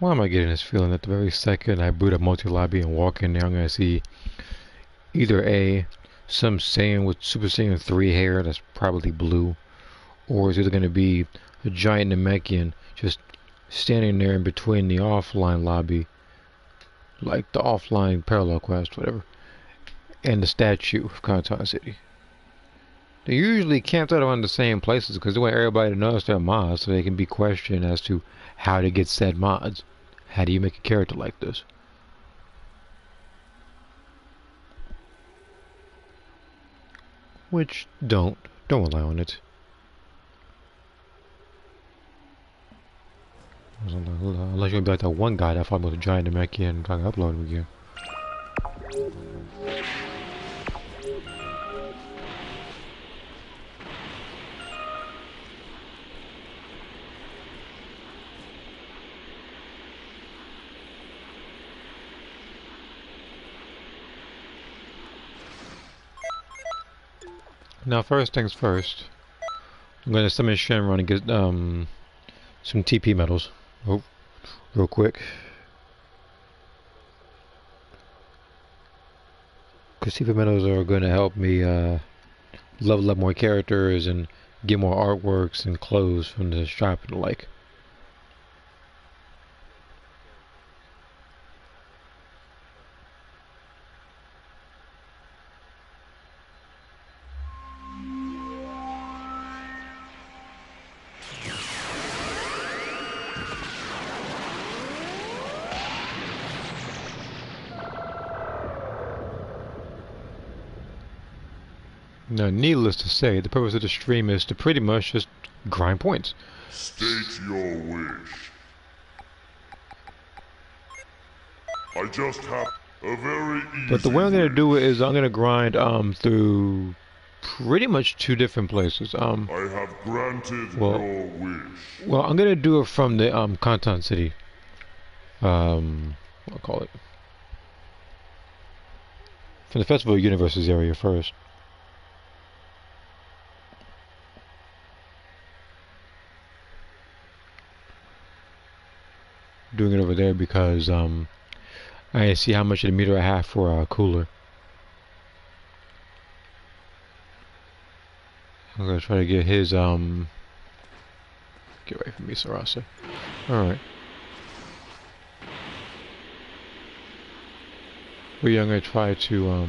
Why am I getting this feeling that the very second I boot up multi-lobby and walk in there, I'm gonna see either A, some Saiyan with Super Saiyan 3 hair that's probably blue, or it's either gonna be a giant Namekian just standing there in between the offline lobby, like the offline parallel quest, whatever, and the statue of Kanton City. They usually camped out around the same places because they want everybody to notice their mods so they can be questioned as to how to get said mods. How do you make a character like this? Which don't rely on it. Unless you're gonna be like that one guy that fought with a giant Namekian and trying to upload him again. Now, first things first, I'm gonna summon Shenron and get some TP medals. Oh, real quick. Because TP medals are gonna help me level up more characters and get more artworks and clothes from the shop and the like. Now, needless to say, the purpose of the stream is to pretty much just grind points. State your wish. I just have a very easy But the way I'm gonna do it is I'm gonna grind through pretty much two different places. I have granted your wish. Well, I'm gonna do it from the Kanton City. What I'll call it. From the Festival of Universes area first. Doing it over there because I see how much of the meter I have for a cooler. I'm gonna try to get his get away from me, Sarasa. Alright. But yeah, I'm gonna try to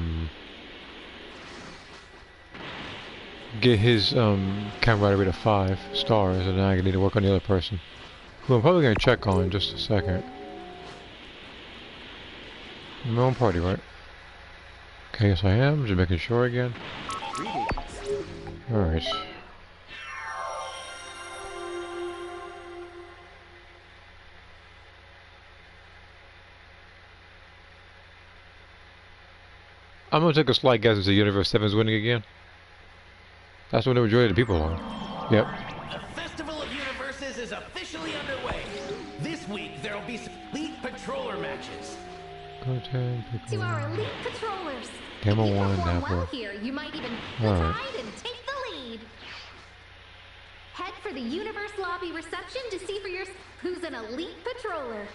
get his camera rate of 5 stars, and then I need to work on the other person, who I'm probably gonna check on in just a second. I'm in my own party, right? Okay, yes I am. Just making sure again. Alright. I'm gonna take a slight guess and say Universe 7 is winning again. That's when the majority of the people are. Yep. The Festival of Universes is officially underway. This week there will be some elite patroller matches. To our elite patrollers. Demo if you 1, perform Apple. well here, you might even Alright. hide and take the lead. Head for the Universe Lobby reception to see for yourself who's an elite patroller.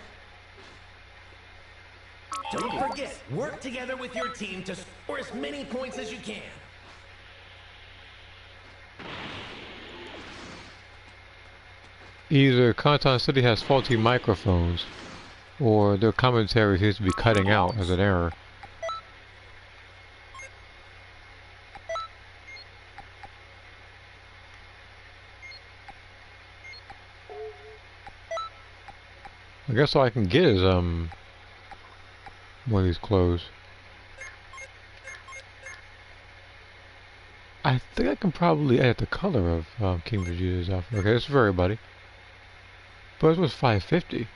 Don't forget, work together with your team to score as many points as you can. Either Kanton City has faulty microphones, or their commentary seems to be cutting out as an error. I guess all I can get is one of these clothes. I think I can probably edit the color of King Vegeta's outfit. Okay, this is for everybody. But it was $5.50.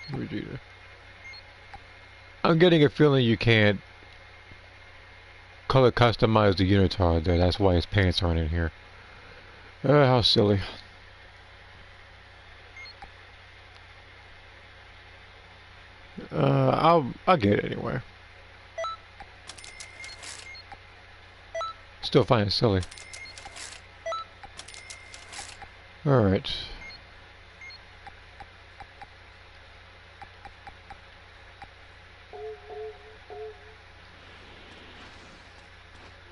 Vegeta. I'm getting a feeling you can't color customize the unitard there. That's why his pants aren't in here. How silly. I'll get it anyway. Still find it silly. Alright.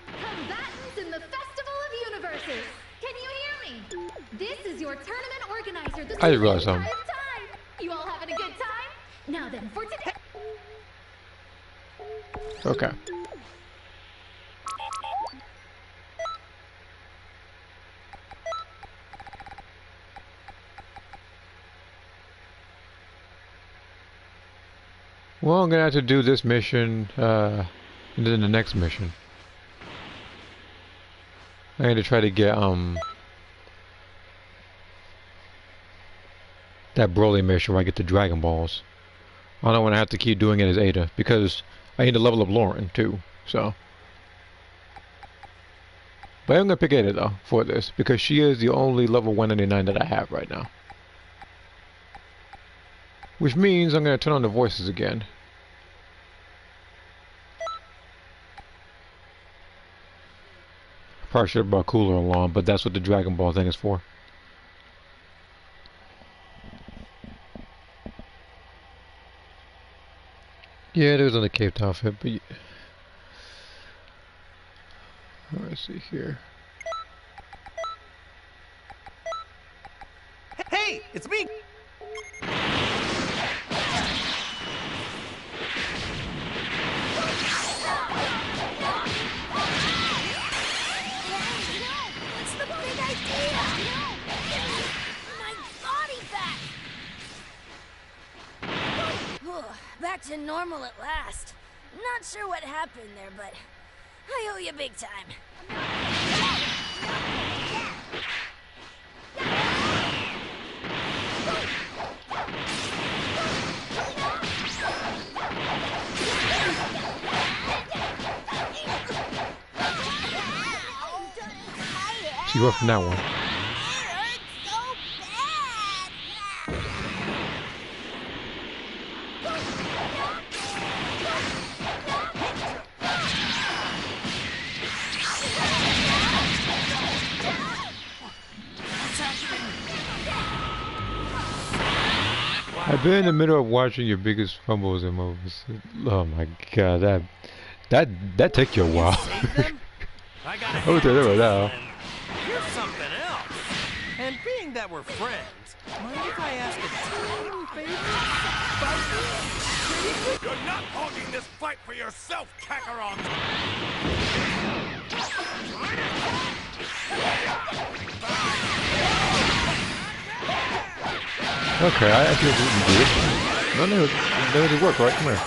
Combatants in the Festival of Universes! Can you hear me? This is your tournament organizer, the I just realized Time something. of Time! You all having a good time? Now then, for today... Okay. Well, I'm gonna have to do this mission, and then the next mission. I had to try to get, that Broly mission where I get the Dragon Balls. I don't want to have to keep doing it as Ada, because I need to level up Lauren, too, so. But I'm gonna pick Ada, though, for this, because she is the only level 199 that I have right now. Which means I'm gonna turn on the voices again. Probably should have brought Cooler along, but that's what the Dragon Ball thing is for. Yeah, there's on the Cape Town fit, but let's see here. Hey, it's me. What's the big idea? My body back! Back to normal at last. Not sure what happened there, but I owe you big time. See what from that one. I've been in the middle of watching your biggest fumbles and moves. Oh my god, that took you a while. I got I would say that right now. Here's something else. And being that we're friends, mind if I ask a tiny favor? You're not holding this fight for yourself, Kakarot! Okay, I actually didn't do it. No, that did work, right? Come here.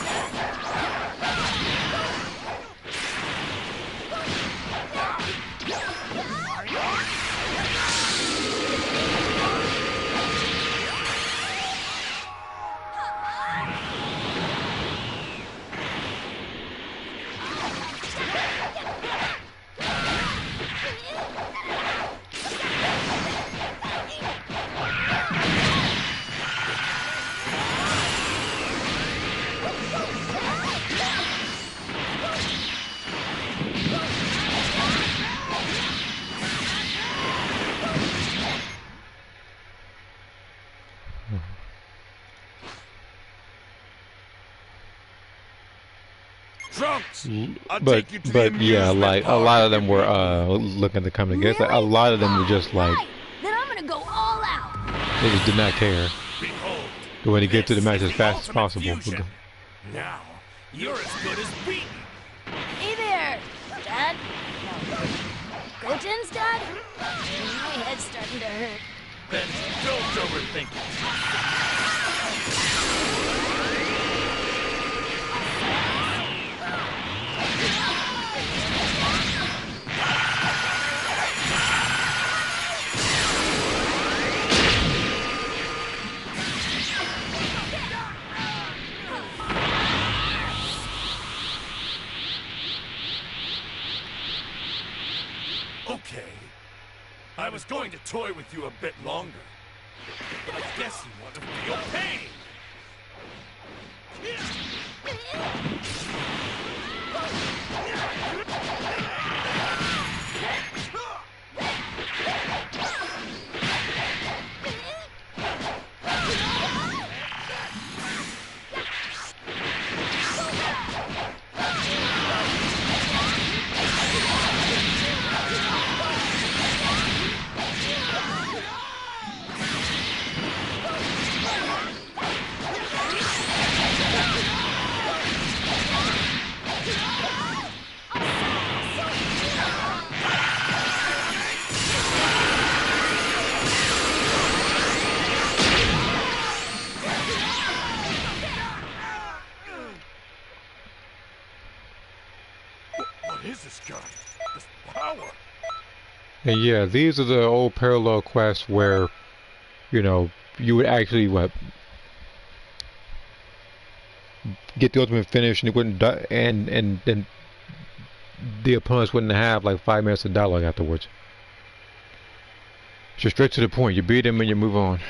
Trunks! I'll But take you to the yeah, amusement like a park lot of if them you were want. looking to come together. Really? A lot of them were just like Right. Then I'm gonna go all out. they just did not care. Behold, They wanted to get to the this match is as fast as ultimate possible. fusion. Now, you're as good as beaten. Hey there, Dad. No. Goten's dad? My head's starting to hurt. Then don't overthink it. Okay. I was going to toy with you a bit longer. But I guess you want to feel pain. What is this guy? This power? And yeah, these are the old parallel quests where, you know, you would actually get the ultimate finish and you wouldn't die, and then the opponents wouldn't have like 5 minutes of dialogue afterwards. Just straight to the point. You beat him and you move on.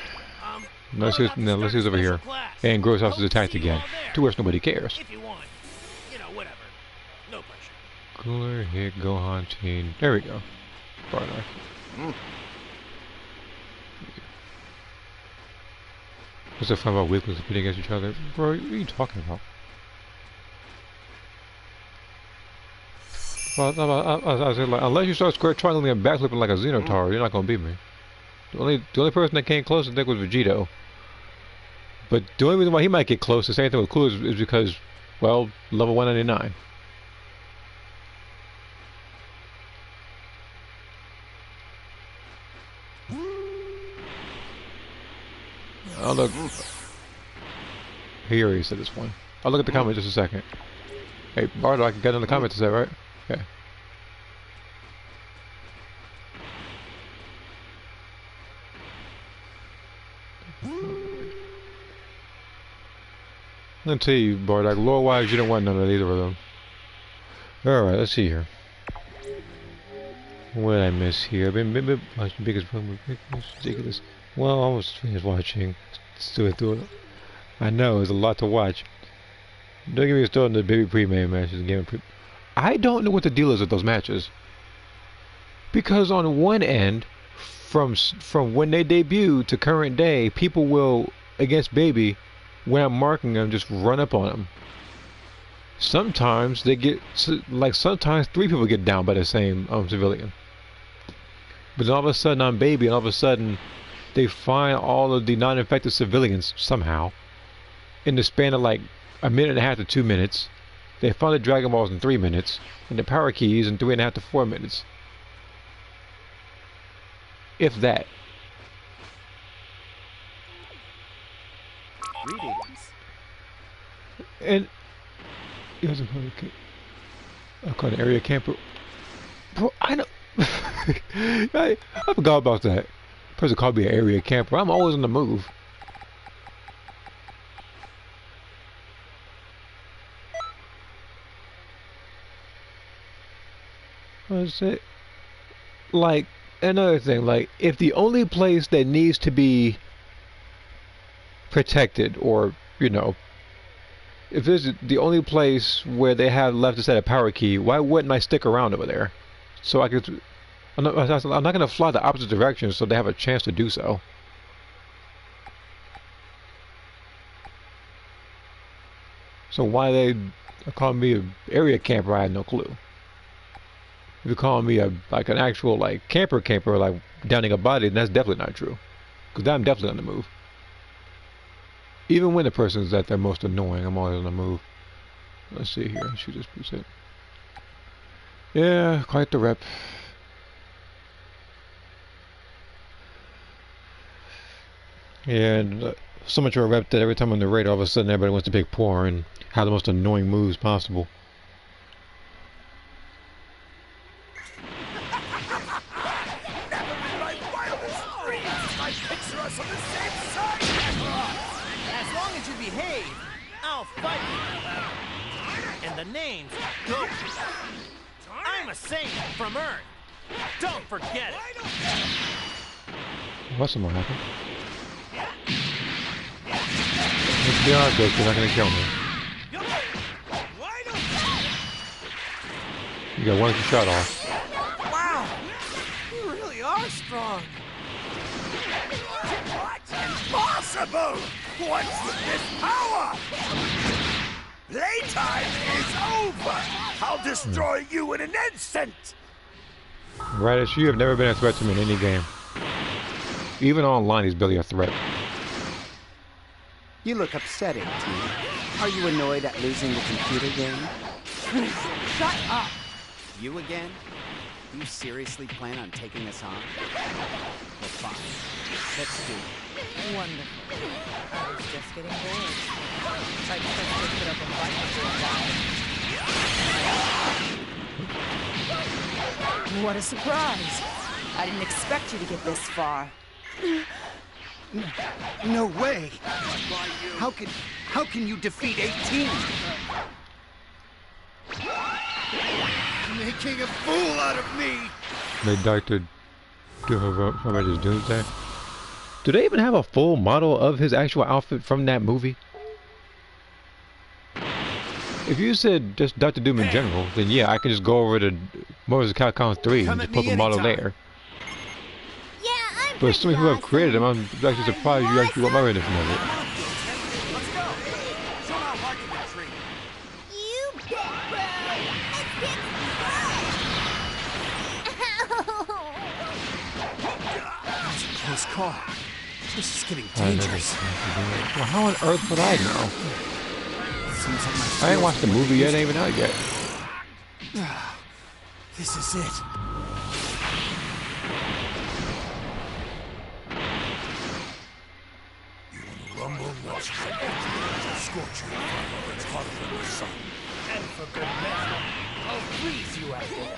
Let's see who's over here. And Gross House is attacked again. To which nobody cares. If you want. You know, whatever. No pressure. Cooler, hit, Gohan, Teen. There we go. Bardock. What's the fun about weaklings competing against each other? Bro, what are you talking about? Well, I was like, unless you start square triangling and backflipping like a Xenotar, you're not gonna beat me. The only person that came close I think was Vegito. But the only reason why he might get close, the same thing with Cooler, is because, well, level 199. I'll look. He already said this one. I'll look at the comment just a second. Hey, Bardo, I can get in the comments to say, right? Okay. I'm gonna tell you, Bardock, lore-wise, you don't want none of either of them. Alright, let's see here. What did I miss here? I've been watching biggest problem. Ridiculous. Well, I was finished watching. Still through it. I know, it's a lot to watch. Don't get me started on the baby pre-made matches and game I don't know what the deal is with those matches. Because on one end, from when they debut to current day, people will, against baby, when I'm marking them, just run up on them. Sometimes they get, like sometimes 3 people get down by the same civilian. But then all of a sudden I'm baby, and all of a sudden they find all of the non-infected civilians somehow in the span of like a minute and a half to 2 minutes. They find the Dragon Balls in 3 minutes, and the power keys in 3.5 to 4 minutes. If that. Greetings. And he was I call an area camper. Bro, I know. I forgot about that. Person called me an area camper. I'm always on the move. What's it? Like, another thing, like, if the only place that needs to be protected, or, you know, if this is the only place where they have left to set a power key, why wouldn't I stick around over there? So I could... I'm not going to fly the opposite direction so they have a chance to do so. So why they call me an area camper, I had no clue. If you're calling me like an actual like camper like downing a body, then that's definitely not true. Because I'm definitely on the move. Even when the person's at their most annoying, I'm always on the move. Let's see here. Shoot this preset. Yeah, quite the rep. Yeah, and so much of a rep that every time I'm on the raid, all of a sudden everybody wants to pick poor and have the most annoying moves possible. As long as you behave, I'll fight you. And the name's Goku. I'm a Saiyan from Earth. Don't forget it. What's gonna happen? Let's be honest, Goku, you're not gonna kill me. You got one extra shot off. Wow, you really are strong. Impossible! What's with this power? Playtime is over! I'll destroy you in an instant! Raditz, you have never been a threat to me in any game. Even online, he's barely a threat. You look upsetting, T. Are you annoyed at losing the computer game? Shut up. You again? Do you seriously plan on taking us on? Well, fine. Let's do it. Wonderful. I was just getting bored. I expect to put up a fight before a while. What a surprise. I didn't expect you to get this far. No way! How can you defeat 18? Making a fool out of me! They Dr. Doomsday. Do they even have a full model of his actual outfit from that movie? If you said just Dr. Doom in general, then yeah, I can just go over to Marvel's Capcom 3 and just put the model there. Yeah, I'm But assuming who have created him, I'm actually surprised you actually want my rendition of it. Let's go. Show how hard you can treat. You bet, bro. Let's get Close call. This is getting I never- dangerous. Well, how on earth would I know? Seems like my I ain't watched the movie yet, it ain't even out yet. This is it. Rumble watch scorch you. It's hotter than the sun. And for good measure, I'll freeze you after that.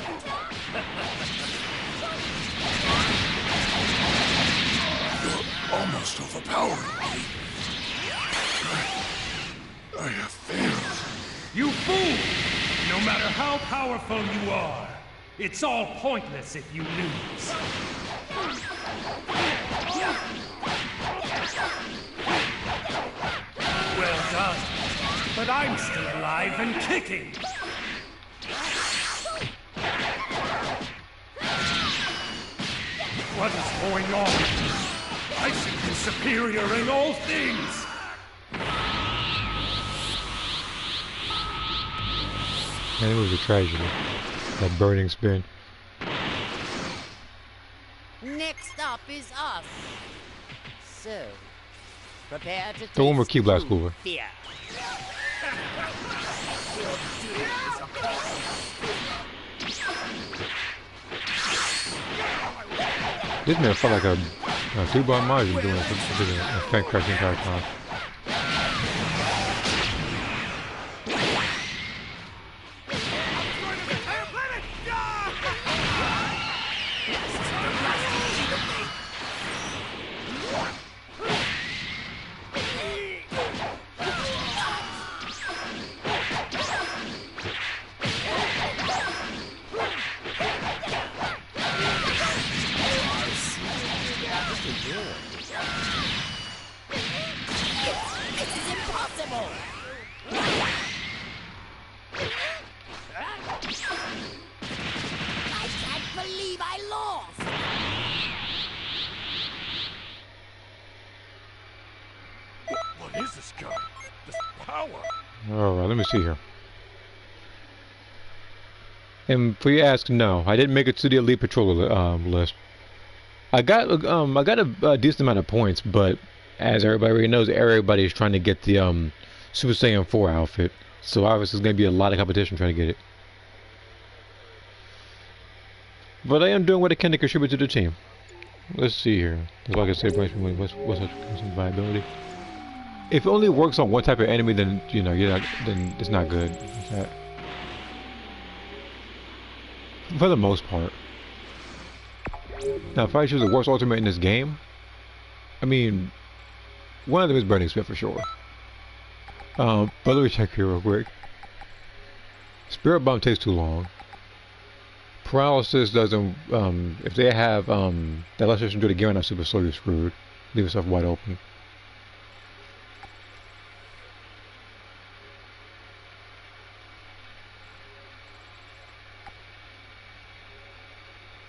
Almost overpowering me. I have failed. You fool! No matter how powerful you are, it's all pointless if you lose. Well done. But I'm still alive and kicking. What is going on? I should be superior in all things. And it was a tragedy. That burning spin. Next up is us. So, prepare to The one where taste Key Blast true cooler. fear. This man felt like a 3-bar margin doing a effect crushing entire time. This is impossible! I can't believe I lost! What is this guy? This power? Alright, let me see here. And for you to ask, no, I didn't make it to the Elite Patroller list. I got a decent amount of points, but as everybody already knows, everybody's trying to get the Super Saiyan 4 outfit. So obviously, there's going to be a lot of competition trying to get it. But I am doing what I can to contribute to the team. Let's see here. Like I said, what's some viability? If it only works on one type of enemy, then then it's not good. For the most part. Now, if I choose the worst ultimate in this game, I mean, one of them is Burning Spit for sure. But let me check here real quick. Spirit Bomb takes too long. Paralysis doesn't, if they have, that lets us do it again when I'm super slow, you're screwed. Leave yourself wide open.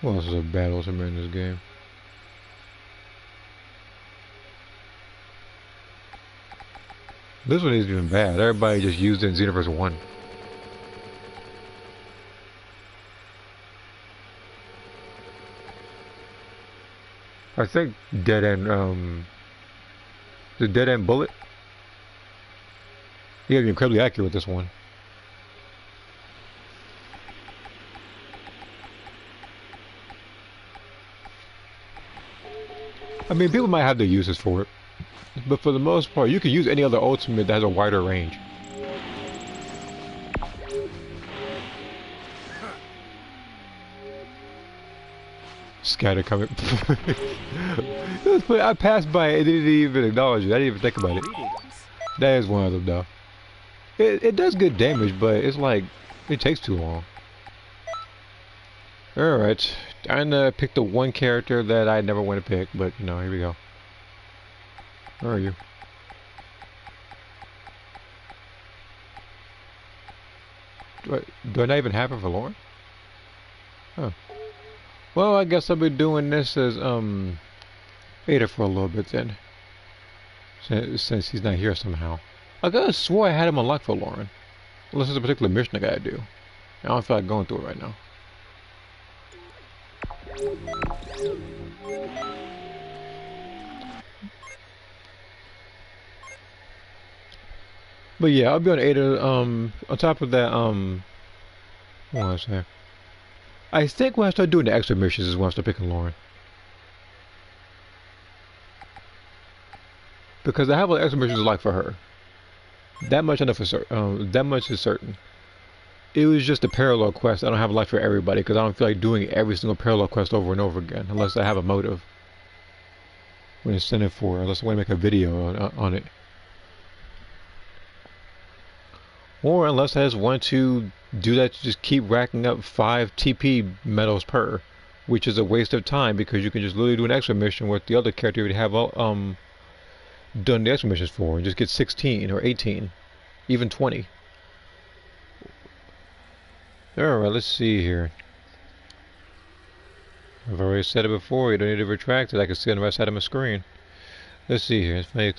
What else is a bad ultimate in this game? This one isn't even bad. Everybody just used it in Xenoverse 1. I think Dead End, the Dead End Bullet? You gotta be incredibly accurate with this one. I mean, people might have their uses for it, but for the most part, you can use any other ultimate that has a wider range. Scatter coming. I passed by it. It didn't even acknowledge it. I didn't even think about it. That is one of them, though. It does good damage, but it's like it takes too long. All right, I'm gonna pick the one character that I never want to pick, but you know, here we go. Where are you? Do I not even have it for Lauren? Huh. Well, I guess I'll be doing this as Ada for a little bit then, since he's not here somehow. I could have swore I had him unlocked for Lauren, unless there's a particular mission I gotta do. I don't feel like going through it right now. But yeah, I'll be on Ada. On top of that, what was I say? I think when I start doing the extra missions is when I start picking Lauren. Because I have what extra missions like for her. That much I know for certain. That much is certain. It was just a parallel quest. I don't have a life for everybody because I don't feel like doing every single parallel quest over and over again unless I have a motive. When it's sent it for, unless I want to make a video on it. Or unless I just want to do that to just keep racking up 5 TP medals per, which is a waste of time because you can just literally do an extra mission with the other character you would have done the extra missions for and just get 16 or 18, even 20. Alright, let's see here. I've already said it before, you don't need to retract it, I can see it on the right side of my screen. Let's see here, it's funny.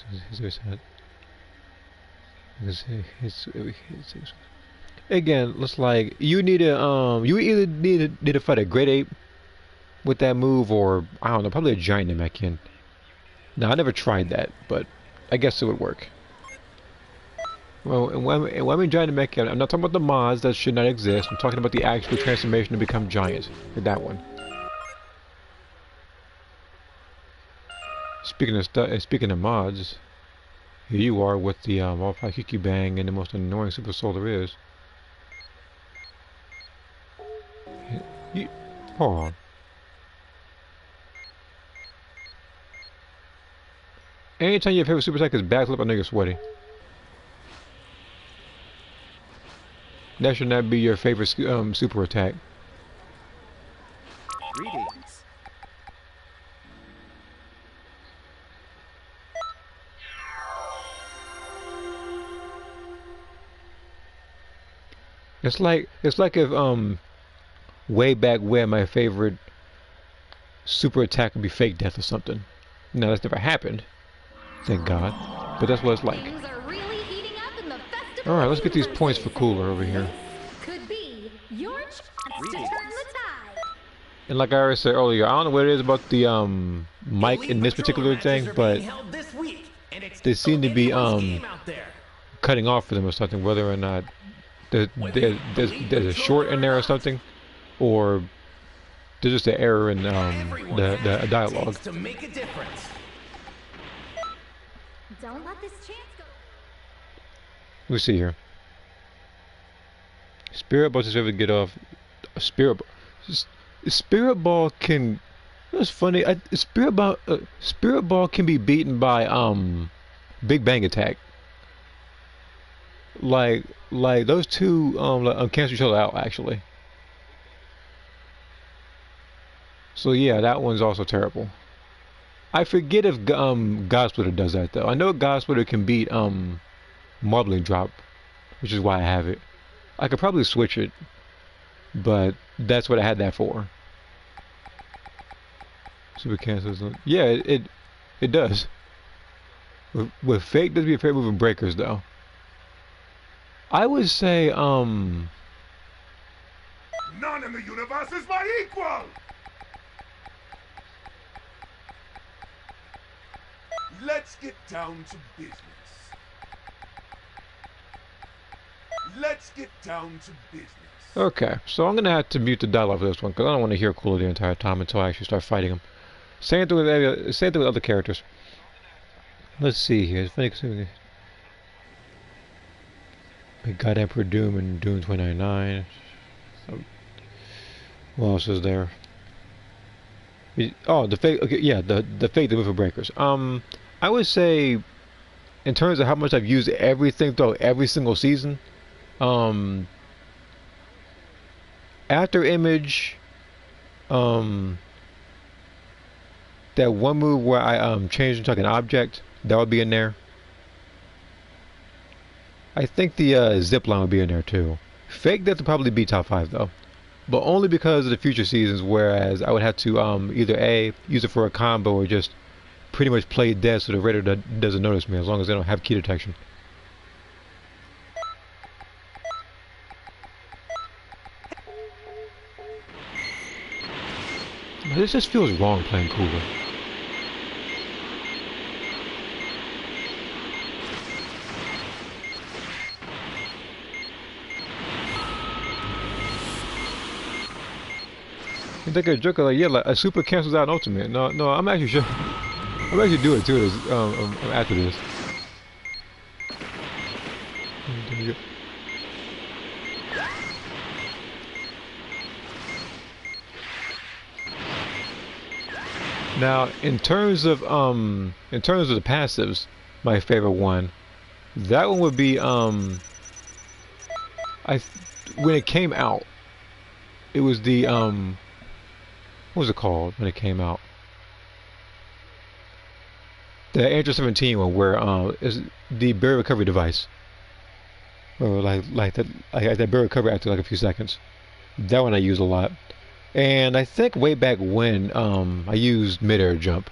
Again, looks like you need to you either need to fight a great ape with that move, or I don't know, probably a giant Namekian. No, I never tried that, but I guess it would work. Well, and when I mean giant Namekian, I'm not talking about the mods that should not exist. I'm talking about the actual transformation to become giant. With that one. Speaking of mods. Here you are with the All-Fire Kiki Bang and the most annoying Super Soul there is. Hold on. Anytime your favorite super attack is backflip, I know you're sweaty. That should not be your favorite super attack. Greetings. It's like if way back when my favorite super attack would be fake death or something. Now that's never happened, thank God. But that's what it's like. All right, let's get these points for Cooler over here. Could be your chance to turn the tide. And like I already said earlier, I don't know what it is about the mic in this particular thing, but they seem to be cutting off for them or something, whether or not there's a short in there or something, or there's just an error in the dialogue. Don't let this chance go. Let me see here. Spirit Ball is able to get off. Spirit Ball can. It's funny. Spirit Ball can be beaten by Big Bang Attack. Like those two cancel each other out actually. So yeah, that one's also terrible. I forget if God Splitter does that though. I know God Splitter can beat Marbling Drop, which is why I have it. I could probably switch it, but that's what I had that for. Super cancels. Yeah, it does. With fake, does be a fair move in breakers though. I would say None in the universe is my equal! Let's get down to business. Let's get down to business. Okay, so I'm gonna have to mute the dialogue for this one because I don't want to hear Cooler the entire time until I actually start fighting him. Same thing with other characters. Let's see here. We got Emperor Doom and Doom 2099. What else is there? Oh, the fake. Okay, yeah, the fake the movement breakers. I would say in terms of how much I've used everything throughout every single season. Um, After image, um, that one move where I changed into like an object that would be in there. I think the zip line would be in there too. Fake death would probably be top 5 though, but only because of the future seasons. Whereas I would have to either A, use it for a combo, or just pretty much play dead so the raider doesn't notice me as long as they don't have key detection. This just feels wrong playing Cooler. You think a Joker like, yeah, like a super cancels out an ultimate. No, no, I'm actually sure. I'm actually doing it too. After this. Now, in terms of the passives, my favorite one, that one would be when it came out, it was the what was it called when it came out? The Android 17 one, where is the barrier recovery device, or like that barrier recovery after like a few seconds. That one I use a lot. And I think way back when I used mid-air jump.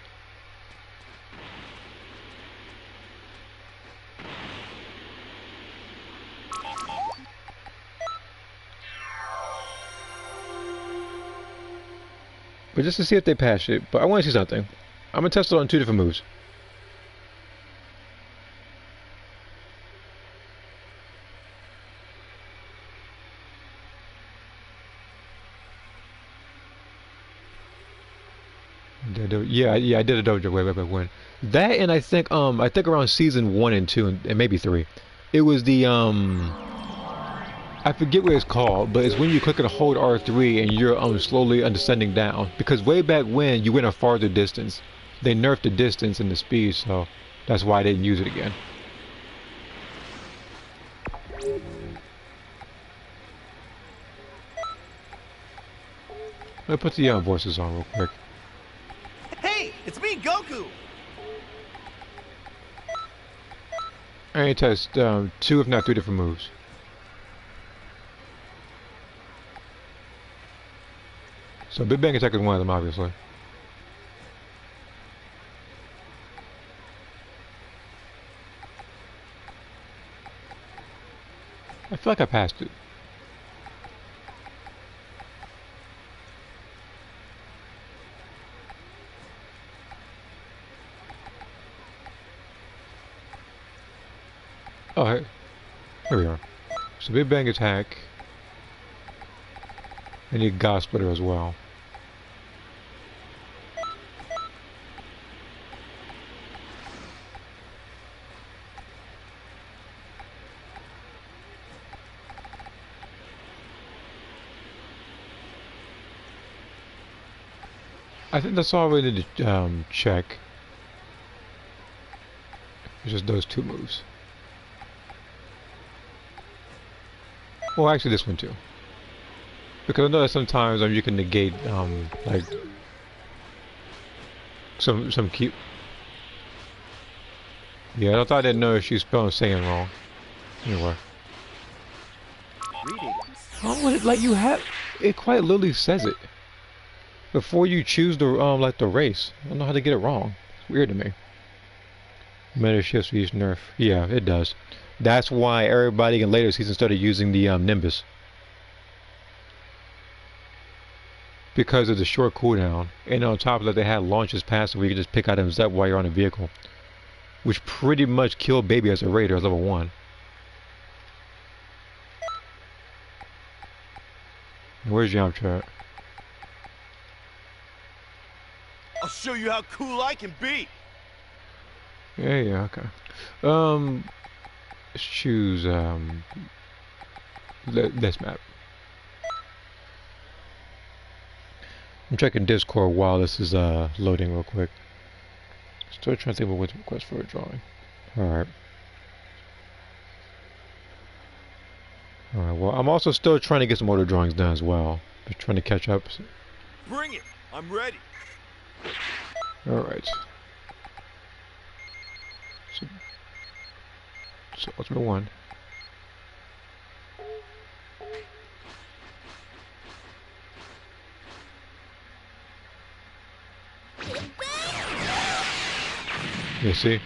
But just to see if they patch it. But I want to see something. I'm going to test it on 2 different moves. Yeah, I did a double jump way back when. That, and I think around season 1 and 2 and maybe 3, it was the I forget what it's called, but it's when you click and hold R3 and you're slowly descending down. Because way back when you went a farther distance, they nerfed the distance and the speed, so that's why I didn't use it again. Let me put the voices on real quick. Hey, it's me, Goku! I need to test 2 if not 3 different moves. So Big Bang Attack is one of them, obviously. I feel like I passed it. Oh, hey. Here we are. So Big Bang Attack. I need God Splitter as well. I think that's all we need to check. It's just those 2 moves. Well, actually this one too. Because I know that sometimes you can negate like some key. Yeah, I thought I didn't know if she's spelling saying wrong. Anyway. How would it, like, you have it quite literally says it before you choose the like the race. I don't know how to get it wrong. It's weird to me. Meta shifts for each nerf. Yeah, it does. That's why everybody in later seasons started using the Nimbus. Because of the short cooldown. And on top of that, they had launches passive where you could just pick items up while you're on a vehicle. Which pretty much killed Baby as a raider at level 1. Where's Yamcha? I'll show you how cool I can be. Yeah, okay. Let's choose this map. I'm checking Discord while this is loading real quick. Still trying to think of what to request for a drawing. Alright. Alright, well, I'm also still trying to get some other drawings done as well. Just trying to catch up. Bring it. I'm ready. Alright. So Ultimate 1. You see?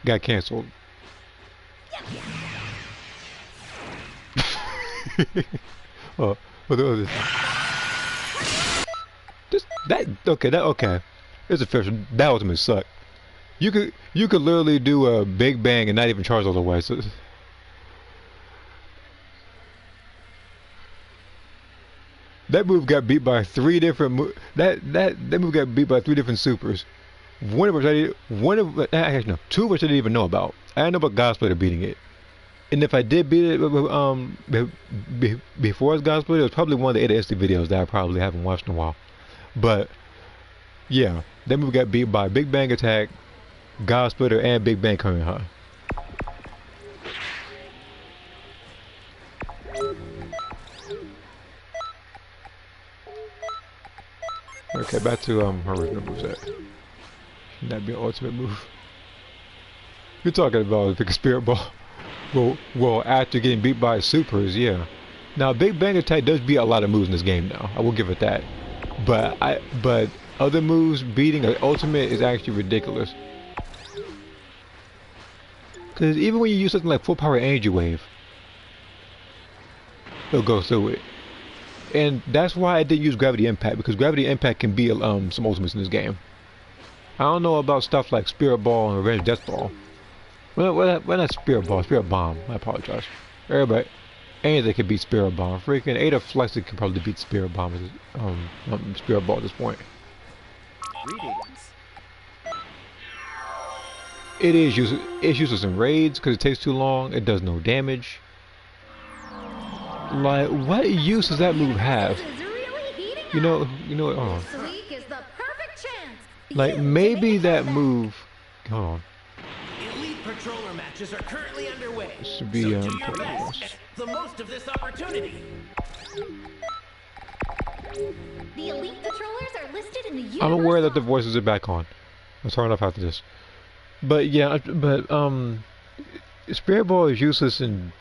Got cancelled. Oh, what was this? Okay. It's official. That ultimate sucked. You could literally do a Big Bang and not even charge all the way. So that move got beat by 3 different that move got beat by 3 different supers. One of which actually no, 2 of which I didn't even know about. I didn't know about Godsplitter beating it. And if I did beat it before it's Godsplitter, it was probably one of the ADSD videos that I probably haven't watched in a while. But yeah, that move got beat by Big Bang Attack, Godsplitter, and Big Bang Kamehameha. Okay, back to her original moveset. That'd be an ultimate move. You're talking about the Spirit Ball. Well, after getting beat by supers, yeah. Now, Big Bang Attack does beat a lot of moves in this game now. I will give it that. But other moves beating an ultimate is actually ridiculous. Because even when you use something like full power Angel Wave, it'll go through it. And that's why I didn't use Gravity Impact, because Gravity Impact can beat some ultimates in this game. I don't know about stuff like Spirit Ball and Revenge Death Ball. Well, not Spirit Ball, Spirit Bomb. I apologize. Everybody, anything can beat Spirit Bomb. Freaking Ada Flexi can probably beat Spirit Bomb, Spirit Ball at this point. Greetings. It's useless in raids because it takes too long. It does no damage. Like, what use does that move have? You know what? Hold on. Like, maybe that move. Hold on. Elite Patroller matches are currently underway. This should be so do your best and the most of this opportunity. The Elite Patrollers are listed in the I'm aware that the voices are back on. I'll turn it off after this. But yeah, Spirit Ball is useless in.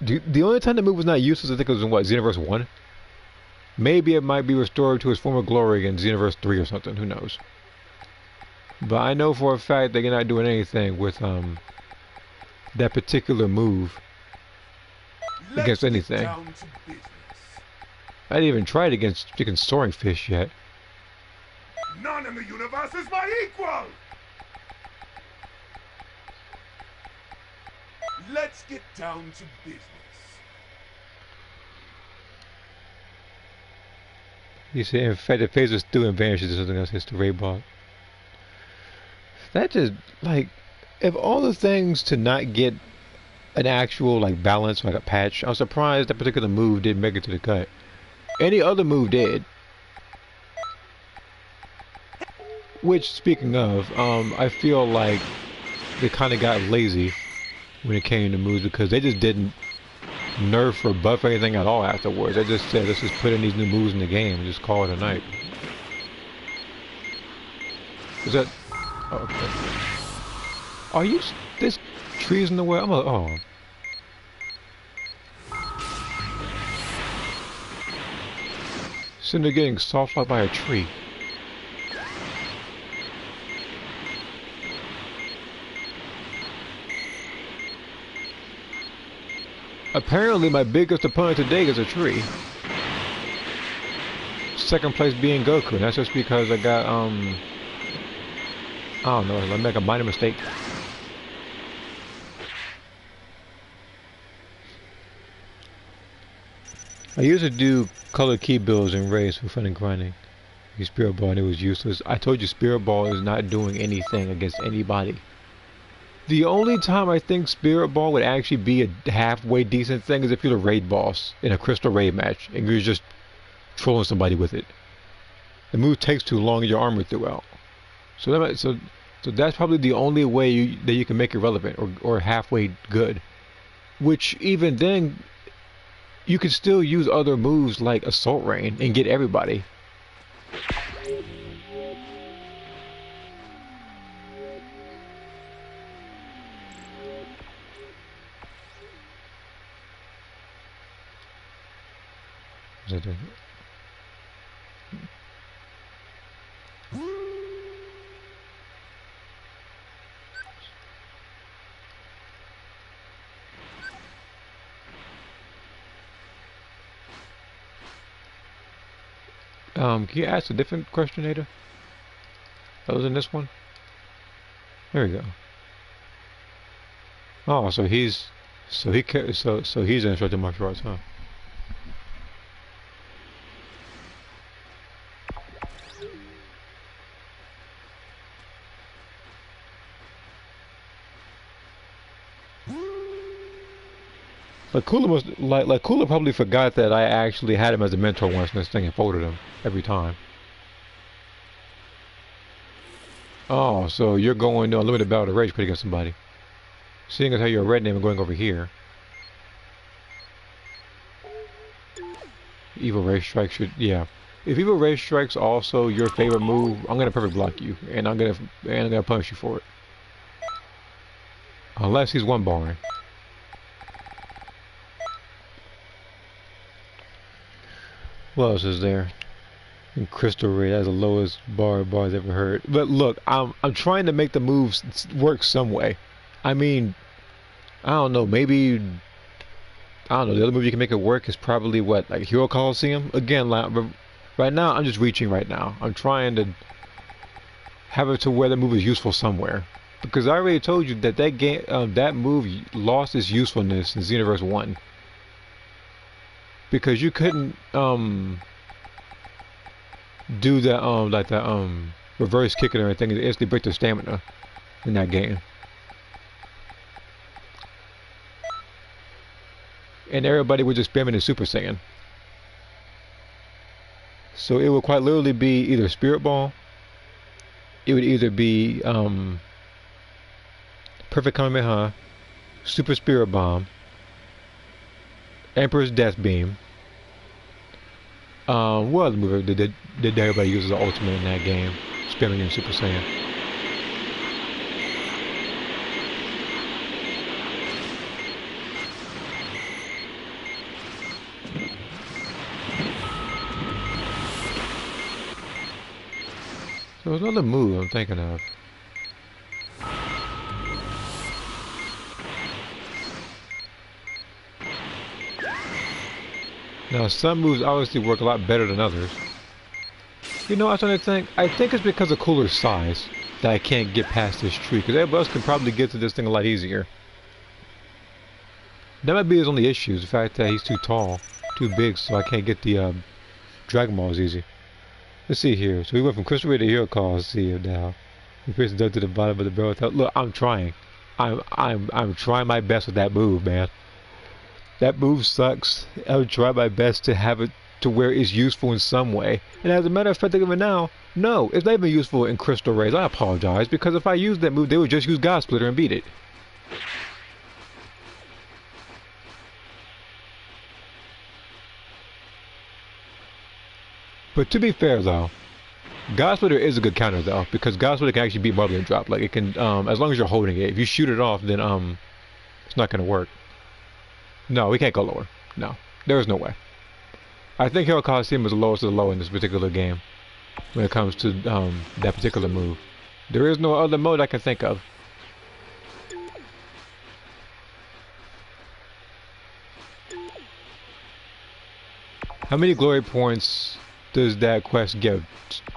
The only time the move was not useless, I think it was in what, Xenoverse 1? Maybe it might be restored to its former glory in Xenoverse 3 or something, who knows. But I know for a fact they're not doing anything with that particular move against anything. I didn't even try it against freaking Soaring Fish yet. None in the universe is my equal! Let's get down to business. You see, in fact, it phases through and vanishes if something else hits the raid ball. That just, like, if all the things to not get an actual, like, balance, like a patch, I'm surprised that particular move didn't make it to the cut. Any other move did. Which, speaking of, I feel like they kind of got lazy when it came to moves because they just didn't nerf or buff anything at all afterwards. They just said, let's just put in these new moves in the game and just call it a night. Is that... Oh, okay. Are you... This tree's in the way? Oh. Sitting there getting soft locked by a tree. Apparently my biggest opponent today is a tree. Second place being Goku, and that's just because I got, I don't know, I make a minor mistake. I used to do color key builds and raids for fun and grinding. Use Spirit Ball and it was useless. I told you Spirit Ball is not doing anything against anybody. The only time I think Spirit Ball would actually be a halfway decent thing is if you're the raid boss in a crystal raid match and you're just trolling somebody with it. the move takes too long and your armor threw out. So that's probably the only way that you can make it relevant or halfway good. Which even then, you can still use other moves like Assault Rain and get everybody. Can you ask a different question, Ada? Other than this one? There we go. Oh, so he's instructed martial arts, huh? Like Cooler probably forgot that I actually had him as a mentor once in this thing and folded him every time. Oh, so you're going to unlimited battle to rage quit against somebody. Seeing as how you're a red name and going over here. Evil Rage Strike should, yeah. If Evil Rage Strike's also your favorite move, I'm gonna perfect block you, and I'm gonna punish you for it. Unless he's one barring. What else is there? And Crystal Ray, that's the lowest bar I've ever heard. But look, I'm trying to make the moves work some way. I mean, I don't know, maybe I don't know, the other move you can make it work is probably what, like Hero Coliseum? Again, like, right now I'm just reaching right now. I'm trying to have it to where the move is useful somewhere. Because I already told you that that move lost its usefulness in Xenoverse 1. Because you couldn't do the like the reverse kick and everything and instantly break their stamina in that game. And everybody was just spamming the Super Saiyan. So it would quite literally be either Spirit Ball, it would either be Perfect Kamehameha, Super Spirit Bomb, Emperor's Death Beam. What other move did everybody use as an ultimate in that game? Spamming in Super Saiyan. There was another move I'm thinking of. Now, some moves obviously work a lot better than others. You know, I was trying to think. I think it's because of Cooler's size that I can't get past this tree. Because everybody else can probably get to this thing a lot easier. That might be his only issue. The fact that he's too tall, too big, so I can't get the Dragon Balls easy. Let's see here. So we went from Crystal Ray to Hero Call. Let's see now. We pressed down to the bottom of the barrel. Look, I'm trying. I'm trying my best with that move, man. That move sucks. I would try my best to have it to where it's useful in some way. And as a matter of fact, think of it now. No, it's not even useful in Crystal Rays. I apologize, because if I used that move, they would just use God Splitter and beat it. But to be fair though, God Splitter is a good counter though, because God Splitter can actually beat Bubbling Drop. Like it can, as long as you're holding it. If you shoot it off, then it's not gonna work. No, we can't go lower. No, there is no way. I think Hero Coliseum is the lowest of the low in this particular game when it comes to that particular move. There is no other mode I can think of. How many glory points does that quest give?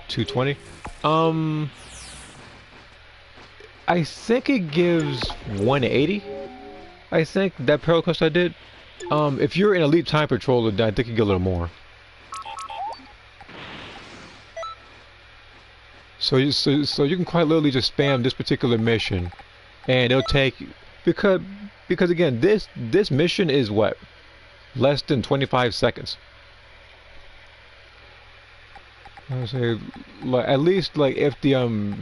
220? I think it gives 180. I think that parallel quest I did. If you're an elite time patroller, I think you get a little more. So you can quite literally just spam this particular mission, and it'll take because again this mission is what, less than 25 seconds. I would say, like, at least like if the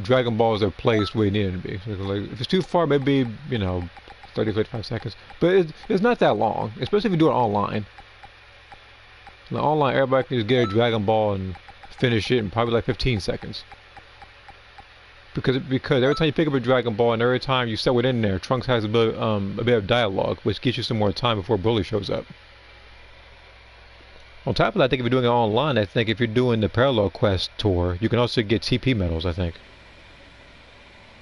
Dragon Balls are placed where they need to be. So, like, if it's too far, maybe 30, 55 seconds. But it's not that long, especially if you do it online. Like, online, everybody can just get a Dragon Ball and finish it in probably like 15 seconds. Because every time you pick up a Dragon Ball and every time you set it in there, Trunks has a bit of dialogue, which gives you some more time before Broly shows up. On top of that, I think if you're doing it online, I think if you're doing the Parallel Quest tour, you can also get TP medals, I think.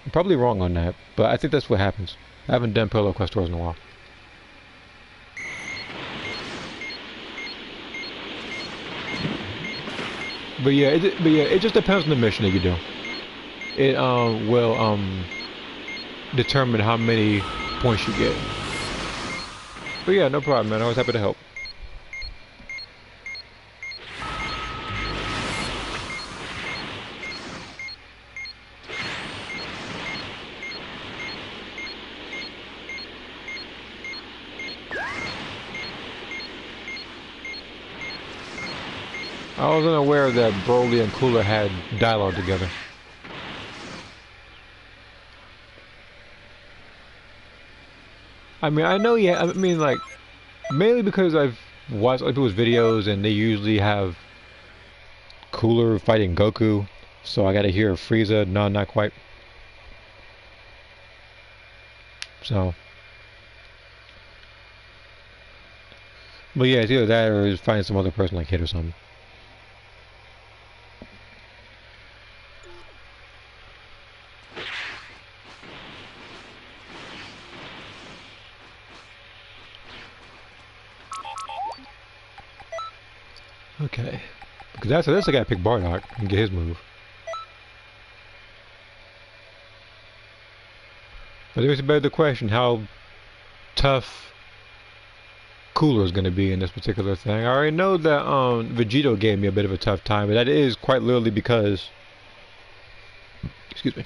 I'm probably wrong on that, but I think that's what happens. I haven't done Parallel Quest tours in a while. But yeah, it just depends on the mission that you do. It will determine how many points you get. But yeah, no problem, man. I was happy to help. I was unaware that Broly and Cooler had dialogue together. I mean, I know, yeah, I mean, like, mainly because I've watched other people's videos and they usually have Cooler fighting Goku, so I gotta hear Frieza. No, not quite. So. But yeah, it's either that or find some other person like Hit or something. Okay. Because after this I gotta pick Bardock and get his move. But there's about the question how tough Cooler is going to be in this particular thing. I already know that Vegito gave me a bit of a tough time, but that is quite literally because, excuse me,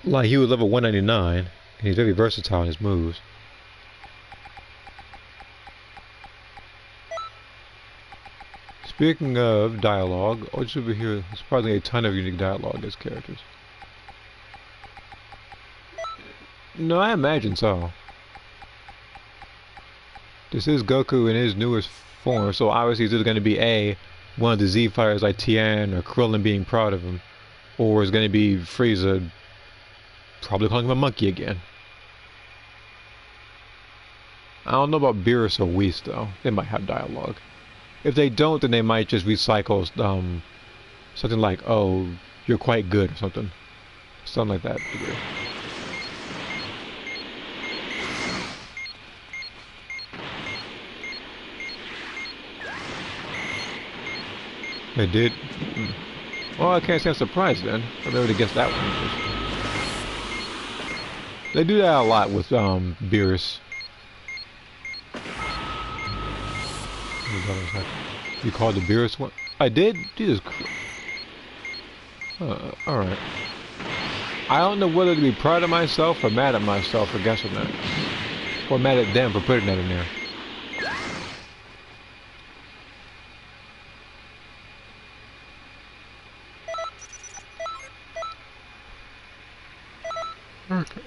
like he was level 199 and he's very versatile in his moves. Speaking of dialogue, oh, just over here, there's probably a ton of unique dialogue as characters. No, I imagine so. This is Goku in his newest form, so obviously it's either going to be one of the Z fighters like Tien or Krillin being proud of him, or it's going to be Frieza probably calling him a monkey again. I don't know about Beerus or Whis though. They might have dialogue. If they don't, then they might just recycle something like, "Oh, you're quite good" or something like that. They did? Well, I can't say I'm surprised then. I never guessed that one. They do that a lot with Beerus. You called the Beerus one? I did? Jesus Christ. Alright. I don't know whether to be proud of myself or mad at myself for guessing that. Or mad at them for putting that in there. Okay.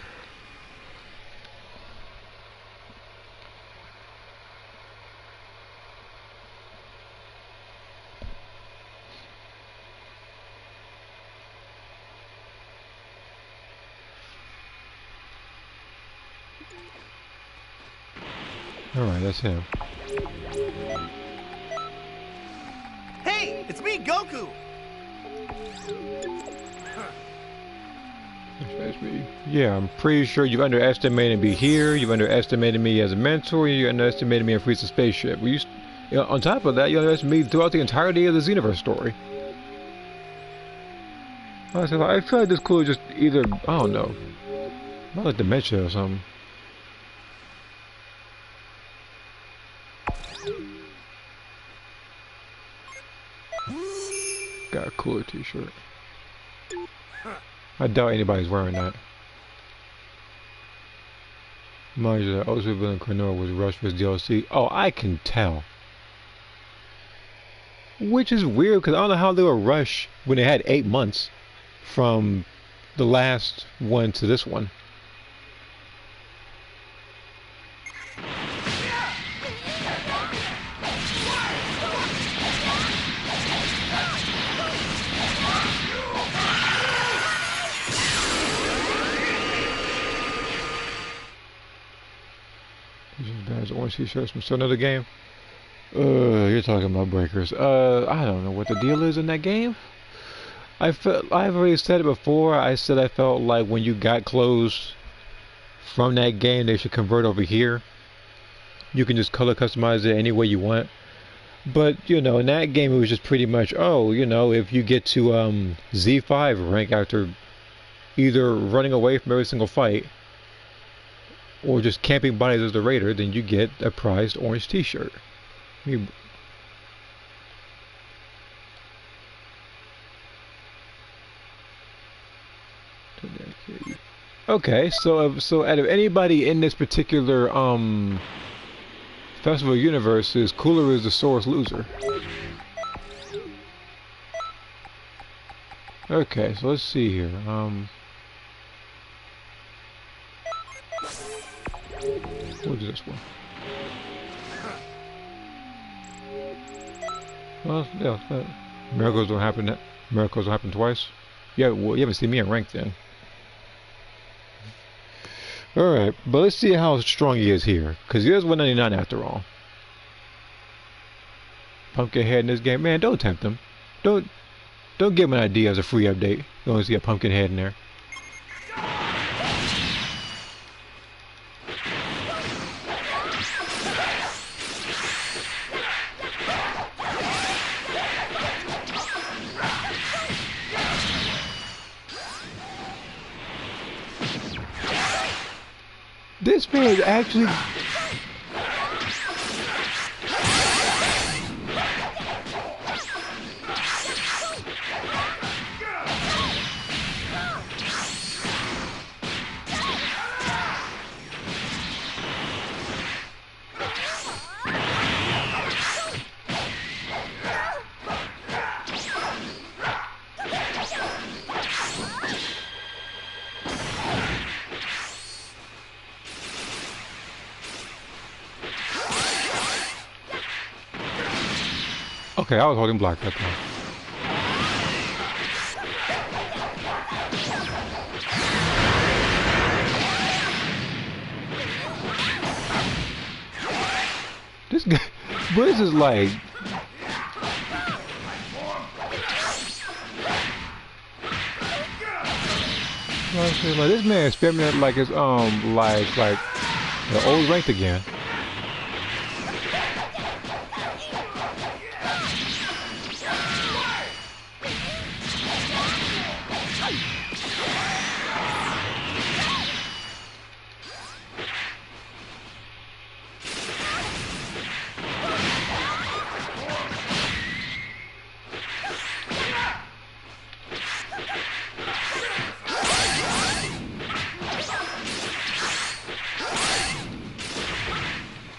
Alright, that's him. Hey, it's me, Goku! Yeah, I'm pretty sure you've underestimated me here, you've underestimated me as a mentor, you underestimated me in Frieza's spaceship. On top of that, you underestimated me throughout the entirety of the Xenoverse story. I feel like this Cooler just either, I don't know, not like dementia or something. Got a Cooler t-shirt. I doubt anybody's wearing that. Mind you, the Ultra Villain Konoha was rushed for his DLC. Oh, I can tell. Which is weird because I don't know how they were rushed when they had 8 months from the last one to this one. Orange t-shirts from another game. You're talking about breakers. I don't know what the deal is in that game. I've already said it before. I said I felt like when you got clothes from that game, they should convert over here. You can just color customize it any way you want. But you know, in that game, it was just pretty much, oh, you know, if you get to Z5 rank after either running away from every single fight or just camping bodies as the raider, then you get a prized orange t-shirt. Okay, so out of anybody in this particular festival universe, is Cooler is the sorest loser. Okay, so let's see here. What is this one? Well, yeah, miracles don't happen. Miracles don't happen twice. Yeah, well, you haven't seen me in rank then. All right, but let's see how strong he is here, because he is 199 after all. Pumpkinhead in this game, man, don't tempt him. Don't give him an idea as a free update. You only see a Pumpkinhead in there. This man is actually... Okay, I was holding block that time. This guy, Briz is like... Like this man experimented like his like the old ranked again.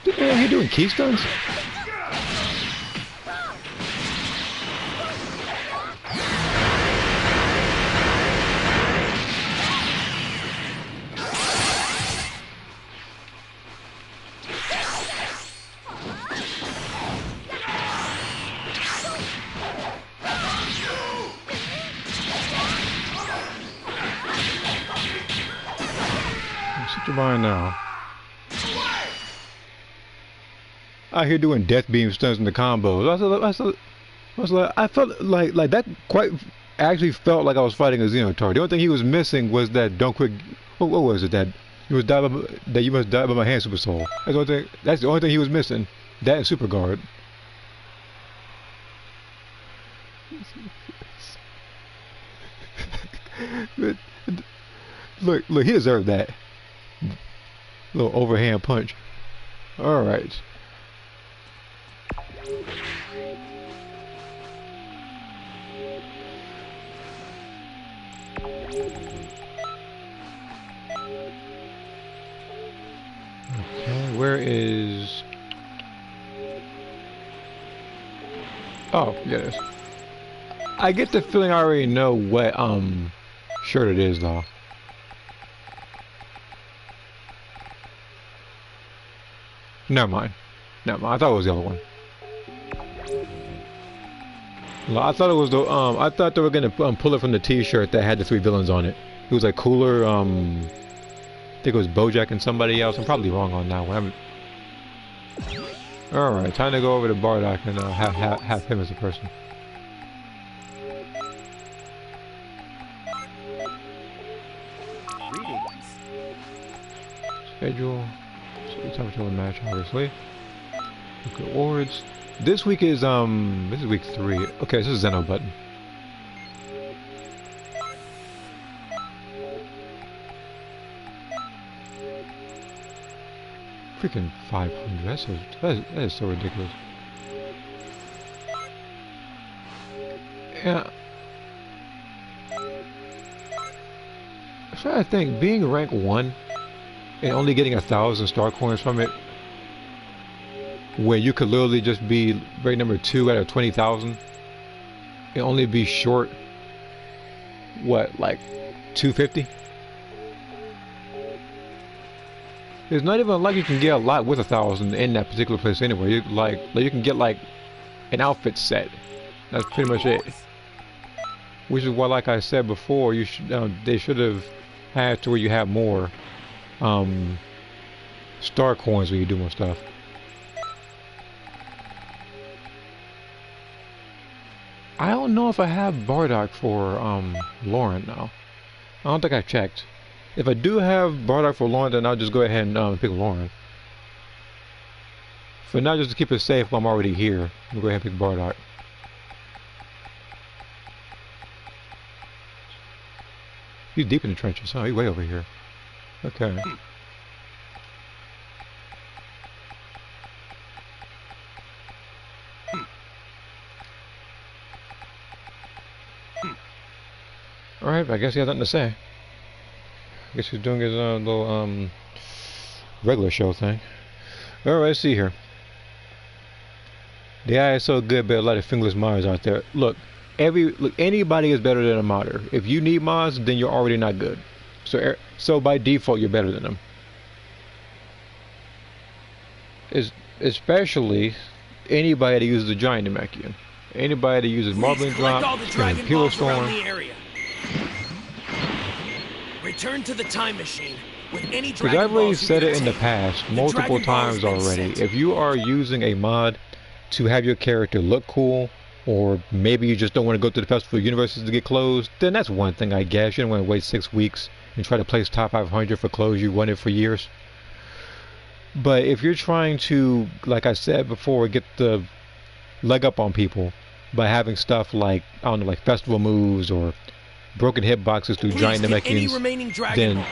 What the hell are you doing, keystones? Sit your mind now. Out here doing death beam stuns in the combos. I felt like that quite actually felt like I was fighting a Xenotar. The only thing he was missing was that don't quit. What was it that you must die by my hand, Super Soul? That's the only thing he was missing. That and Super Guard. Look, he deserved that. Little overhand punch. All right. Okay, where is... Oh, yes. I get the feeling I already know what shirt it is though. Never mind. Never mind. I thought it was the other one. No, I thought it was the I thought they were gonna pull it from the T-shirt that had the 3 villains on it. It was like cooler. I think it was Bojack and somebody else. I'm probably wrong on that one. All right, time to go over to Bardock and have him as a person. Greetings. Schedule. So time to the match, obviously. Look at awards. This week is this is week 3. Okay, this is Zeno button. Freaking 500. That is so ridiculous. Yeah. I'm trying to think, being rank 1 and only getting 1,000 star coins from it, where you could literally just be rank number 2 out of 20,000 and only be short, what, like 250? It's not even like you can get a lot with 1,000 in that particular place anyway. You can get like an outfit set. That's pretty much it. Which is why, like I said before, you should they should have had to where you have more star coins when you do more stuff. I don't know if I have Bardock for Lauren now. I don't think I checked. If I do have Bardock for Lauren, then I'll just go ahead and pick Lauren. For now, just to keep it safe while I'm already here, I'm going to go ahead and pick Bardock. He's deep in the trenches, huh? He's way over here. Okay. Alright, I guess he has nothing to say. I guess he's doing his little regular show thing. Alright, let's see here. The AI is so good, but a lot of fingerless modders out there. Look, anybody is better than a modder. If you need mods, then you're already not good. So by default, you're better than them. Especially anybody that uses the giant Namekian. Anybody that uses marbling drop, and Pillar Storm. Return to the time machine with any Because I've already said it in the past multiple times already. If you are using a mod to have your character look cool, or maybe you just don't want to go to the Festival of Universes to get clothes, then that's one thing, I guess. You don't want to wait 6 weeks and try to place top 500 for clothes you wanted for years. But if you're trying to, like I said before, get the leg up on people by having stuff like, I don't know, like festival moves or broken hitboxes through giant Namekians, then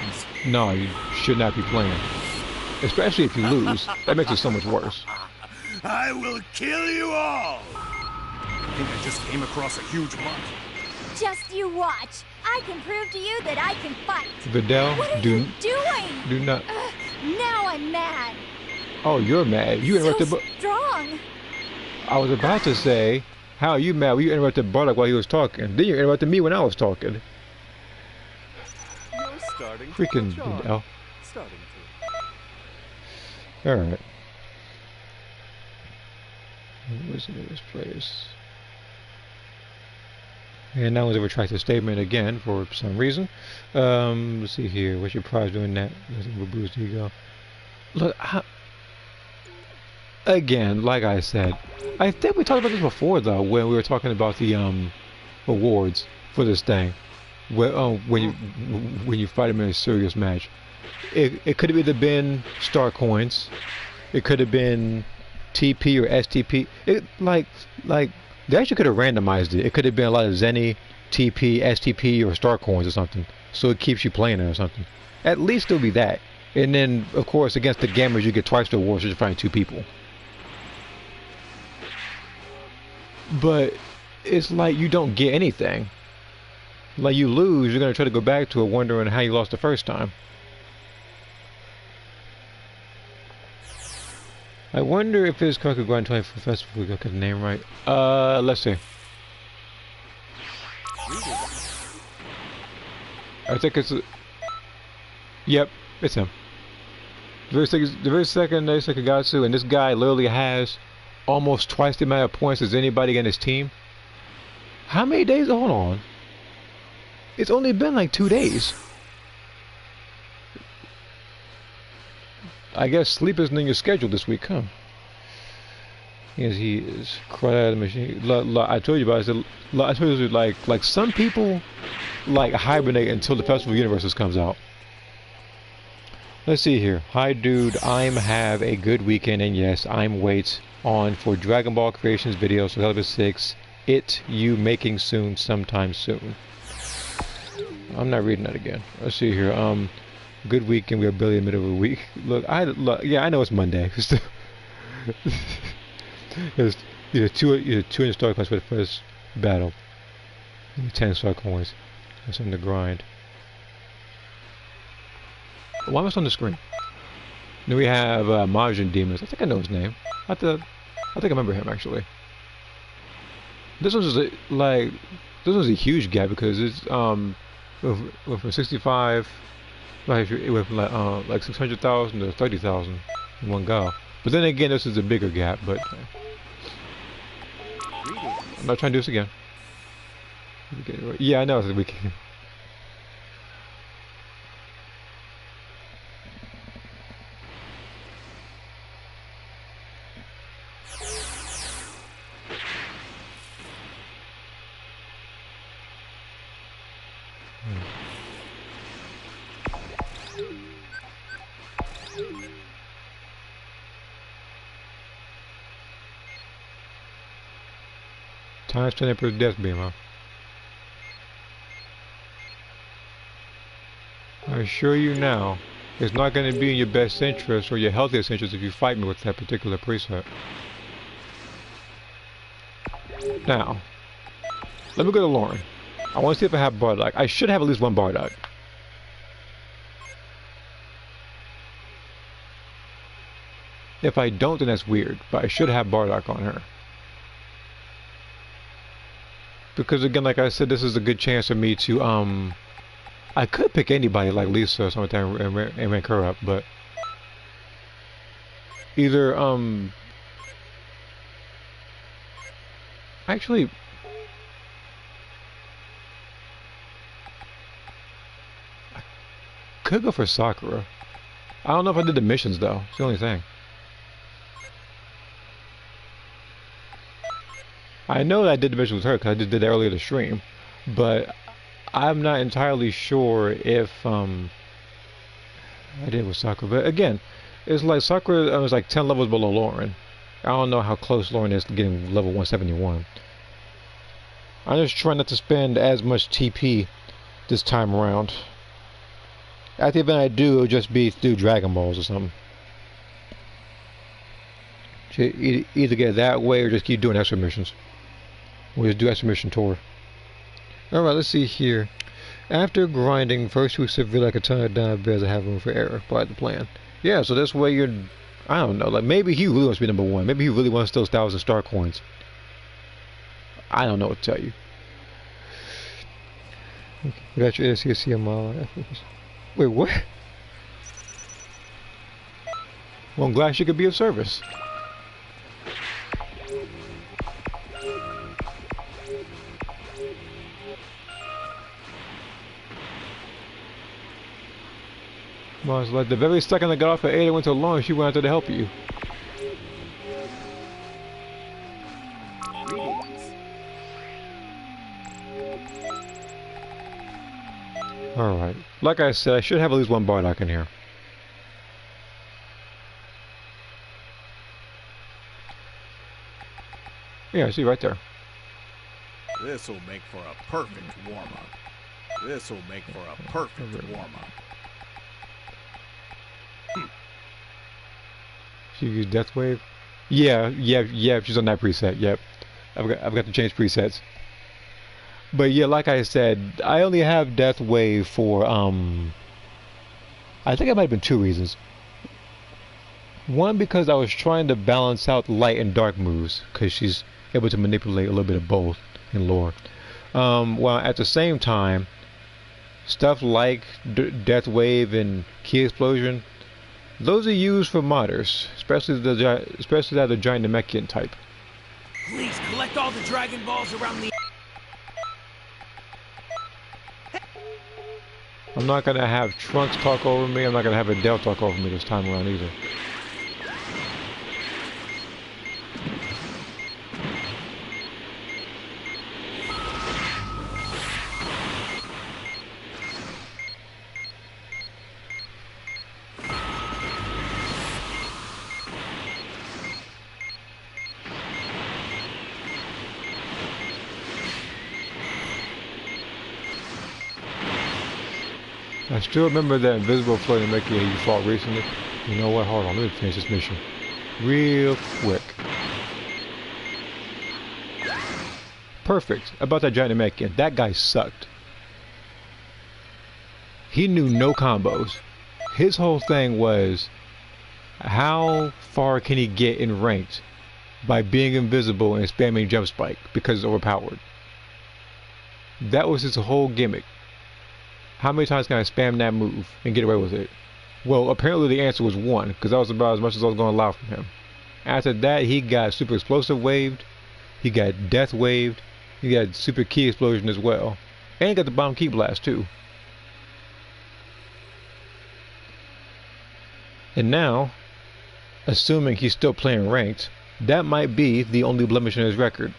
no, you should not be playing. Especially if you lose. That makes it so much worse. I will kill you all! I think I just came across a huge monk. Just you watch. I can prove to you that I can fight. Videl, what are you doing? Do not. Now I'm mad. Oh, you're mad. You interrupted. So strong. I was about to say, how are you mad? Well, you interrupted Bardock while he was talking. Then you interrupted me when I was talking. You're starting freaking Videl. Starting to. All right. What's in this place? And now we'll retract the statement again for some reason. Let's see here. What's your prize doing that? What boost do you go? Look, again, like I said, I think we talked about this before though, when we were talking about the awards for this thing. Where, when you fight him in a serious match, it could have either been star coins, it could have been TP or STP. They actually could have randomized it. It could have been a lot of Zenny, TP, STP, or star coins or something. So it keeps you playing it or something. At least it'll be that. And then, of course, against the gamers, you get twice the awards just fighting 2 people. But it's like you don't get anything. Like you lose, you're going to try to go back to it wondering how you lost the first time. I wonder if his car could go on 24 festival. We got the name right. Let's see. I think it's. Yep, it's him. The very second they said Kagatsu, and this guy literally has almost twice the amount of points as anybody in his team. How many days? Hold on. It's only been like 2 days. I guess sleep isn't in your schedule this week, huh? Yes, he is. Cried out of the machine. I told you about it. I told you, like some people like hibernate until the Festival of Universes comes out. Let's see here. Hi, dude. I'm have a good weekend, and yes, I'm wait on for Dragon Ball Creations video. So Hell 6. It you making soon, sometime soon. I'm not reading that again. Let's see here. Good weekend. We're barely in the middle of a week. Look, yeah, I know it's Monday. There's two in the star coins for the first battle. 10 star coins. That's something to grind. Why am I on the screen? Then we have Majin Demons. I think I know his name. I think I remember him actually. This one's just this one's a huge gap because it's went from 65, it went from like 600,000 to 30,000 in one go. But then again, this is a bigger gap. But I'm not trying to do this again. Yeah, I know it's a weekend. Times 10 per death beam, huh? I assure you now, it's not going to be in your best interest or your healthiest interest if you fight me with that particular preset. Now, let me go to Lauren. I want to see if I have Bardock. I should have at least one Bardock. If I don't, then that's weird, but I should have Bardock on her. Because again, like I said, this is a good chance for me to, I could pick anybody like Lisa or something and rank her up, but either, actually, I could go for Sakura. I don't know if I did the missions though, it's the only thing. I know that I did the mission with her because I just did it earlier the stream, but I'm not entirely sure if I did with Sakura. But again, it's like Sakura was like 10 levels below Lauren. I don't know how close Lauren is to getting level 171. I'm just trying not to spend as much TP this time around. At the event I do, it'll just be through Dragon Balls or something. Either get that way or just keep doing extra missions. We'll just do extra mission tour. Alright, let's see here. After grinding, first we severely like a ton of down bears that have room for error. By the plan. Yeah, so this way you're, I don't know, like maybe he really wants to be number 1. Maybe he really wants those 1,000 star coins. I don't know what to tell you. We got your SCML. Wait, what? Well, I'm glad she could be of service. Well, it's like the very second I got off at 8, I went to lunch, she went out there to help you. Alright. Like I said, I should have at least one Bardock in here. Yeah, I see right there. This'll make for a perfect warm-up. This'll make for a perfect warm-up. She used Death Wave? Yeah, she's on that preset, yep. I've got to change presets. But yeah, like I said, I only have Death Wave for, I think it might have been 2 reasons. One, because I was trying to balance out light and dark moves, because she's able to manipulate a little bit of both in lore. While at the same time, stuff like Death Wave and Key Explosion, those are used for modders, especially the giant Namekian type. Please collect all the Dragon Balls around the... I'm not gonna have Trunks talk over me. I'm not gonna have Adele talk over me this time around either. I still remember that invisible floating Namekian you fought recently. You know what? Hold on, let me finish this mission real quick. Perfect. About that giant Namekian, that guy sucked. He knew no combos. His whole thing was, how far can he get in ranked by being invisible and spamming jump spike because it's overpowered. That was his whole gimmick. How many times can I spam that move and get away with it? Well, apparently the answer was 1, because that was about as much as I was going to allow from him. After that, he got super explosive waved, he got death waved, he got super key explosion as well, and he got the bomb key blast too. And now, assuming he's still playing ranked, that might be the only blemish in his record.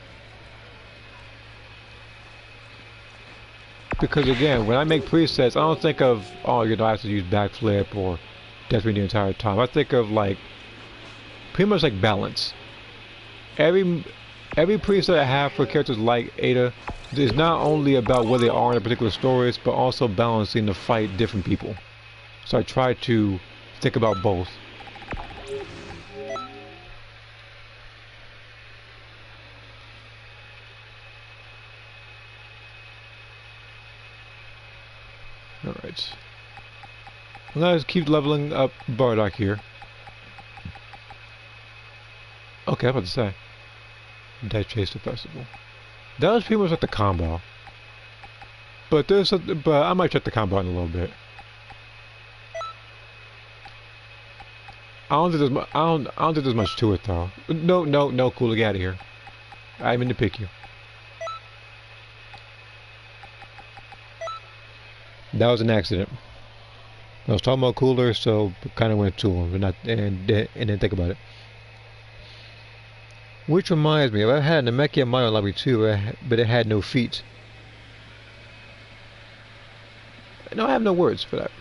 Because again, when I make presets, I don't think of, oh, you know, I have to use backflip or death ring the entire time. I think of like, pretty much like balance. Every preset I have for characters like Ada is not only about where they are in a particular stories, but also balancing to fight different people. So I try to think about both. Alright. Let's keep leveling up Bardock here. Okay, I'm about to say. Death Chase the Festival. That was pretty much like the combo. But I might check the combo in a little bit. I don't think there's much to it though. No, cool, get out of here. I didn't mean to pick you. That was an accident. I was talking about Cooler, so kind of went to him, and didn't think about it. Which reminds me, I had a Namekian Mario Lobby too, but it had no feet. No, I have no words for that.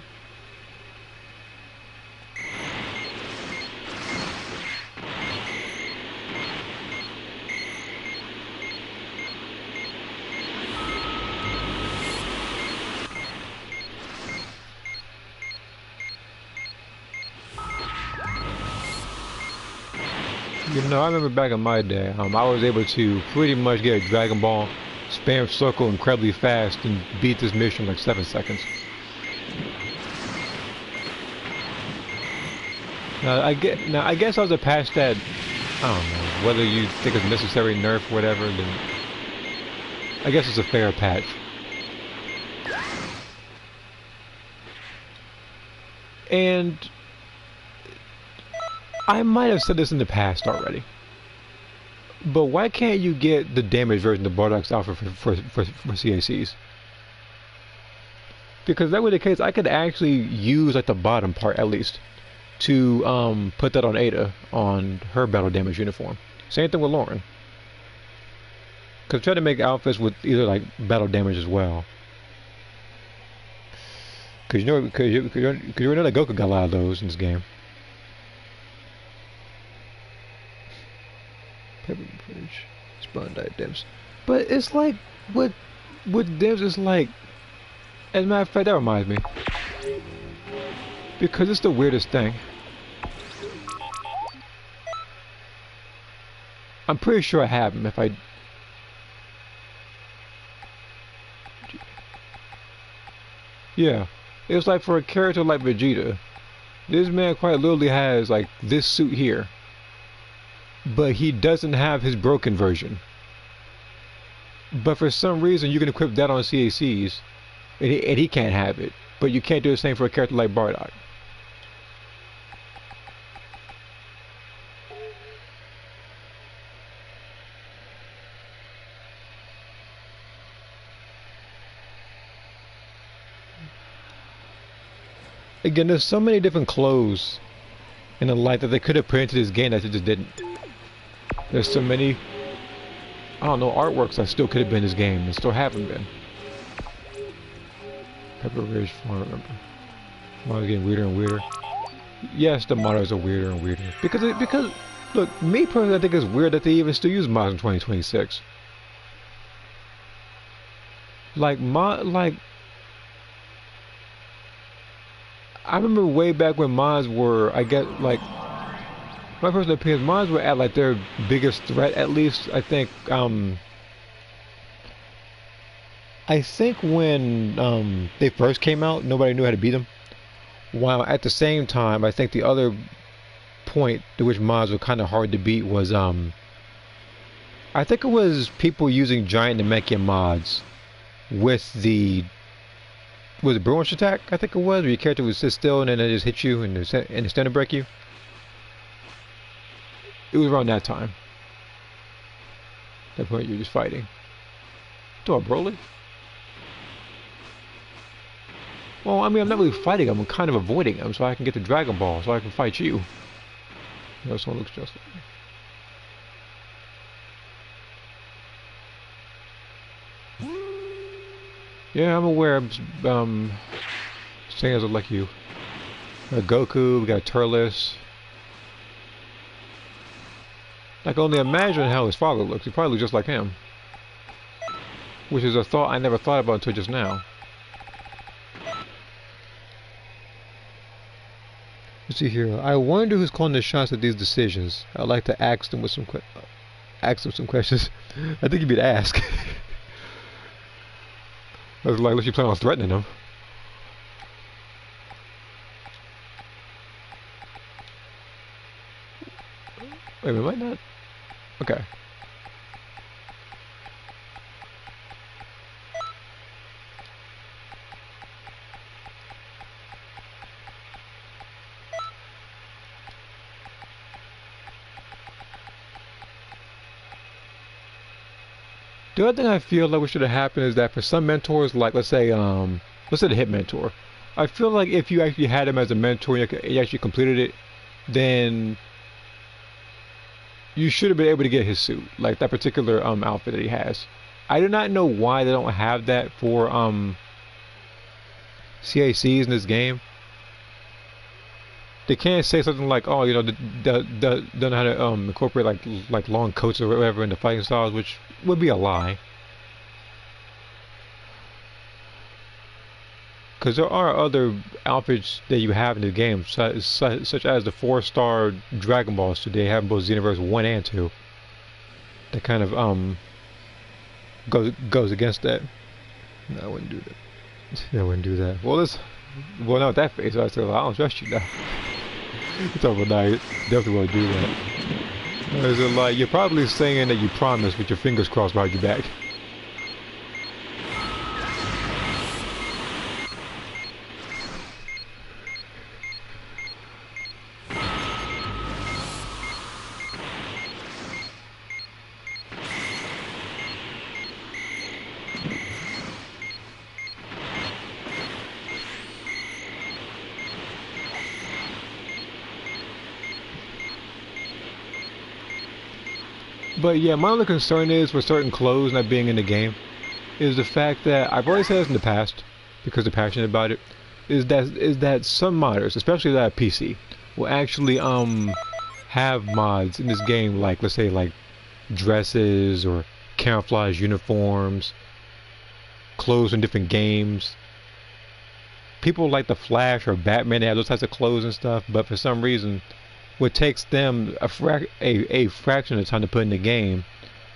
You know, I remember back in my day, I was able to pretty much get a Dragon Ball, spam circle incredibly fast, and beat this mission in like 7 seconds. Now I guess I was past that. I don't know whether you think it's necessary nerf or whatever. Then I guess it's a fair patch. And I might have said this in the past already, but why can't you get the damaged version of Bardock's Alpha for CACs? Because that were the case, I could actually use like the bottom part at least to put that on Ada on her battle damage uniform. Same thing with Lauren. Because try to make outfits with either like battle damage as well. Because you know that Goku got a lot of those in this game. Footage, spawn diadems. But it's like with dims, it's like, as a matter of fact, that reminds me, because it's the weirdest thing. I'm pretty sure I have them. If I yeah, it's like for a character like Vegeta, This man quite literally has like this suit here, but he doesn't have his broken version. But for some reason, you can equip that on CACs, and he can't have it. But you can't do the same for a character like Bardock. Again, there's so many different clothes in the light that they could have put into this game that they just didn't. There's so many, I don't know, artworks that still could have been in this game and still haven't been. Pepper Ridge, I don't remember. Models getting weirder and weirder. Yes, the models are weirder and weirder. Because look, me personally, I think it's weird that they even still use mods in 2026. I remember way back when mods were, I guess, like, my personal opinion, mods were at like their biggest threat, at least. I think when they first came out, nobody knew how to beat them. While at the same time, I think the other point to which mods were kind of hard to beat was I think it was people using giant Namekian mods with the Bruin's attack, I think it was, where your character would sit still and then it just hit you and stand and break you. It was around that time. At that point, you're just fighting. Do a Broly? Well, I mean, I'm not really fighting him. I'm kind of avoiding him so I can get the Dragon Ball, so I can fight you. No, this one looks just like me. Yeah, I'm aware of singers like you. We got Goku, we got Turles. I can only imagine how his father looks. He probably looks just like him. Which is a thought I never thought about until just now. Let's see here. I wonder who's calling the shots at these decisions. I'd like to ask them some questions. I think you'd be to ask. I was like, unless you plan on threatening them. Wait a minute, might not? Okay. The other thing I feel like what should have happened is that for some mentors, like let's say the hit mentor, I feel like if you actually had him as a mentor and you actually completed it, then you should have been able to get his suit, like that particular outfit that he has. I do not know why they don't have that for CACs in this game. They can't say something like, oh, you know, don't know how to incorporate like long coats or whatever into fighting styles, which would be a lie. Because there are other outfits that you have in the game, such as the 4-star Dragon Ball suit they have in both Xenoverse 1 and 2. That kind of goes against that. No, I wouldn't do that. I wouldn't do that. Well, not with that face. I said, well, I don't trust you now. It's over now. You definitely won't do that. Is it like you're probably saying that you promised with your fingers crossed behind your back? But yeah, my only concern is with certain clothes not being in the game is the fact that I've already said this in the past because they're passionate about it. Is that some modders, especially that PC, will actually have mods in this game, like let's say like dresses or camouflage uniforms, clothes in different games. People like the Flash or Batman, they have those types of clothes and stuff, but for some reason, what takes them a fraction of the time to put in the game,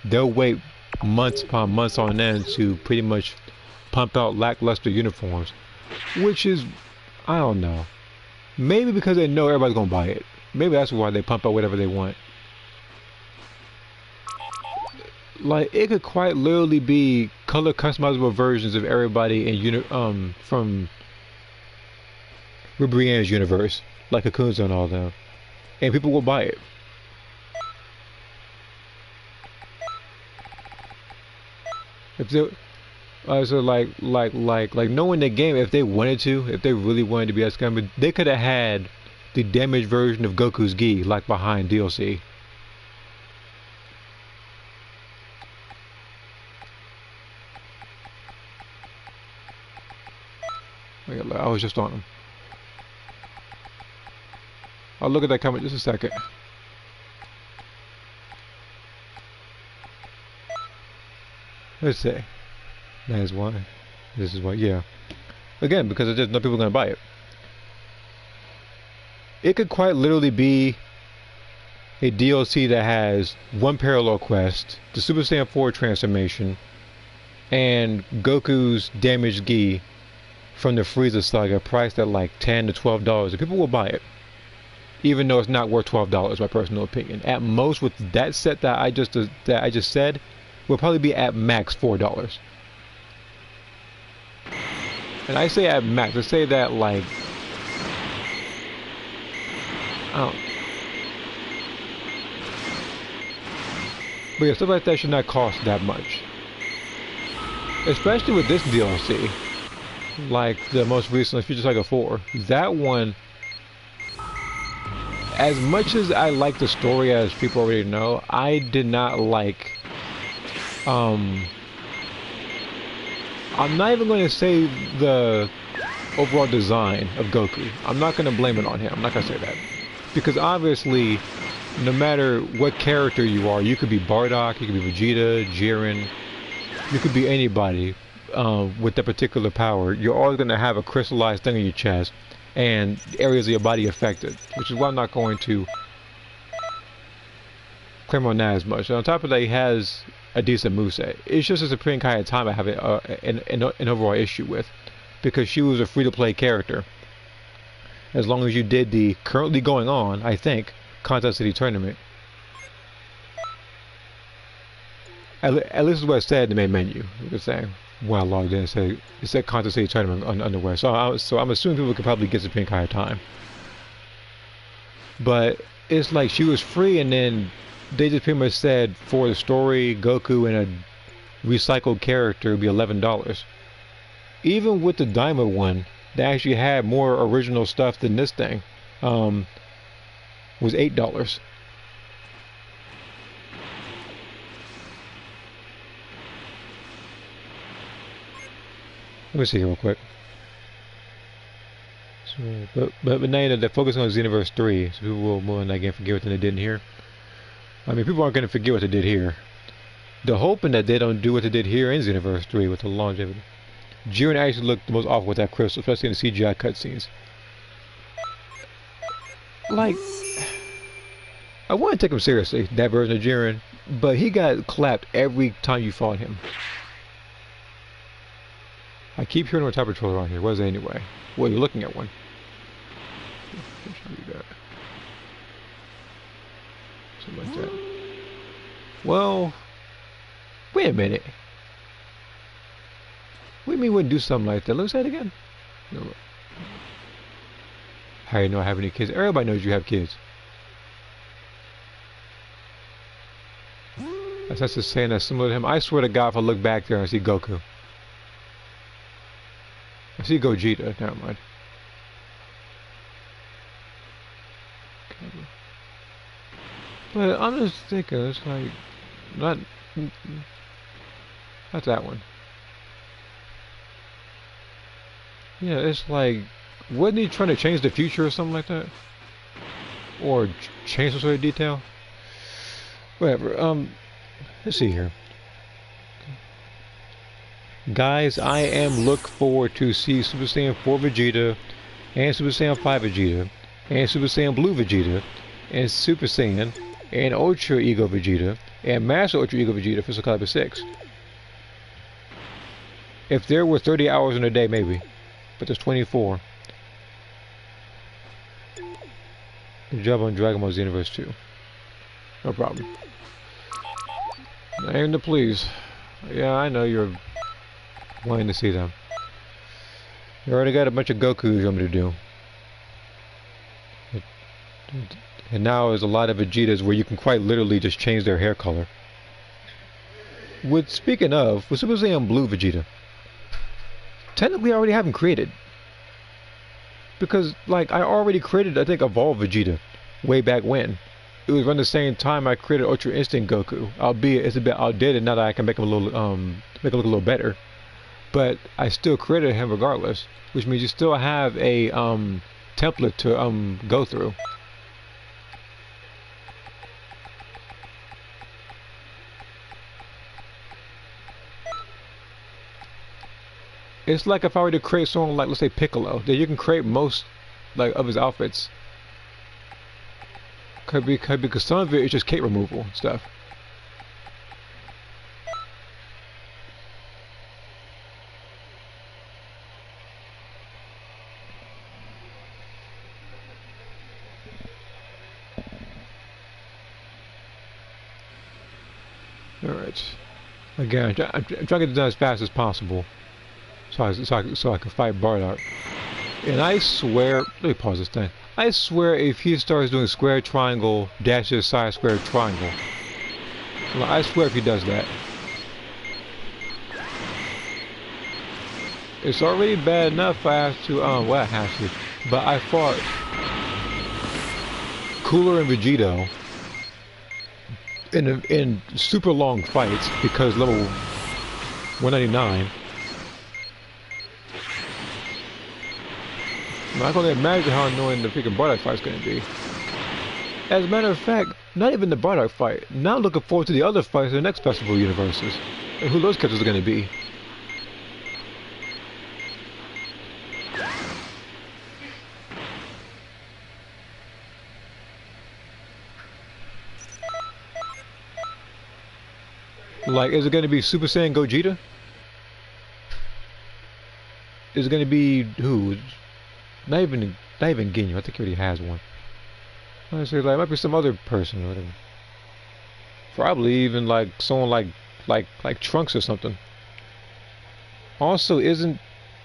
they'll wait months upon months on end to pretty much pump out lackluster uniforms, which is, I don't know. Maybe because they know everybody's gonna buy it. Maybe that's why they pump out whatever they want. Like, it could quite literally be color customizable versions of everybody in from Brienne's universe, like Akunzo and all that, and people will buy it. If they, so like knowing the game, if they wanted to, if they really wanted to be as kind, they could have had the damaged version of Goku's gi like behind DLC. I was just on him. I'll look at that comment just a second. Let's see. That is why. This is why, yeah. Again, because there's no people going to buy it. It could quite literally be a DLC that has one parallel quest, the Super Saiyan 4 transformation, and Goku's damaged gi from the Frieza saga, priced at like $10 to $12, and people will buy it, even though it's not worth $12, my personal opinion. At most, with that set that I just said, will probably be at max $4. And I say at max, I say that like, but yeah, stuff like that should not cost that much, especially with this DLC. Like the most recent Future Saga 4, that one, as much as I like the story, as people already know, I did not like, I'm not even going to say the overall design of Goku. I'm not going to blame it on him. I'm not going to say that. Because obviously, no matter what character you are, you could be Bardock, you could be Vegeta, Jiren, you could be anybody. With that particular power, you're always going to have a crystallized thing in your chest and areas of your body affected, which is why I'm not going to claim on that as much. And on top of that, he has a decent moveset. It's just a Supreme Kai at time I have an overall issue with, because she was a free-to-play character. As long as you did the currently going on, I think, Contest City Tournament. At least is what it said in the main menu. You could say. When I logged in, it said Contest City Tournament underway. So I'm assuming people could probably get Supreme Kai time. But it's like she was free, and then they just pretty much said for the story, Goku and a recycled character would be $11. Even with the Diamond one, that actually had more original stuff than this thing, was $8. Let me see here real quick. So, but now you know they're focusing on Xenoverse 3, so people will more than again forget what they did in here. I mean, people aren't going to forget what they did here. They're hoping that they don't do what they did here in Xenoverse 3 with the longevity. Jiren actually looked the most awful with that crystal, especially in the CGI cutscenes. Like, I want to take him seriously, that version of Jiren, but he got clapped every time you fought him. I keep hearing a type of troll around here. What is it anyway? Well, you're looking at one. Something like that. Well, wait a minute. What do you mean we wouldn't do something like that? Let me say it again. No. How do you know I have any kids? Everybody knows you have kids. That's just saying that's similar to him. I swear to God, if I look back there and see Goku. I see Gogeta, never mind. But I'm just thinking, it's like, not that one. Yeah, it's like, wasn't he trying to change the future or something like that? Or change some sort of detail? Whatever, let's see here. Guys, I am looking forward to see Super Saiyan 4 Vegeta, and Super Saiyan 5 Vegeta, and Super Saiyan Blue Vegeta, and Super Saiyan, and Ultra Ego Vegeta, and Master Ultra Ego Vegeta for Soul Calibur 6. If there were 30 hours in a day, maybe. But there's 24. Good job on Dragon Ball Xenoverse 2. No problem. Aim to please. Yeah, I know you're wanting to see them. You already got a bunch of Gokus you want me to do. And now there's a lot of Vegetas where you can quite literally just change their hair color. Speaking of, with Super Saiyan Blue Vegeta, technically I already have him created. Because, like, I already created, I think, Evolved Vegeta way back when. It was around the same time I created Ultra Instinct Goku. Albeit it's a bit outdated now that I can make him a little, make it look a little better. But I still created him regardless, which means you still have a template to go through. It's like if I were to create someone like, let's say, Piccolo, then you can create most, like, of his outfits. Because some of it is just cape removal stuff. Alright. Again, I'm trying to get it done as fast as possible. So I can fight Bardock. And I swear, let me pause this thing. I swear if he starts doing square triangle, dashes, side square triangle. Well, I swear if he does that. It's already bad enough I have to, well I have to. But I fought Cooler and Vegito in super long fights because level 199. I can only imagine how annoying the freaking Bardock fight's gonna be. As a matter of fact, not even the Bardock fight. Now looking forward to the other fights in the next festival universes. And who those characters are gonna be. Like, is it gonna be Super Saiyan Gogeta? Is it gonna be who? Not even Ginyu. I think he already has one. Honestly, like, it might be some other person or whatever. Probably even like someone like Trunks or something. Also, isn't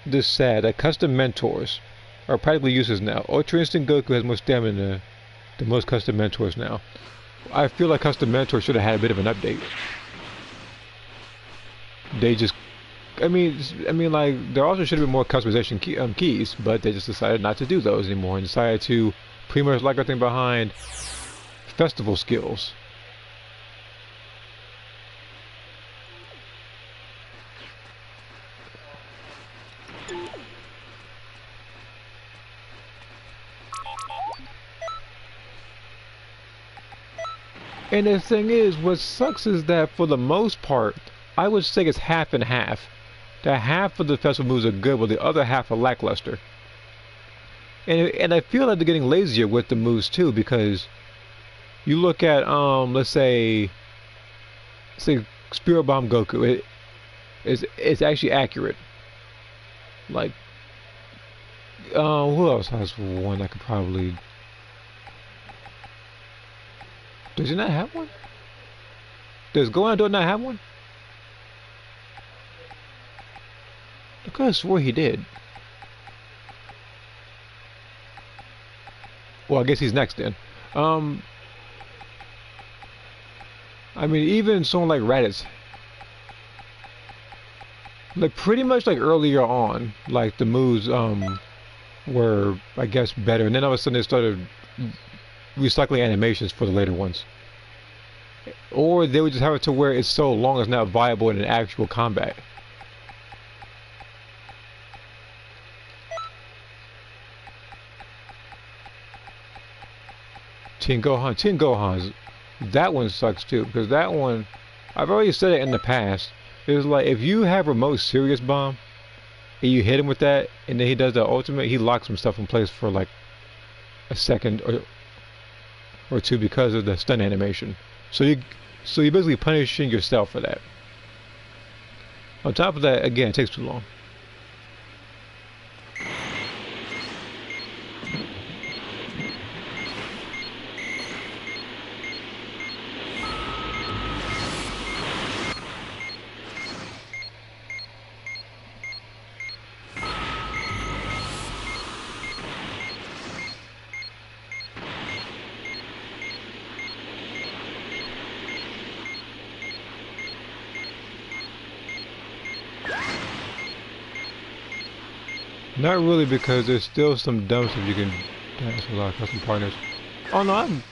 this sad that custom mentors are practically useless now? Ultra Instinct Goku has more stamina than most custom mentors now. I feel like custom mentors should have had a bit of an update. They just, I mean, like, there also should have been more customization keys, but they just decided not to do those anymore and decided to pretty much like everything behind festival skills. And the thing is, what sucks is that for the most part, I would say it's half and half. That half of the festival moves are good, while the other half are lackluster. And I feel like they're getting lazier with the moves too, because you look at let's say Spirit Bomb Goku, it's actually accurate. Like who else has one I could probably? Does he not have one? Does Gohan do not have one? I could have swore he did. Well, I guess he's next then. I mean, even someone like Raditz, like pretty much like earlier on, like the moves were, I guess, better, and then all of a sudden they started recycling animations for the later ones, or they would just have it to where it's so long it's not viable in an actual combat. Teen Gohan, that one sucks too, because that one, I've already said it in the past, it's like if you have remote serious bomb and you hit him with that and then he does the ultimate, he locks some stuff in place for like a second or two because of the stun animation. So you're basically punishing yourself for that. On top of that, again, it takes too long. Not really, because there's still some dumb stuff you can dance with a lot of custom partners. Oh no, I'm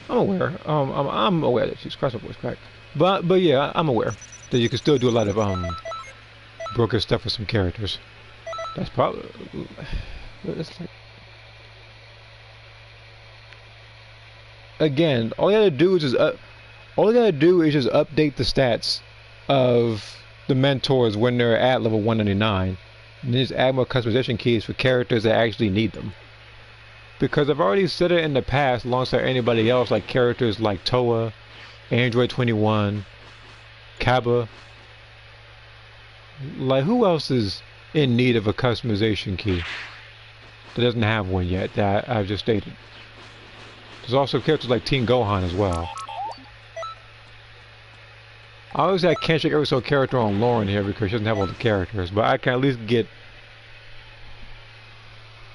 aware. I'm aware that she's crossing voice crack. But yeah, I'm aware that you can still do a lot of broken stuff with some characters. That's probably that's like, again, all you gotta do is just update the stats of the mentors when they're at level 199, and just add more customization keys for characters that actually need them. Because I've already said it in the past alongside anybody else, like characters like Toa, Android 21, Kaba. Like, who else is in need of a customization key that doesn't have one yet that I've just stated? There's also characters like Teen Gohan as well. Obviously I can't check every single character on Lauren here because she doesn't have all the characters, but I can at least get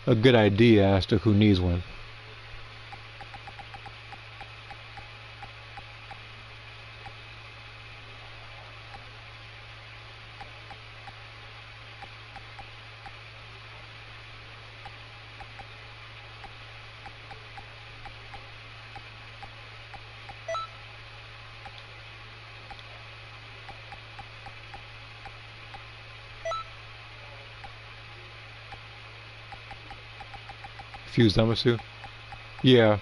a good idea as to who needs one. Fused Zamasu? Yeah.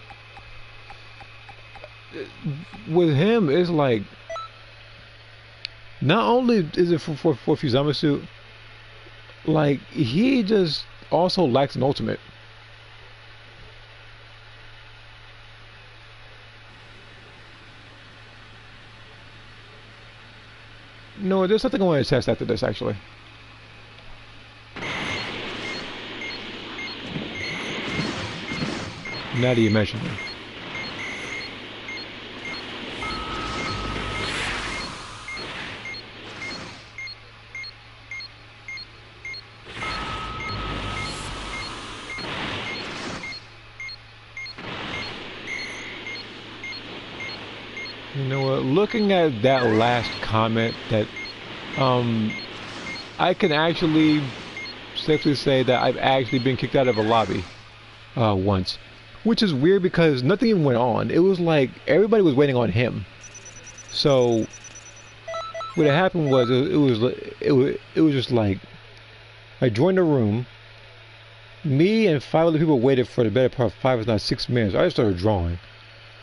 With him, it's like, not only is it for Fused Zamasu, like, he just also lacks an ultimate. No, there's something I want to test after this, actually. Now that you mention it. You know what, looking at that last comment, that I can actually safely say that I've actually been kicked out of a lobby once. Which is weird because nothing even went on. It was like everybody was waiting on him. So what had happened was it was just like I joined the room. Me and 5 other people waited for the better part of 5 if not 6 minutes. I just started drawing.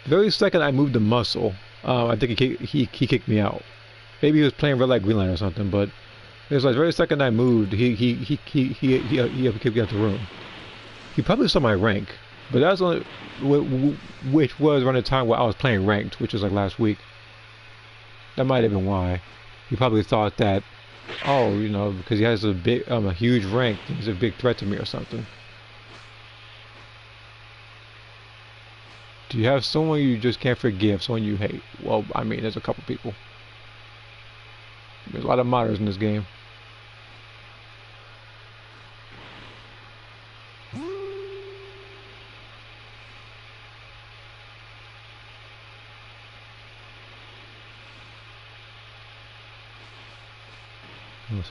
The very second I moved the muscle, I think he kicked me out. Maybe he was playing red light green light or something. But it was like the very second I moved, he kicked me out the room. He probably saw my rank. But that was only, which was around the time where I was playing ranked, which was like last week. That might have been why. He probably thought that, oh, you know, because he has a big, a huge rank, he's a big threat to me or something. Do you have someone you just can't forgive, someone you hate? Well, I mean, there's a couple people. There's a lot of modders in this game.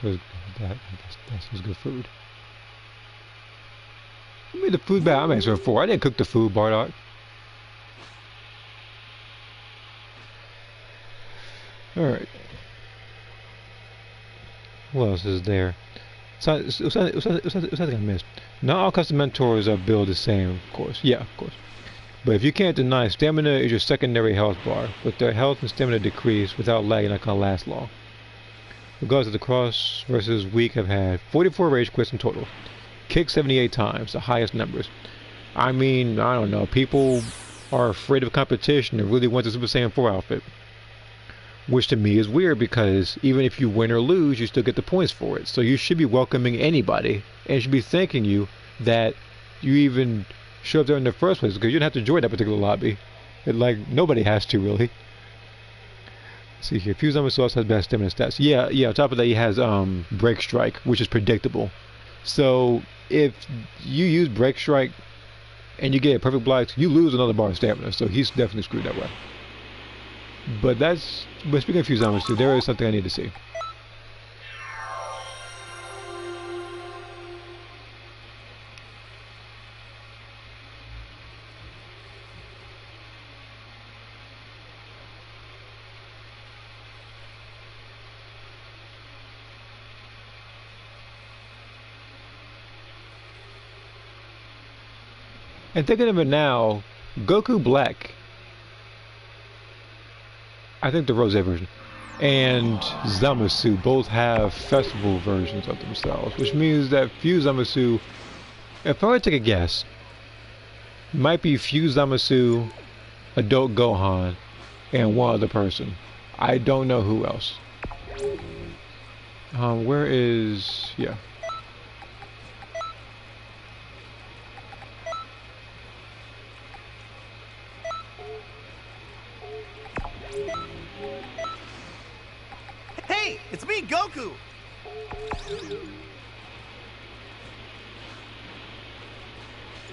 So that's good food. Who made the food bad? I'm answering for. I didn't cook the food, Bardock. Alright. What else is there? Something I missed. Not all custom mentors are built the same, of course. Yeah, of course. But if you can't deny, stamina is your secondary health bar. With their health and stamina decrease without lag, you're not going to last long. Regardless of the cross versus week, I've had 44 rage quits in total. Kicked 78 times, the highest numbers. I mean, I don't know. People are afraid of competition and really want the Super Saiyan 4 outfit. Which to me is weird because even if you win or lose, you still get the points for it. So you should be welcoming anybody and should be thanking you that you even showed up there in the first place because you didn't have to join that particular lobby. Like, nobody has to, really. Let's see here, Fuse Zamasu has best stamina stats. Yeah, on top of that he has Break Strike, which is predictable. So if you use Break Strike and you get a perfect block, you lose another bar of stamina, so he's definitely screwed that way. But speaking of Fuse Zamasu, there is something I need to see. And thinking of it now, Goku Black, I think the Rose version, and Zamasu both have festival versions of themselves, which means that Fuse Zamasu, if I were to take a guess, might be Fuse Zamasu, Adult Gohan, and one other person. I don't know who else. Where is... yeah. Hey, it's me, Goku!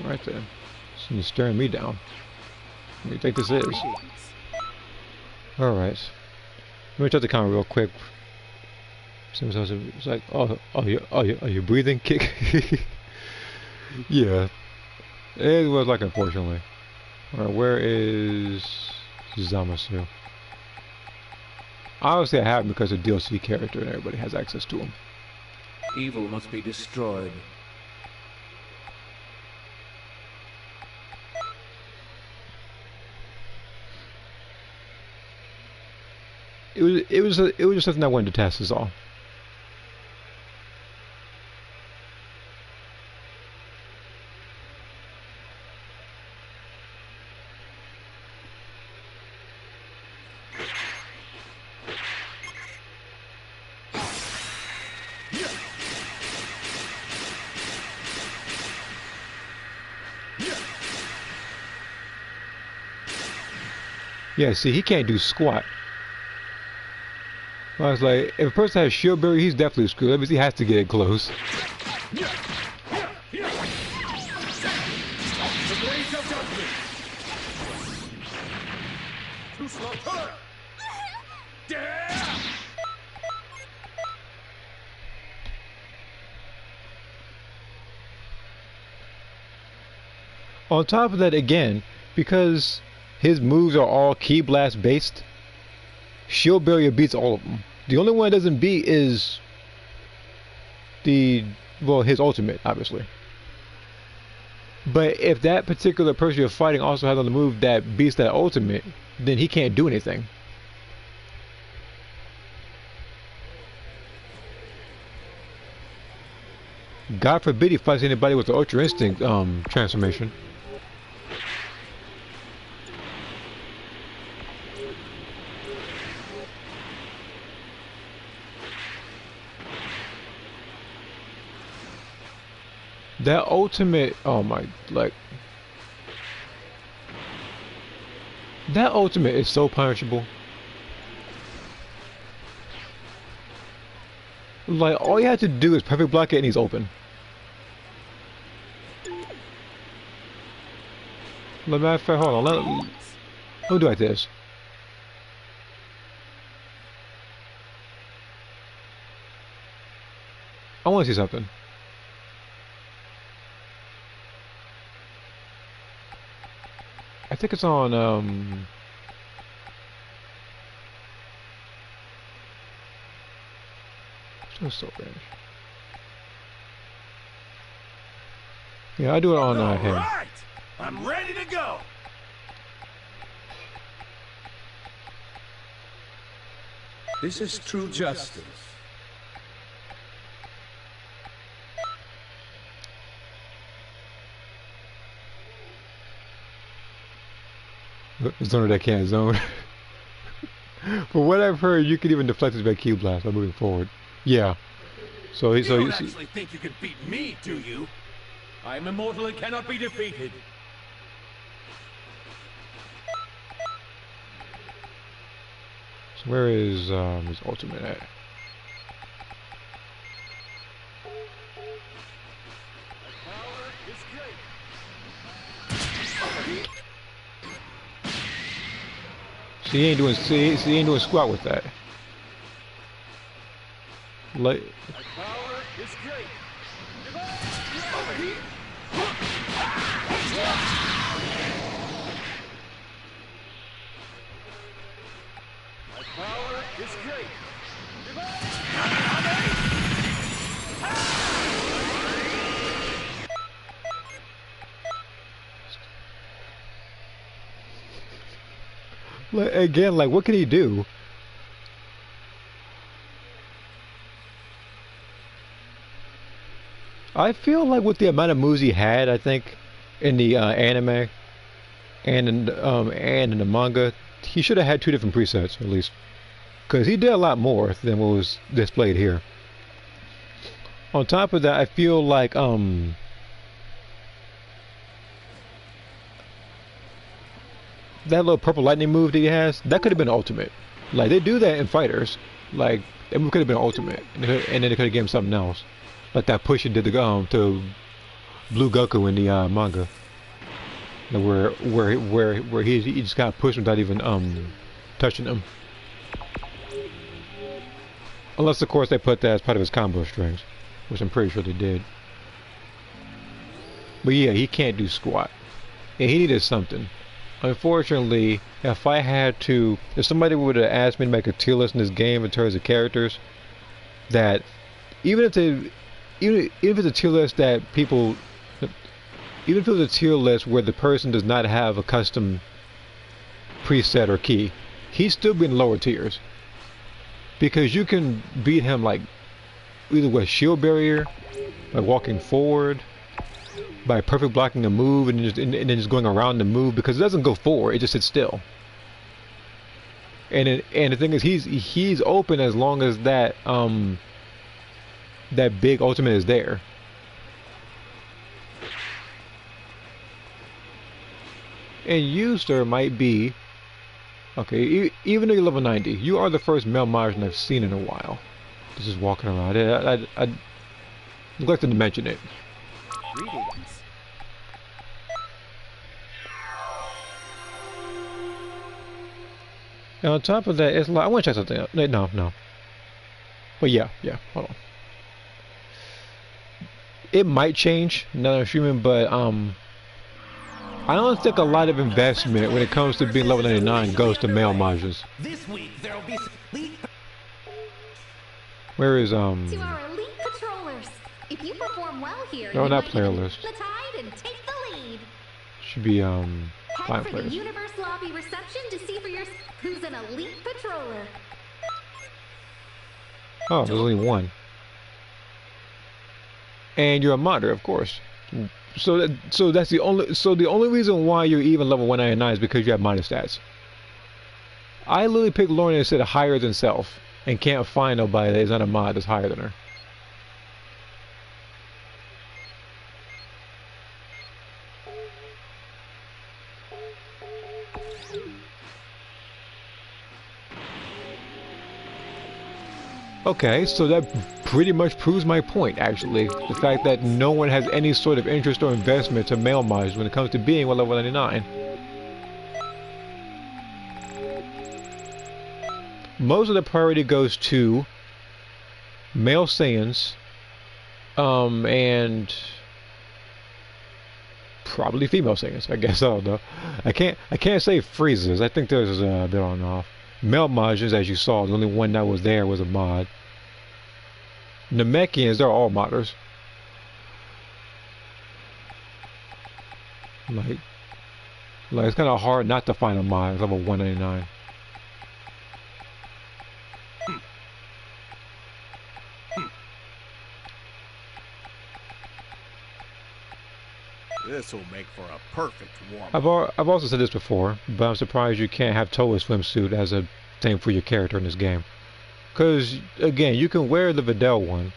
Right there. So you're staring me down. What do you think this is? Alright. Let me check the camera real quick. It's like, are you breathing? Kick? Yeah. It was like, unfortunately. Alright, where is Zamasu? Obviously I have him because of DLC character and everybody has access to him. Evil must be destroyed. It was just something I wanted to test is all. Yeah, see, he can't do squat. I was like, if a person has shield barrier, he's definitely screwed. That means he has to get it close. On top of that, again, because his moves are all Ki Blast based, shield barrier beats all of them. The only one that doesn't beat is his ultimate, obviously. But if that particular person you're fighting also has on the move that beats that ultimate, then he can't do anything. God forbid he fights anybody with the Ultra Instinct transformation. That ultimate, oh my, like, that ultimate is so punishable. Like, all you have to do is perfect block it and he's open. Matter of fact, hold on, let me do like this. I want to see something. I think it's on, so range. Yeah, I do it on him. Right, I'm ready to go. This is true justice. Zone that can't zone. From what I've heard, you can even deflect his back Ki Blast by moving forward. Yeah. So You don't actually think you can beat me, do you? I am immortal and cannot be defeated. So where is his ultimate at? So he ain't doing squat with that. Like, Again, like, what can he do? I feel like with the amount of moves he had, I think, in the anime and in the manga, he should have had 2 different presets at least, because he did a lot more than what was displayed here. On top of that, I feel like that little purple lightning move that he has, that could have been ultimate. Like, they do that in fighters. Like, that move could have been ultimate, and then they could have given him something else. Like that push he did to Blue Goku in the manga, where he just got pushed without even touching him. Unless of course they put that as part of his combo strings, which I'm pretty sure they did. But yeah, he can't do squat, and he needed something. Unfortunately, if somebody would have asked me to make a tier list in this game in terms of characters, that even if it's a tier list that people, even if it was a tier list where the person does not have a custom preset or key, he's still be in lower tiers. Because you can beat him like either with shield barrier, by walking forward, by perfect blocking a move, and then just going around the move, because it doesn't go forward, it just sits still. And the thing is, he's open as long as that that big ultimate is there. And you, sir, might be okay. Even though you're level 90, you are the first male Majin I've seen in a while. Just walking around. I neglected to mention it. Greetings. And on top of that, it's like, I want to check something out. No. But yeah, hold on. It might change now that I'm streaming, but I don't think a lot of investment when it comes to being level 99 goes to male Majins. This week there'll be elite. Where is To our elite patrollers. If you perform well here, no, you not might player even list. the tide and take the lead. Should be Head client for players. the universe lobby reception to see for yourself who's an elite patroller. Oh, there's only one. And you're a modder, of course. So that's the only reason why you're even level 199 is because you have modder stats. I literally picked Lauren and said higher than self, and can't find nobody that is not a mod that's higher than her. Okay, so that pretty much proves my point, actually. The fact that no one has any sort of interest or investment to male mods when it comes to being level 99. Most of the priority goes to male Saiyans, and probably female Saiyans, I guess. I don't know. I can't say Freezers. I think there's a bit on and off. Male Majins, as you saw, the only one that was there was a mod. Namekians, they're all modders. Like it's kind of hard not to find a mod level 199. This will make for a perfect warm-up. I've also said this before, but I'm surprised you can't have Toa's swimsuit as a thing for your character in this game. Because, again, you can wear the Videl one,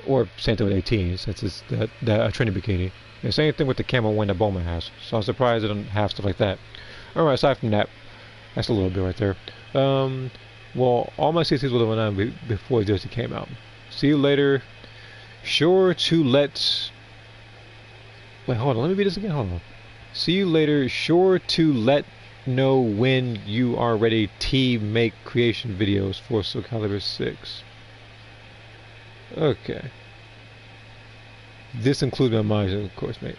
or same thing with 18, since it's the Trinity bikini. And same thing with the camo one that Bowman has. So I'm surprised they don't have stuff like that. Alright, aside from that, that's a little bit right there. Well, all my CCs were level 9 before DLC came out. See you later. Sure to let... Wait, hold on, let me read this again, hold on. See you later, sure to let know when you are ready to make creation videos for Soul Calibur 6. Okay. This includes my mind, of course, mate.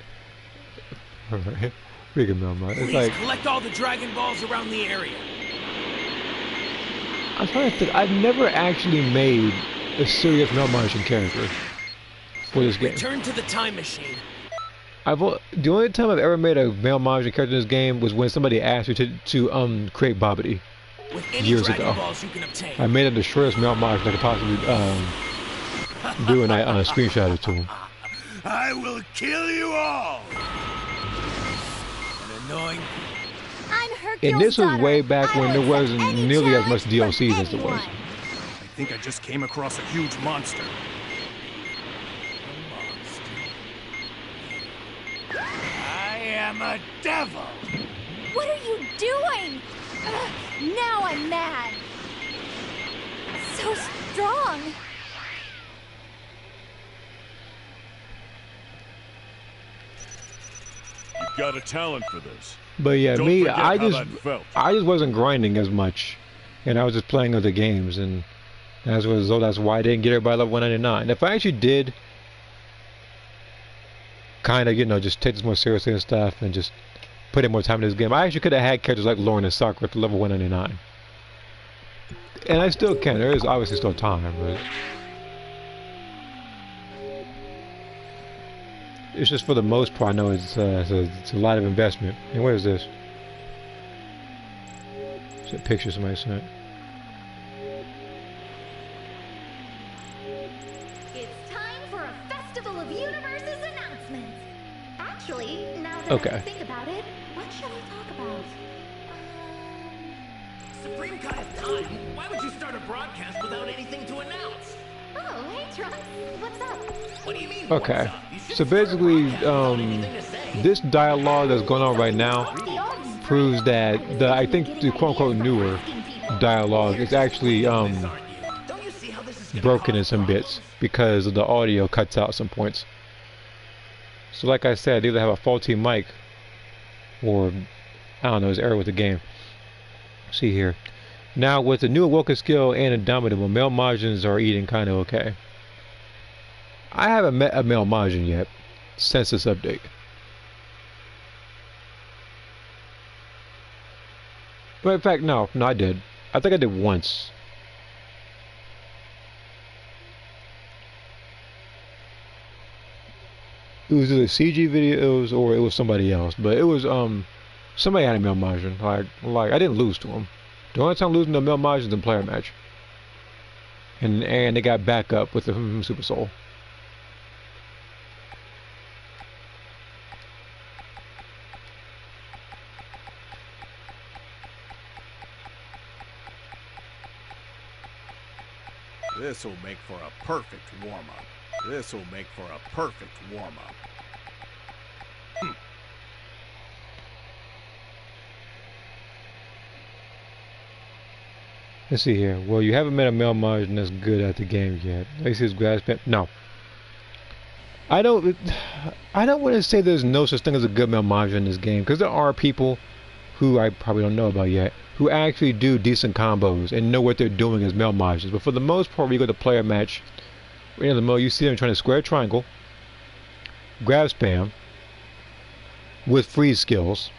Alright, we can know mine. It's Please like, collect all the Dragon Balls around the area. I'm trying to think, I've never actually made a serious Mel Martian character for this game. Return to the time machine. The only time I've ever made a male Majin character in this game was when somebody asked me to create Bobbity years ago. I made him the shortest male Majin I could possibly do, and I screenshot it to him. I will kill you all! An annoying... I'm Hercules' And this was daughter. way back when I there will wasn't accept any nearly as challenge much from DLC as there was. anyone. I think I just came across a huge monster. I am a devil! What are you doing? Ugh, now I'm mad. So strong. You've got a talent for this. But yeah, Don't me, forget how that felt. I just wasn't grinding as much, and I was just playing other games, and as a result, that's why I didn't get everybody level 199. If I actually did, kind of, you know, just take this more seriously and stuff, and just put in more time in this game, I actually could have had characters like Lauren and Sakura to level 199, and I still can. There is obviously still time, but it's just for the most part, I know it's a lot of investment. And what is this? It's a picture somebody sent. It's time for a Festival of Universes announcement. Actually, now that Okay. I think about it, what should we talk about? Supreme God of Time, why would you start a broadcast without anything to announce? Oh, hey Trunks, what's up? What do you mean? Okay, what's up? You should so start a basically, broadcast without anything to say. this dialogue that's going on right now proves that I think the quote-unquote newer dialogue is actually Don't you see how this is gonna broken cause in some bits problems? because the audio cuts out some points. So like I said, they either have a faulty mic or I don't know, there's error with the game. See here. Now with the new Awoken skill and Indomitable, male Majins are eating kind of okay. I haven't met a male Majin yet since this update. But in fact, no, I did. I think I did once. It was either CG videos or it was somebody else, but it was somebody had a male Majin. Like I didn't lose to him. The only time losing to a male Majin is in player match, and they got back up with the Super Soul. This'll make for a perfect warm-up. This'll make for a perfect warm-up. Let's see here. Well, you haven't met a male Majin that's good at the game yet. At least his grass pen. No. I don't want to say there's no such thing as a good male Majin in this game, because there are people who I probably don't know about yet who actually do decent combos and know what they're doing as male Majins. But for the most part, when you go to player match, in the mode, you see them trying to square triangle, grab spam with freeze skills,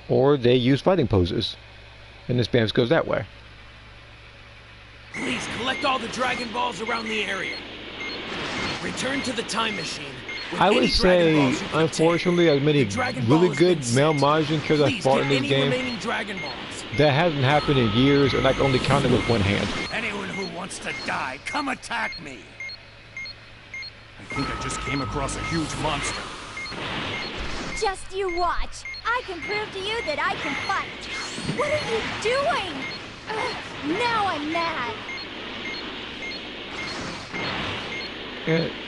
or they use fighting poses, and the spam goes that way. Please collect all the Dragon Balls around the area. Return to the time machine. with I any would Dragon say, Balls you can unfortunately, as many The Dragon Ball really has good been male sent. Majin characters I Please fought get in this any game, remaining Dragon Balls. that hasn't happened in years, and I can only count them with one hand. Anyone who wants to die, come attack me! I think I just came across a huge monster. Just you watch. I can prove to you that I can fight. What are you doing? Ugh, now I'm mad.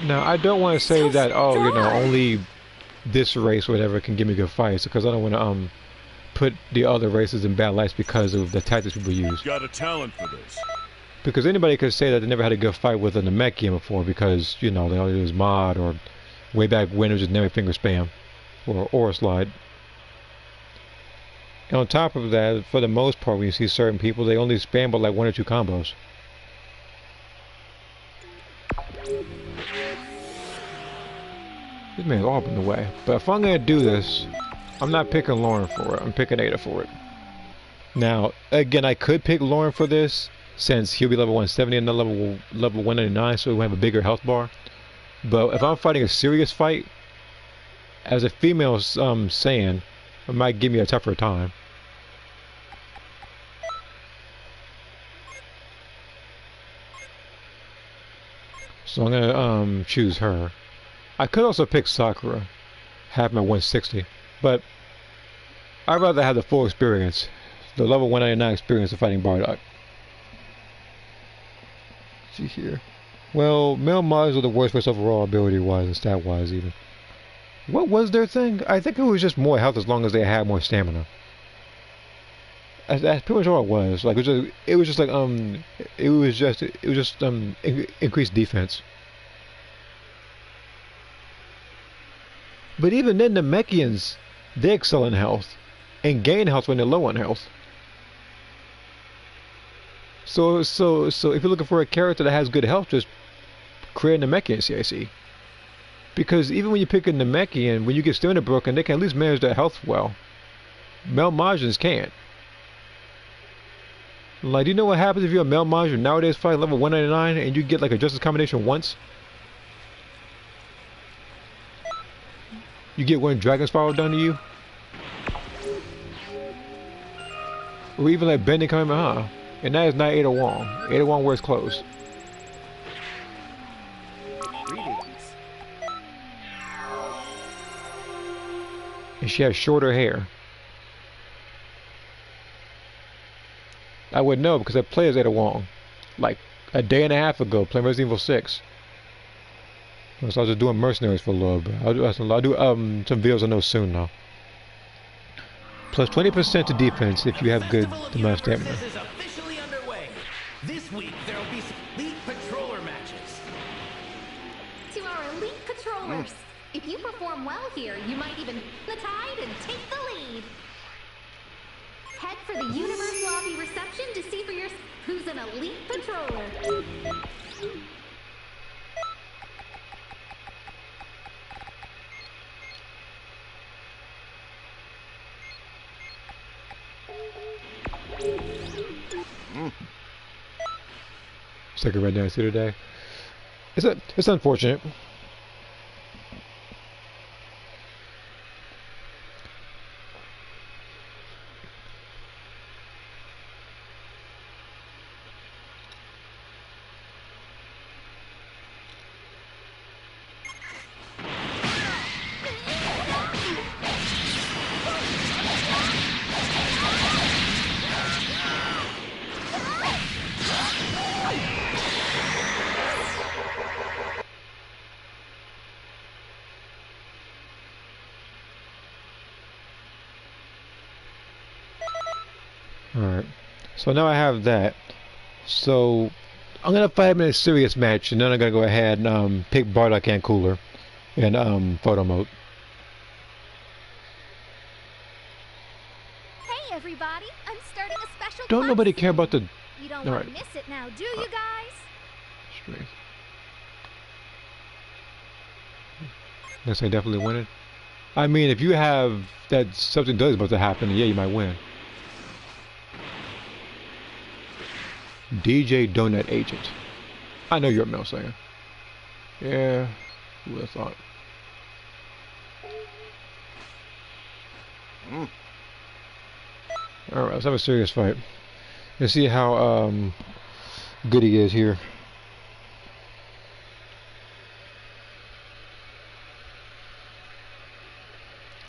Now, I don't want to say So that, oh, you know, strong. only this race, whatever, can give me good fights, because I don't want to put the other races in bad lights because of the tactics people use. Got a talent for this. Because anybody could say that they never had a good fight with a Namek game before because, you know, they only use mod, or way back when it was just never finger spam or aura slide. And on top of that, for the most part, when you see certain people, they only spam but like 1 or 2 combos. This man's all up in the way. But if I'm going to do this, I'm not picking Lauren for it. I'm picking Ada for it. Now, again, I could pick Lauren for this, since he'll be level 170 and level 199, so he'll have a bigger health bar. But if I'm fighting a serious fight, as a female Saiyan, it might give me a tougher time. So I'm gonna choose her. I could also pick Sakura, have my 160, but I'd rather have the full experience, the level 199 experience of fighting Bardock. Let's see here. Well, male models are the worst first overall ability-wise and stat-wise even. What was their thing? I think it was just more health as long as they had more stamina. That's pretty much all it was. Like it was just increased defense. But even then, the Mechians, they excel in health and gain health when they're low on health. So if you're looking for a character that has good health, just create a Namekian CIC. Because even when you pick a Namekian, when you get stamina broken, they can at least manage their health well. Male Majins can't. Like, do you know what happens if you're a male Majin nowadays fight level 199 and you get like a justice combination once? You get one Dragon Spiral done to you? Or even like Bending Kamehameha. And that is not Ada Wong. Ada Wong wears clothes. Greetings. And she has shorter hair. I would know because I played as Ada Wong. Like a day and a half ago, playing Resident Evil 6. So I was just doing mercenaries for a little bit. I'll do some videos on those soon now. Plus 20% to defense if you have good amount of stamina. Is officially underway. This week there will be some elite patroller matches. To our elite patrollers. If you perform well here, you might even the tide and take the lead. Head for the Universe Lobby reception to see for yourself who's an elite patroller. It's like a red dance today. It's unfortunate. Alright, so now I have that. So I'm gonna fight him in a serious match, and then I'm gonna go ahead and pick Bardock and Cooler in photo mode. Hey everybody, I'm starting a special Don't class nobody care soon. about the You don't all want right. to miss it now, do you guys? strength. Guess I definitely win it. I mean, if you have that something does about to happen, yeah, you might win. DJ Donut Agent. I know you're a male singer. Yeah, who would have thought? Alright, let's have a serious fight. Let's see how good he is here.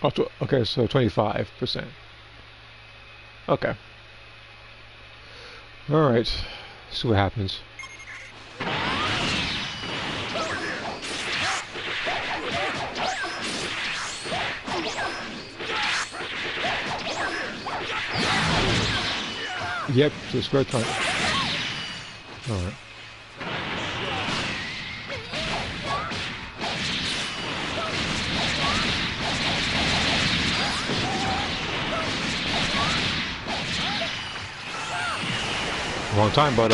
Oh, okay, so 25%. Okay. Alright, see what happens. Yep, so it's square time. Alright. Wrong time, but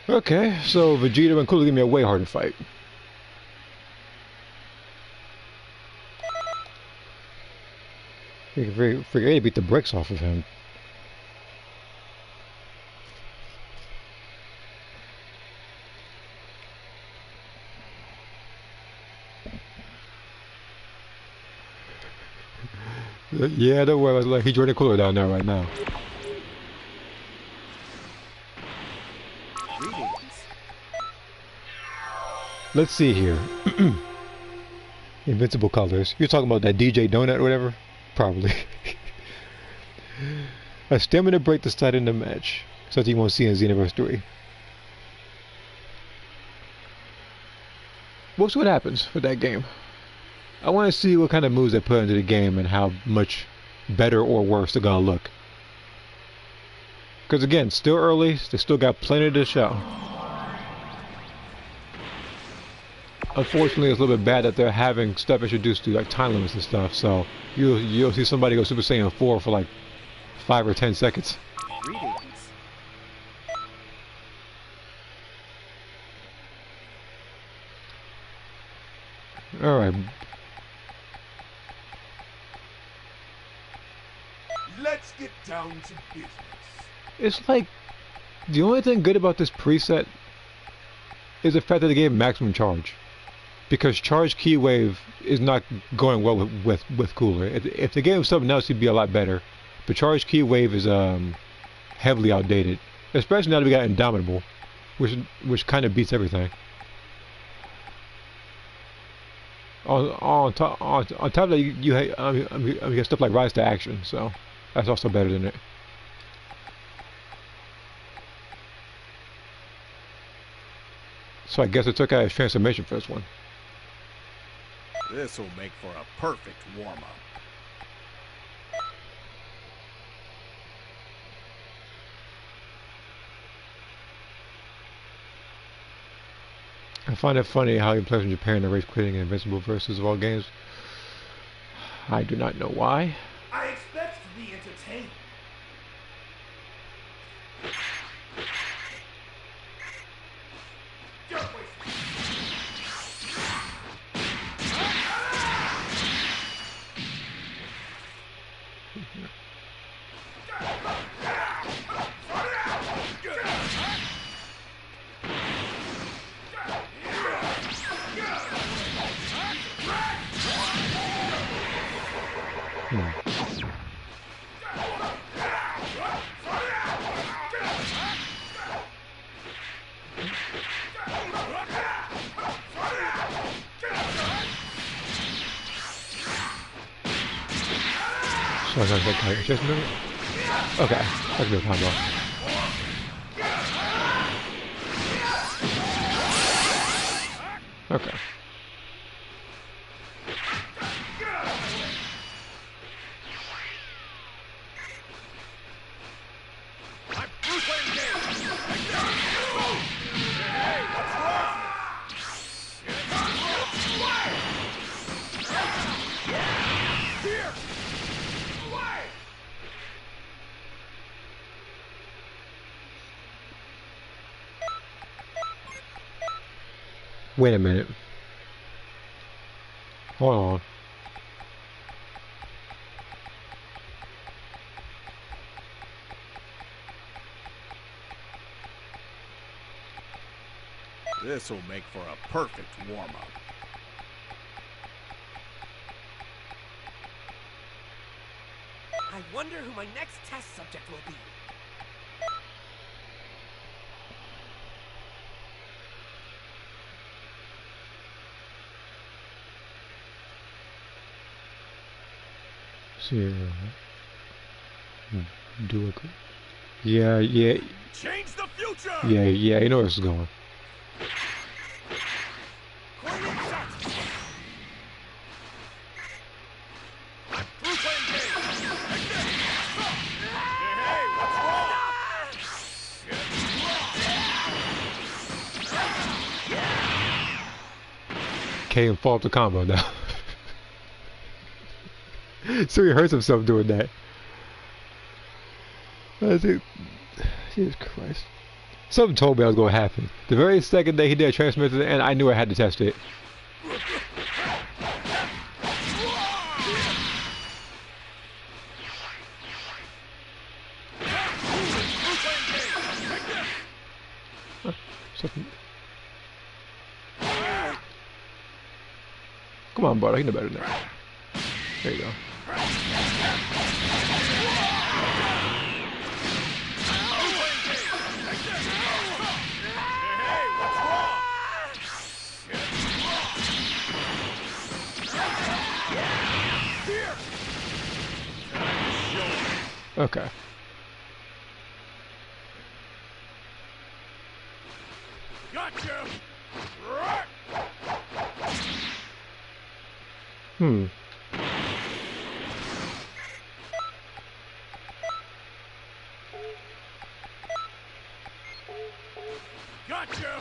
okay, so Vegeta and Cooler give me a way harder fight. Figure 8 beat the brakes off of him. Yeah, don't worry. Like, he's drinking cooler down there right now. Let's see here. Invincible colors. You're talking about that DJ Donut or whatever? Probably. A stamina break to start in the match. Something you won't see in Xenoverse 3. We'll see what happens with that game. I want to see what kind of moves they put into the game and how much better or worse they're going to look. Because again, still early, they still got plenty to show. Unfortunately, it's a little bit bad that they're having stuff introduced to like time limits and stuff, so you'll see somebody go Super Saiyan 4 for like 5 or 10 seconds. Alright. Let's get down to business. It's like the only thing good about this preset is the fact that they gave maximum charge. Because charge key wave is not going well with cooler. If they gave him something else, he'd be a lot better. But charge key wave is heavily outdated, especially now that we got Indomitable, which kind of beats everything. On top of that, you have stuff like Rise to Action, so that's also better than it. So I guess it took out his transformation for this one. This'll make for a perfect warm-up. I find it funny how players in Japan are race quitting Invincible versus of all games. I do not know why. I expect to be entertained. So I got that just a minute. Okay, I can do a combo. Okay. Wait a minute. Hold on. This'll make for a perfect warm-up. I wonder who my next test subject will be. See, do it. Yeah. Change the future. Yeah. You know where this is going. Can't fall to combo now. So he hurts himself doing that. I think, Jesus Christ. Something told me I was going to happen. The very second that he did a transmission, and I knew I had to test it. Come on, Bardock, you know better than that. There you go. Okay. Gotcha. Hmm. Gotcha.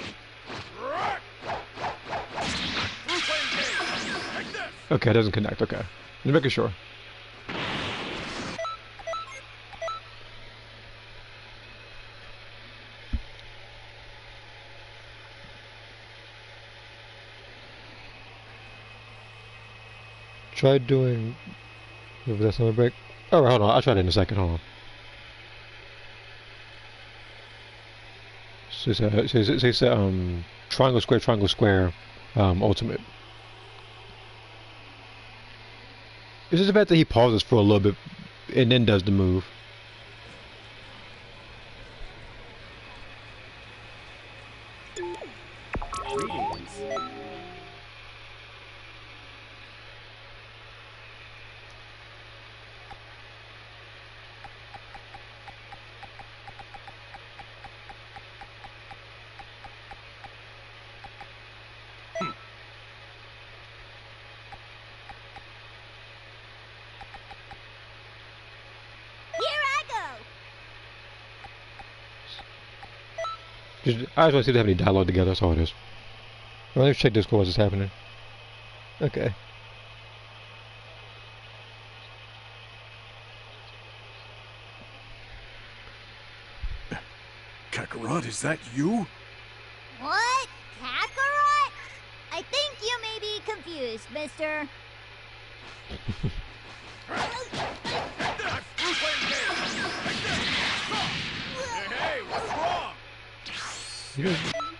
Okay, it doesn't connect. Okay. Just making sure. Try doing. Was that summer break? Oh, hold on. I'll try that in a second. Hold on. So it's triangle square, ultimate. It's just the fact that he pauses for a little bit and then does the move. Greetings. I just want to see if they have any dialogue together. That's all it is. Well, let's check Discord. What's happening? Okay. Kakarot, is that you? What? Kakarot? I think you may be confused, mister. Hey, what's wrong?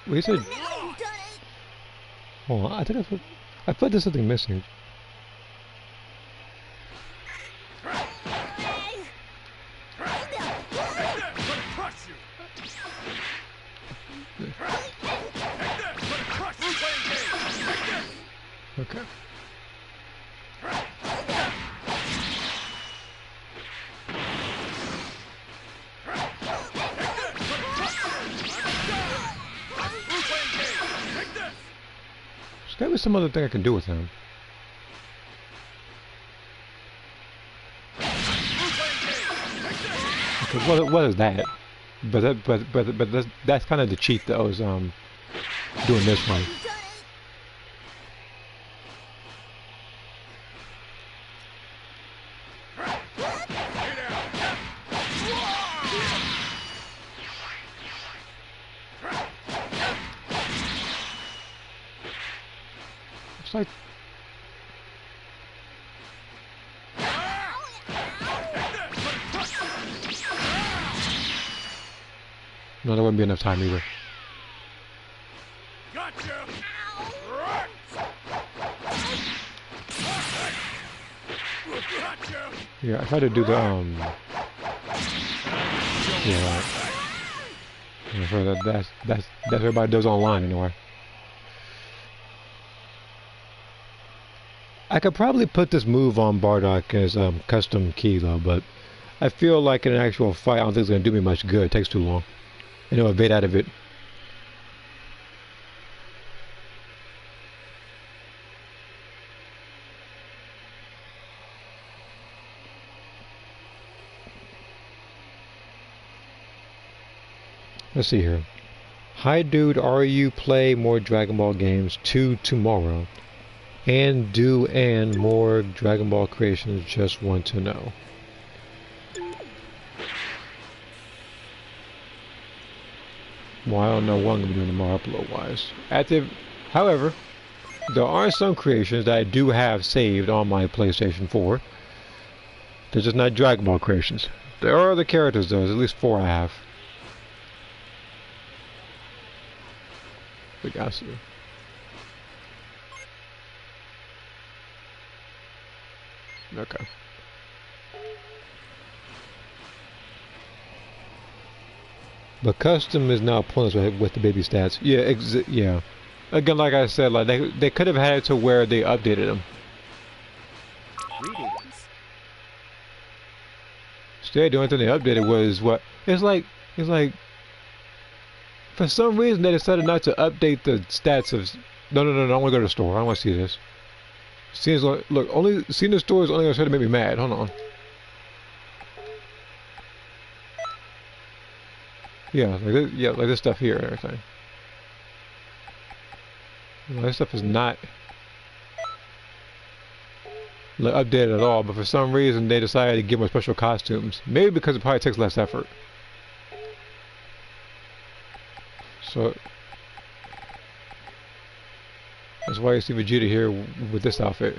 He said. Hold on, I think I thought there's something missing. Okay. There's gotta be some other thing I can do with him. Okay, what is that? But that's kind of the cheat that I was doing this one. It's like no, there wouldn't be enough time either. Gotcha. Yeah, I tried to do the yeah, right. I'm sure that's everybody does online anyway. I could probably put this move on Bardock as custom key though, but I feel like in an actual fight, I don't think it's gonna do me much good. It takes too long, and it'll evade out of it. Let's see here. Hi dude, are you play more Dragon Ball games 2 tomorrow? And more Dragon Ball creations, just want to know. Well, I don't know what I'm going to be doing tomorrow upload-wise. However, there are some creations that I do have saved on my PlayStation 4. They're just not Dragon Ball creations. There are other characters though, there's at least 4 I have. We got to. Okay. But custom is now pointless with the baby stats. Yeah, yeah. Again, like I said, like they could have had it to where they updated them. Greetings. Instead, the only thing they updated was what it's like for some reason they decided not to update the stats of. No, I want to go to the store. I want to see this. Seems like look, only seeing the store is only gonna start to make me mad. Hold on. Yeah, like this stuff here and everything. Well, this stuff is not like updated at all, but for some reason they decided to give them special costumes. Maybe because it probably takes less effort. So that's why you see Vegeta here with this outfit.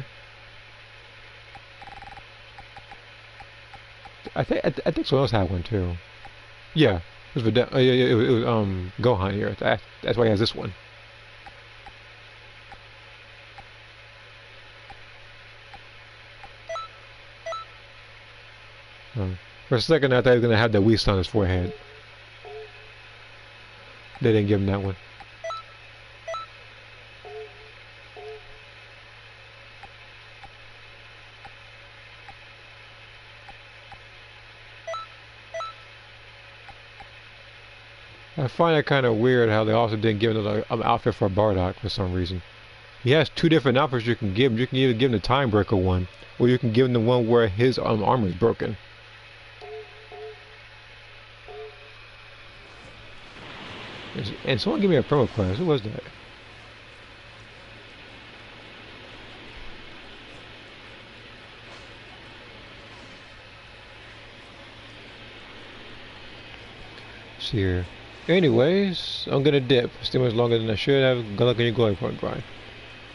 I think someone else had one too. Yeah, it was it was Gohan here. That's why he has this one. For a second, I thought he was gonna have that Whis on his forehead. They didn't give him that one. I find it kind of weird how they also didn't give another outfit for Bardock for some reason. He has two different outfits you can give him. You can either give him the Time Breaker one, or you can give him the one where his armor is broken. And someone give me a promo class. Who was that? See here. Anyways, I'm gonna dip. Still much longer than I should have. Good luck on your glory point grind.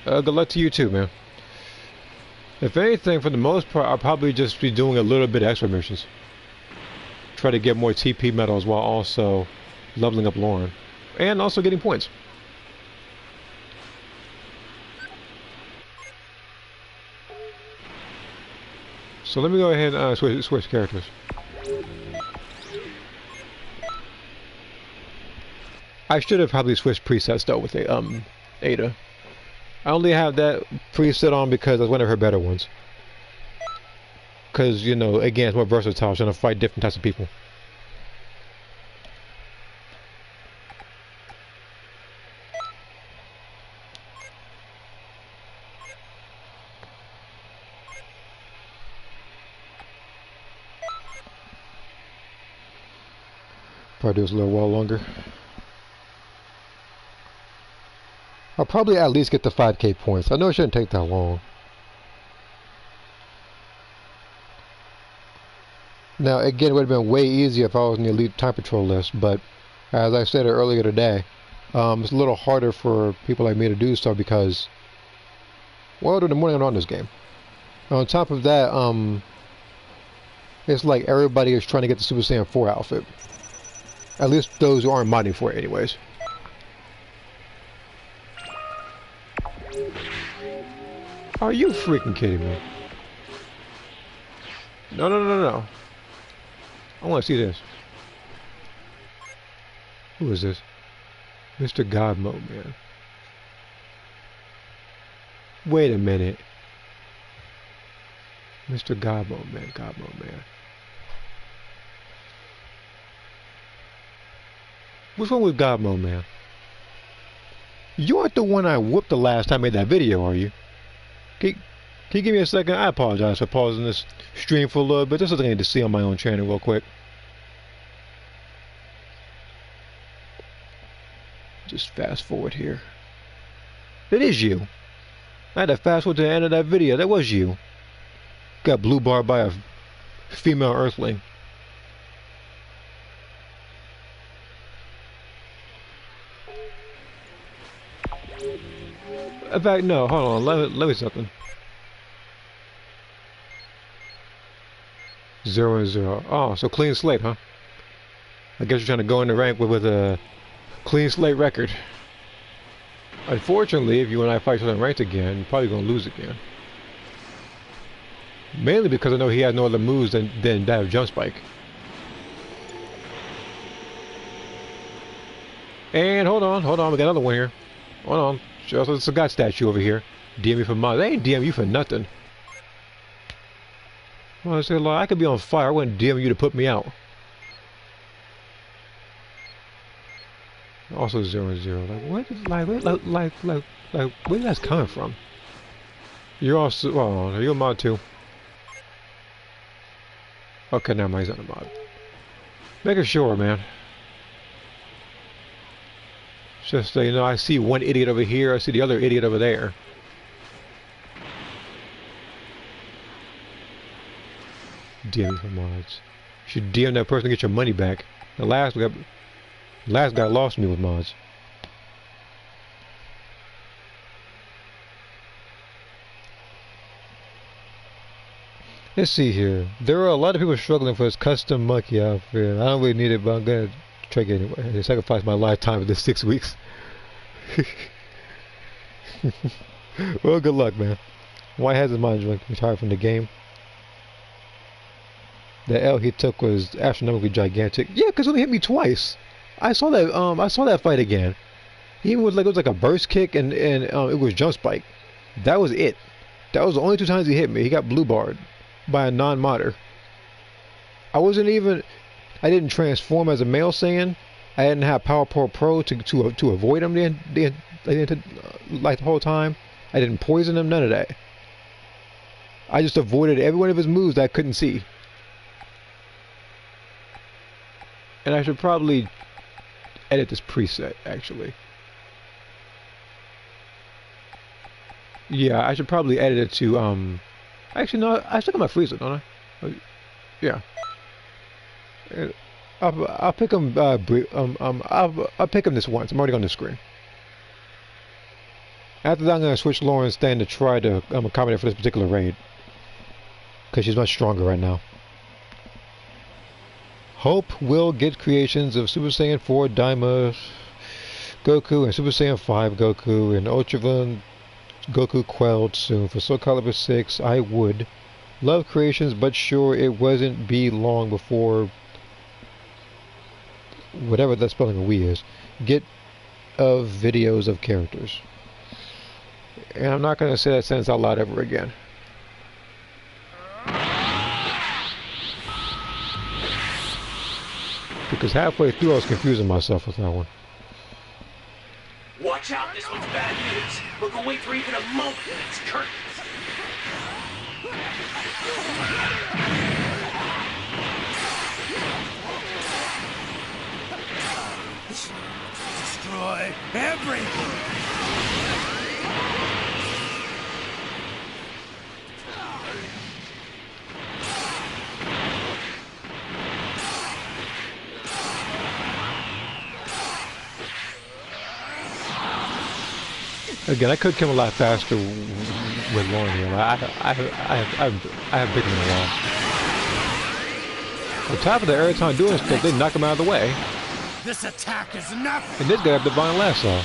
Good luck to you too, man. If anything, for the most part, I'll probably just be doing a little bit of extra missions. Try to get more TP medals while also leveling up Lauren. And also getting points. So let me go ahead and switch characters. I should have probably switched presets though with Ada. I only have that preset on because that's one of her better ones. Because, you know, again, it's more versatile, trying to fight different types of people. Probably do this a little while longer. I'll probably at least get the 5K points. I know it shouldn't take that long. Now, again, it would have been way easier if I was in the Elite Time Patrol list, but as I said earlier today, it's a little harder for people like me to do so because, well, the morning I'm on this game. On top of that, it's like everybody is trying to get the Super Saiyan 4 outfit. At least those who aren't modding for it anyways. Are you freaking kidding me? No. I want to see this. Who is this? Mr. God Mode Man. Wait a minute. Mr. God Mode Man, God Mode Man. Which one was God Mode Man? You aren't the one I whooped the last time I made that video, are you? Can you give me a second? I apologize for pausing this stream for a little bit. This is something I need to see on my own channel real quick. Just fast forward here. It is you. I had to fast forward to the end of that video. That was you. Got blue barred by a female Earthling. In fact, no, hold on, let me something. 0 and 0. Oh, so clean slate, huh? I guess you're trying to go in the rank with a clean slate record. Unfortunately, if you and I fight on ranked again, you're probably gonna lose again. Mainly because I know he has no other moves than that of Jump Spike. And hold on, we got another one here. Hold on, it's a god statue over here. DM me for mods. They ain't DM you for nothing. Well, I say, I could be on fire. I wouldn't DM you to put me out. Also 0-0. Like where that's coming from? You're also, well, are you a mod too? Okay, now he's not a mod. Making sure, man. Just so you know, I see one idiot over here. I see the other idiot over there. DM for mods. You should DM that person to get your money back. The last guy lost me with mods. Let's see here. There are a lot of people struggling for this custom monkey outfit. I don't really need it, but I'm gonna try it anyway. I sacrificed my lifetime for this 6 weeks. Well, good luck, man. Why has his mind retired from the game? The L he took was astronomically gigantic. Yeah, because it only hit me twice. I saw that. I saw that fight again. Even with it was like a burst kick and it was jump spike. That was it. That was the only 2 times he hit me. He got blue barred by a non-modder. I didn't transform as a male Saiyan. I didn't have Power Pro to avoid him like the whole time. I didn't poison him. None of that. I just avoided every one of his moves that I couldn't see. And I should probably edit this preset, actually. Yeah, I should probably edit it to, actually, no, I still got my freezer, don't I? Yeah. I'll pick him, I'll pick him this once. I'm already on the screen. After that, I'm going to switch Lauren's stand to try to accommodate for this particular raid. Because she's much stronger right now. Hope will get creations of Super Saiyan 4 Daima Goku and Super Saiyan 5 Goku and Ultravillain Goku Quelled soon. For Soul Calibur 6, I would love creations, but sure it wasn't be long before whatever that spelling of we is. Get of videos of characters. And I'm not going to say that sentence out loud ever again. Because halfway through I was confusing myself with that one. Watch out, this one's bad news. Look away for even a moment in its curtains. Destroy everything! Again, I could kill him a lot faster with Lauren here. I have bigger than a wall. On top of that, every time doing stuff, they knock him out of the way. This attack is nothing. And this guy have Divine Lasso,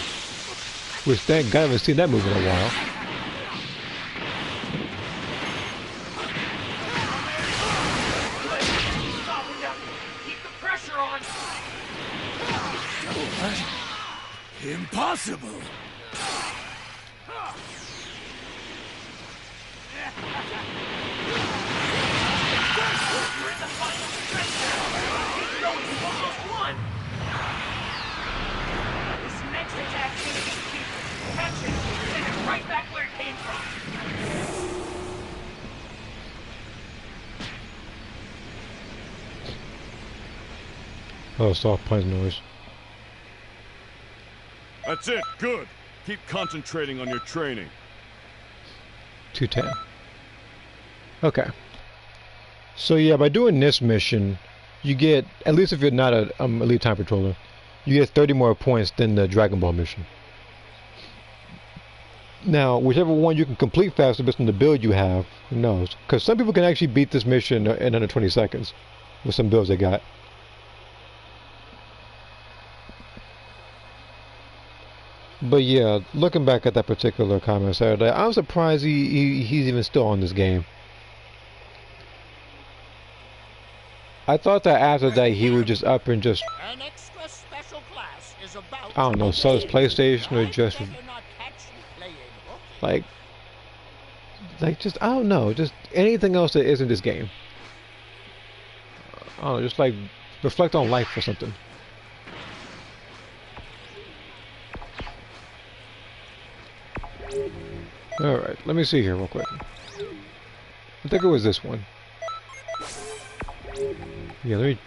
which thank God I haven't seen that move in a while. Keep the pressure on. Impossible. Oh, soft punch noise. That's it. Good. Keep concentrating on your training. 210. Okay. So yeah, by doing this mission, you get, at least if you're not a elite time patroller, you get 30 more points than the Dragon Ball mission. Now, whichever one you can complete faster based on the build you have, who knows? Because some people can actually beat this mission in under 20 seconds with some builds they got. But yeah, looking back at that particular comment Saturday, I'm surprised he's even still on this game. I thought that after that he would just up and just, An extra special class is about I don't know, sell his PlayStation or just like just, I don't know, just anything else that isn't this game. I don't know, just like reflect on life or something. Alright, let me see here real quick. I think it was this one. Yeah, let me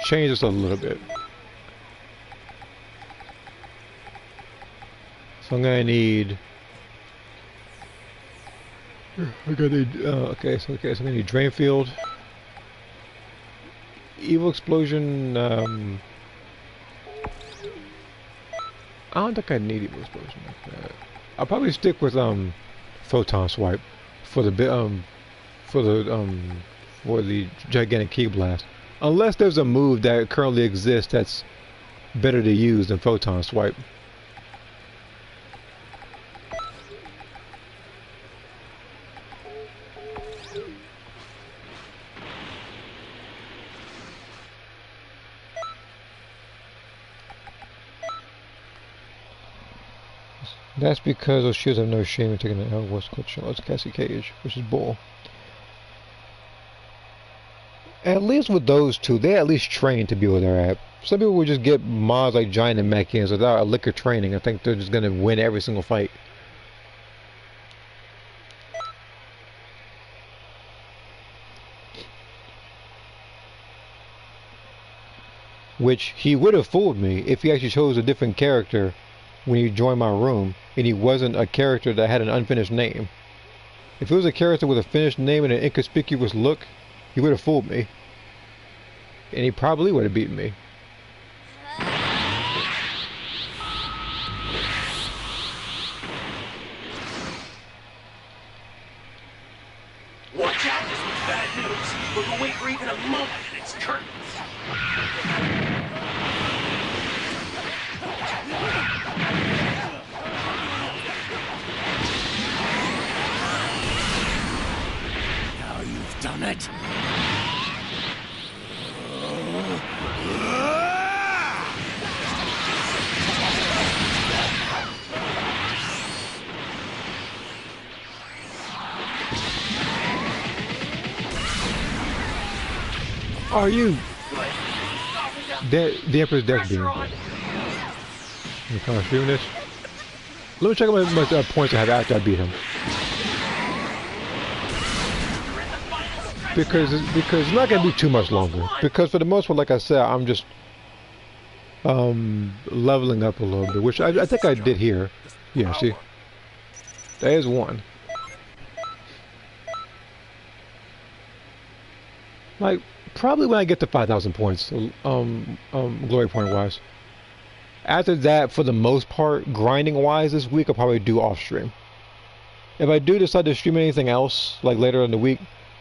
change this a little bit. So I'm gonna need. Okay, so I'm gonna need drain field, evil explosion. I don't think I need evil explosion like that. I'll probably stick with photon swipe for the for the gigantic key blast. Unless there's a move that currently exists that's better to use than photon swipe. That's because those shields have no shame in taking the L West Coach. Let's Cassie Cage, which is bull. At least with those two, they're at least trained to be where they're at. Some people would just get mods like Giant and Mechans without a lick of training. I think they're just gonna win every single fight. Which he would have fooled me if he actually chose a different character when he joined my room and he wasn't a character that had an unfinished name. If it was a character with a finished name and an inconspicuous look, he would have fooled me. And he probably would have beaten me. Watch out, this was bad news. We'll wait for even a moment and it's curtains. Now you've done it. Are you? The Emperor's Death Beam. I'm kind of doing this. Let me check out my points I have after I beat him. Because it's not gonna be too much longer. Because for the most part, like I said, I'm just leveling up a little bit, which I think I did here. Yeah, see, there's one. Like probably when I get to 5,000 points, glory point wise. After that, for the most part, grinding wise this week, I'll probably do off stream. If I do decide to stream anything else, like later in the week,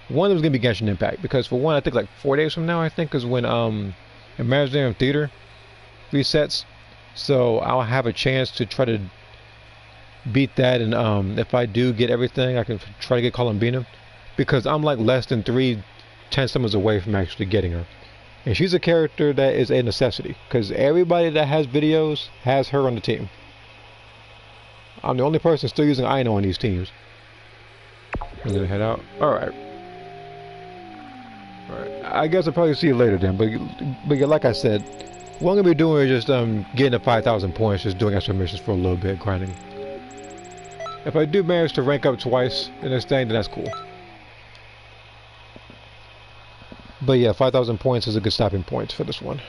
one of them is gonna be Genshin Impact, because for one, I think like 4 days from now, I think is when Imaginary Theater resets. So I'll have a chance to try to beat that, and if I do get everything, I can try to get Columbina, because I'm like less than 3/10 summons away from actually getting her. And she's a character that is a necessity, because everybody that has videos has her on the team. I'm the only person still using Ino on these teams. I'm gonna head out. Alright. Alright. I guess I'll probably see you later then, but yeah, like I said, what I'm gonna be doing is just getting to 5,000 points, just doing extra missions for a little bit, grinding. If I do manage to rank up twice in this thing, then that's cool. But yeah, 5,000 points is a good stopping point for this one.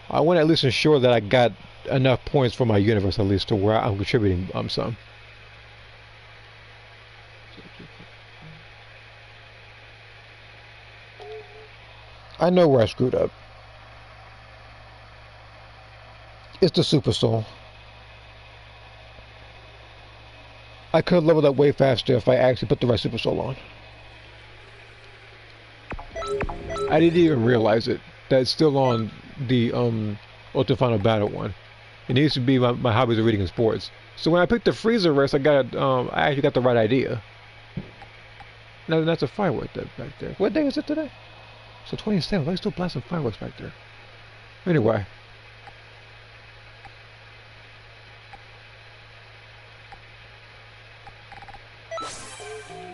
I want to at least ensure that I got enough points for my universe, at least to where I'm contributing some. I know where I screwed up. It's the Super Soul. I could have leveled up way faster if I actually put the right Super Soul on. I didn't even realize it. That's still on the Ultimate Final Battle one. It needs to be my hobbies of reading and sports. So when I picked the Freezer race, I actually got the right idea. Now that's a firework back there. What day is it today? So 27. I still blasting fireworks back there. Anyway.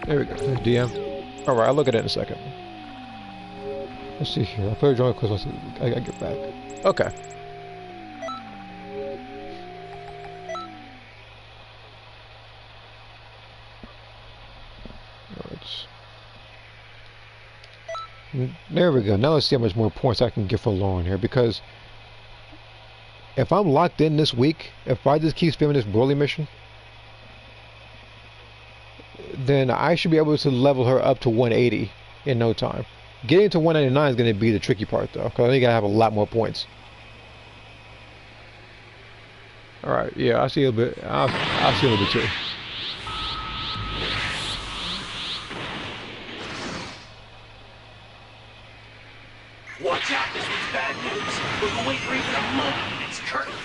There we go. There's DM. Alright, I'll look at it in a second. Let's see here. I'll put a joint because once I get back. Okay. There we go. Now let's see how much more points I can get for Lauren here, because if I'm locked in this week, if I just keep spamming this Broly mission, then I should be able to level her up to 180 in no time. Getting to 199 is going to be the tricky part, though, because I think I have a lot more points. Alright, yeah, I see a bit. I'll see a little bit too. Watch out, this one's bad news. We'll wait for even a moment and it's curtains.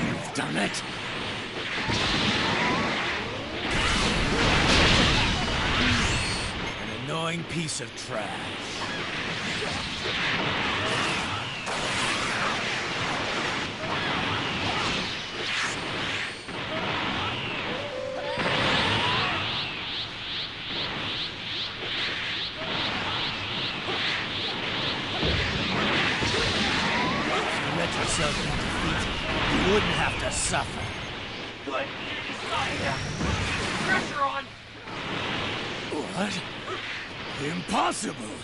You've done it. An annoying piece of trash. Yourself be defeated, you wouldn't have to suffer. Good. Stop now. Pressure on. What? Impossible.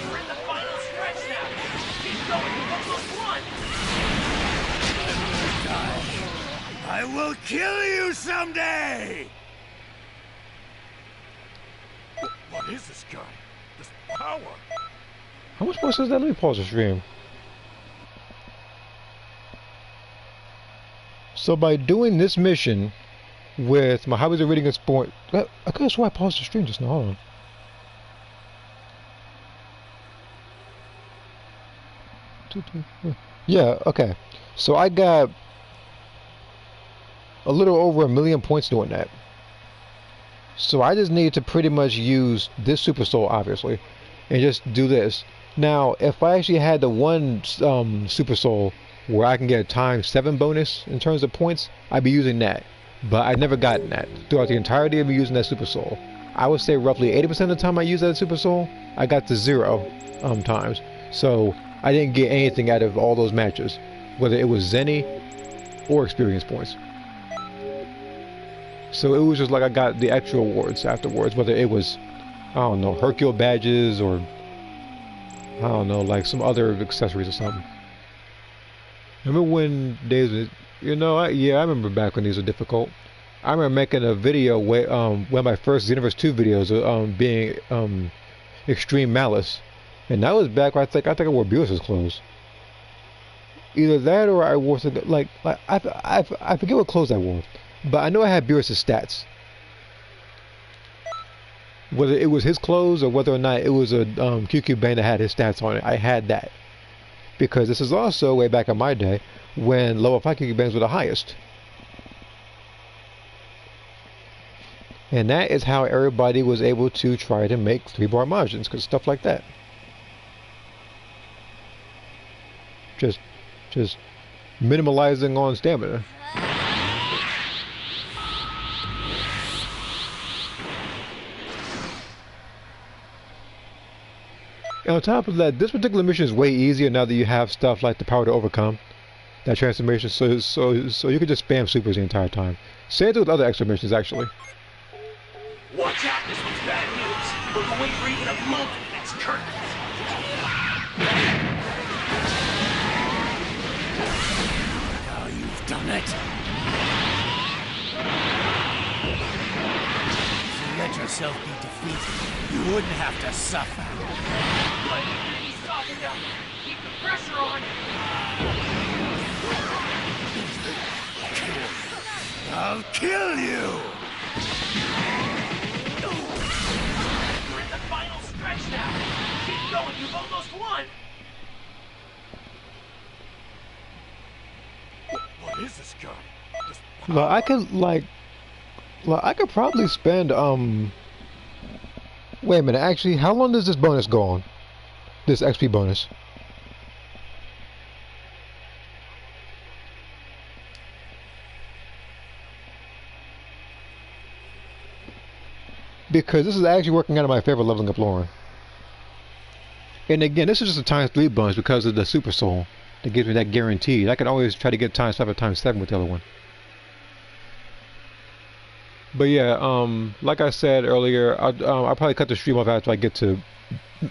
We're in the final stretch now. Keep going. You've almost won. I will kill you someday! What is this guy? This power? How much more says that? Let me pause the stream. So by doing this mission with my hobbies of reading and sport, I could have sworn I paused the stream just now. Hold on. Yeah, okay. So I got a little over 1 million points doing that. So I just need to pretty much use this Super Soul, obviously, and just do this. Now, if I actually had the one Super Soul where I can get a ×7 bonus in terms of points, I'd be using that. But I've never gotten that. Throughout the entirety of me using that Super Soul, I would say roughly 80% of the time I use that Super Soul, I got to 0 times. So I didn't get anything out of all those matches, whether it was Zenny or experience points. So it was just like I got the extra awards afterwards, whether it was, I don't know, Hercule badges or, I don't know, like some other accessories or something. Remember when days, you know, yeah, I remember back when these were difficult. I remember making a video, one of my first Xenoverse 2 videos, being Extreme Malice. And that was back when I think I wore Beerus's clothes. Either that or I wore some, like I forget what clothes I wore. But I know I had Beerus's stats. Whether it was his clothes or whether or not it was a QQ band that had his stats on it, I had that. Because this is also way back in my day when level 5 QQ bands were the highest. And that is how everybody was able to try to make 3-bar margins, because stuff like that. Just minimalizing on stamina. And on top of that, this particular mission is way easier now that you have stuff like the power to overcome that transformation. So you can just spam supers the entire time. Same thing with other extra missions, actually. Watch out, this one's bad news. We'll wait for even a moment and it's curtains. Now you've done it. If you let yourself be defeated, you wouldn't have to suffer. He's talking now. Keep the pressure on. I'll kill you! We're in the final stretch now. Keep going, you've almost won. What is this guy? Look, I could I could probably spend wait a minute, actually, how long does this bonus go on? This XP bonus? Because this is actually working out of my favor leveling up Lauren. And again, this is just a times 3 bonus because of the Super Soul that gives me that guaranteed. I can always try to get times 5 or times 7 with the other one. But yeah, like I said earlier, I'll probably cut the stream off after I get to,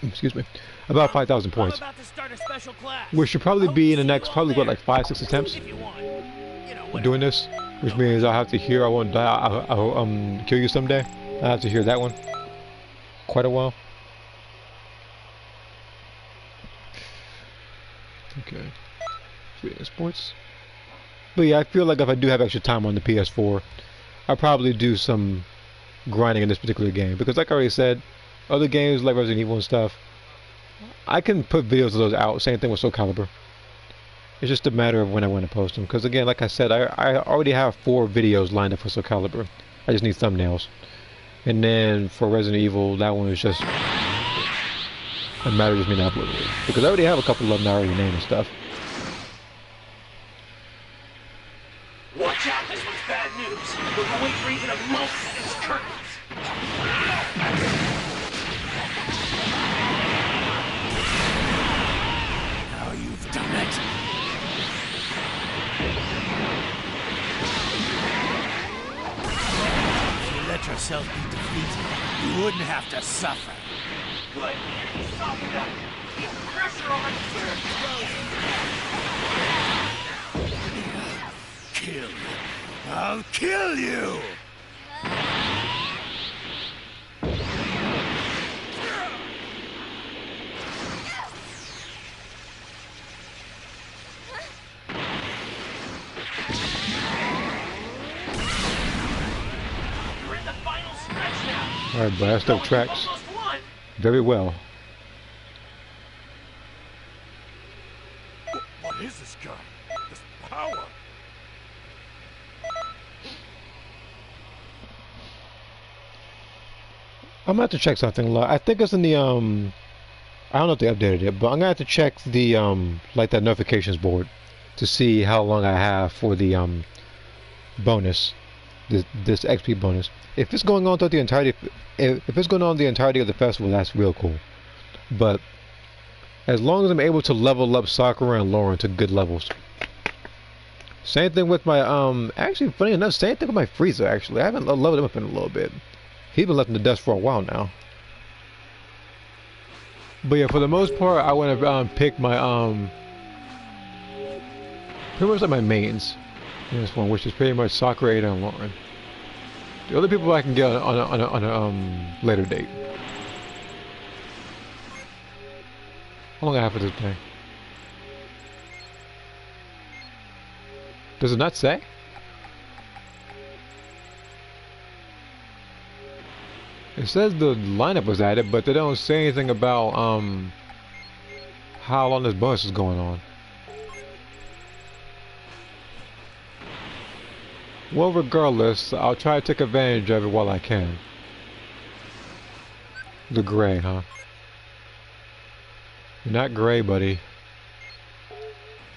excuse me, about 5,000 points. I'm about to start a special class. Which should probably be in the next, probably what, like 5-6 attempts doing this. Which means I'll have to hear, I won't die, I'll kill you someday. I have to hear that one quite a while. Okay. Sports. But yeah, I feel like if I do have extra time on the PS4, I'll probably do some grinding in this particular game. Because like I already said, other games like Resident Evil and stuff, I can put videos of those out. Same thing with Soul Calibur. It's just a matter of when I want to post them. Because again, like I said, I already have 4 videos lined up for Soul Calibur. I just need thumbnails. And then for Resident Evil, that one is just a matter of just me not uploading it. Because I already have a couple of them I already named and stuff. Watch out, this one's bad news. We're gonna wait for even a moment and it's curtains. Now you've done it. If you let yourself be defeated, you wouldn't have to suffer. Good. Stop that. Keep the pressure on. Kill you. I'll kill you! You're in the final stretch now. Alright, but that still tracks Almost won. very well. What is this guy? This power? I'm gonna have to check something. I think it's in the I don't know if they updated it, but I'm gonna have to check the like that notifications board to see how long I have for the bonus, this XP bonus. If it's going on throughout the entirety, if it's going on the entirety of the festival, that's real cool. But as long as I'm able to level up Sakura and Lauren to good levels. Same thing with my actually funny enough, same thing with my Frieza. Actually, I haven't leveled him up in a little bit. He's been left in the dust for a while now. But yeah, for the most part, I want to pick my pretty much like my mains in this one, which is pretty much Sakura, Ada, and Lauren. The other people I can get on a later date. How long I have for this thing? Does it not say? It says the lineup was added, but they don't say anything about how long this bonus is going on. Well, regardless, I'll try to take advantage of it while I can. The gray, huh? You're not gray, buddy.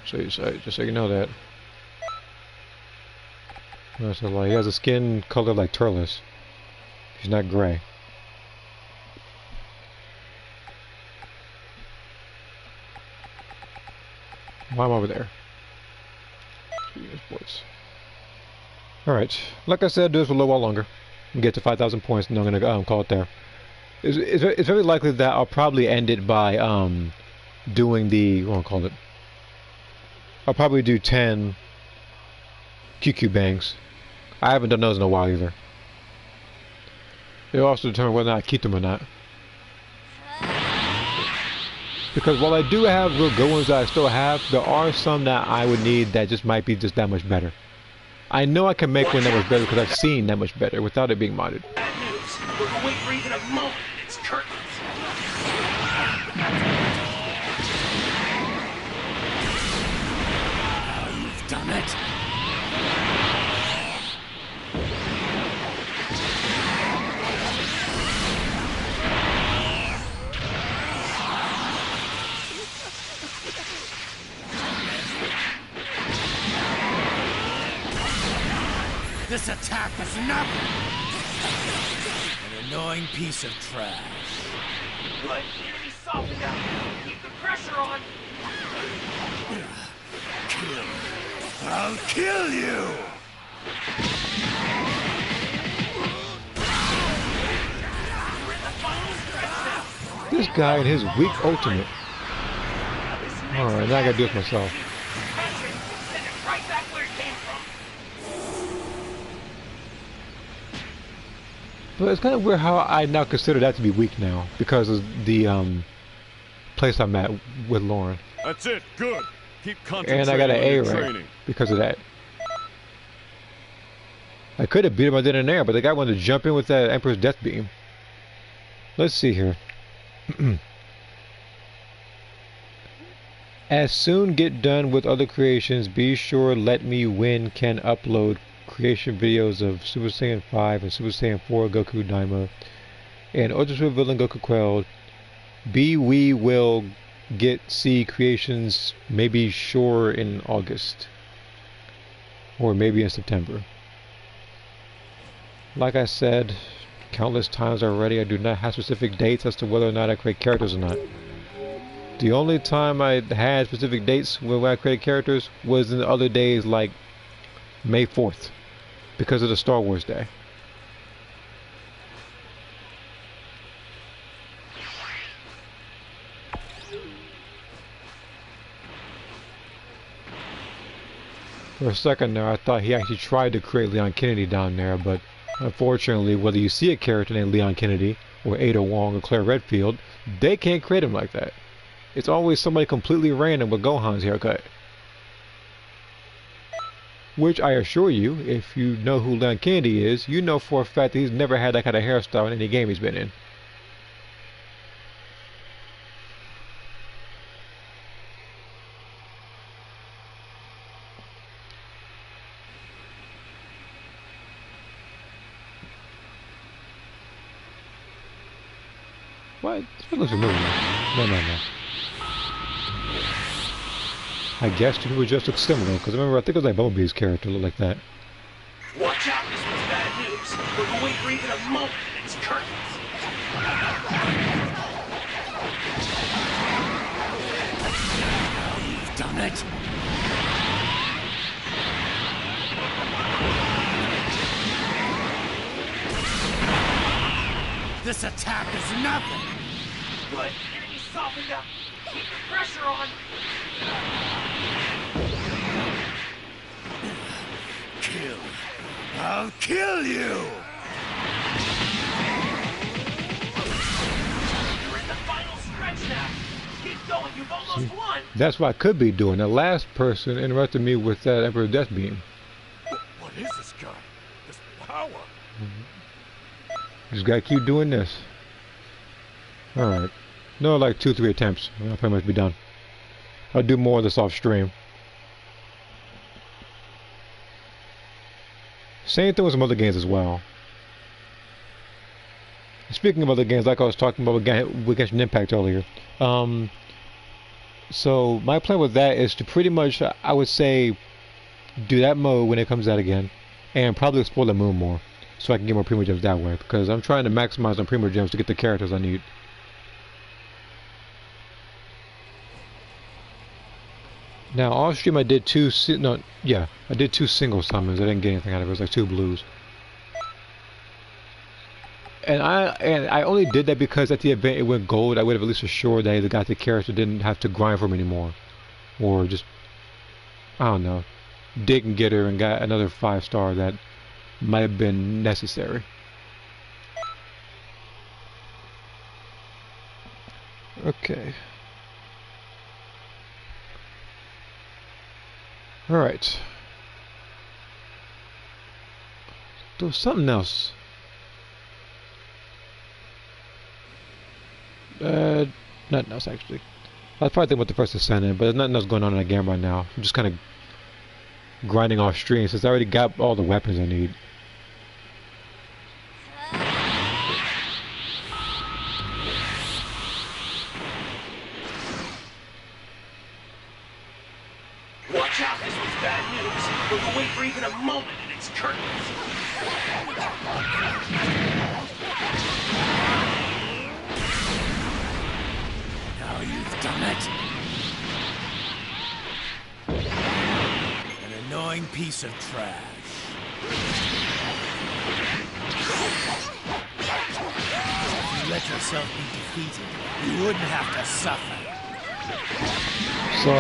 So just so you know that. So like, he has a skin color like Turles. He's not gray. Why am I over there? Alright, like I said, do this for a little while longer. And get to 5,000 points, and I'm going to call it there. It's very likely that I'll probably end it by doing the, what do I call it? I'll probably do 10 QQ bangs. I haven't done those in a while either. It'll also determine whether or not I keep them or not. Because while I do have real good ones that I still have, there are some that I would need that just might be just that much better. I know I can make one that was better because I've seen that much better without it being modded. Bad news. We're gonna wait for even a moment and it's curtains. Now you've done it. This attack is nothing. An annoying piece of trash. Good. Enemy softened up. Keep the pressure on. I'll kill you! This guy and his weak ultimate. Alright, now I gotta do it myself. Send it right back where it came from. But it's kind of weird how I now consider that to be weak now because of the place I'm at with Lauren. That's it. Good. Keep concentrating And I got an on A your rank training. because of that. I could have beat him I did in there, but the guy wanted to jump in with that Emperor's Death Beam. Let's see here. As soon get done with other creations, be sure Let Me Win can upload creation videos of Super Saiyan 5 and Super Saiyan 4 Goku Daima and Ultra Super Villain Goku Quelled. We will get see creations maybe sure in August or maybe in September. Like I said countless times already, I do not have specific dates as to whether or not I create characters or not. The only time I had specific dates when I created characters was in the other days like May 4th because of the Star Wars Day. For a second there, I thought he actually tried to create Leon Kennedy down there, but unfortunately, whether you see a character named Leon Kennedy, or Ada Wong, or Claire Redfield, they can't create him like that. It's always somebody completely random with Gohan's haircut. Which I assure you, if you know who Leon Kennedy is, you know for a fact that he's never had that kind of hairstyle in any game he's been in. What? That looks familiar. No. I guess two people just look similar, because I remember I think it was like Bumblebee's character looked like that. Watch out, this was bad news. We'll wait for even a moment and it's curtains. You've done it. This attack is nothing. Good. Enemy softened up. Keep the pressure on. Kill. I'll kill you! You're in the final stretch now. Keep going, you've almost won. That's what I could be doing. The last person interrupted me with that Emperor Death Beam. What is this guy? This power? Just gotta keep doing this. Alright. No, like 2-3 attempts. I'll pretty much be done. I'll do more of this off stream. Same thing with some other games as well. Speaking of other games, like I was talking about with Genshin Impact earlier. So my plan with that is to pretty much, I would say, do that mode when it comes out again, and probably explore the moon more, so I can get more Primo Gems that way. Because I'm trying to maximize on Primo Gems to get the characters I need. Now off stream I did two single summons. I didn't get anything out of it. It was like 2 blues. And I only did that because at the event it went gold. I would have at least assured that the guy, the character, didn't have to grind for him anymore, or just, I don't know, dig and get her and got another 5-star that might have been necessary. Okay. Alright. There was something else. Nothing else actually. I was probably thinking about the first to send in, but there's nothing else going on in that game right now. I'm just kind of grinding off stream since I already got all the weapons I need. Watch out, this one's bad news. We'll wait for even a moment and it's curtains. Now you've done it. An annoying piece of trash. If you let yourself be defeated, you wouldn't have to suffer. So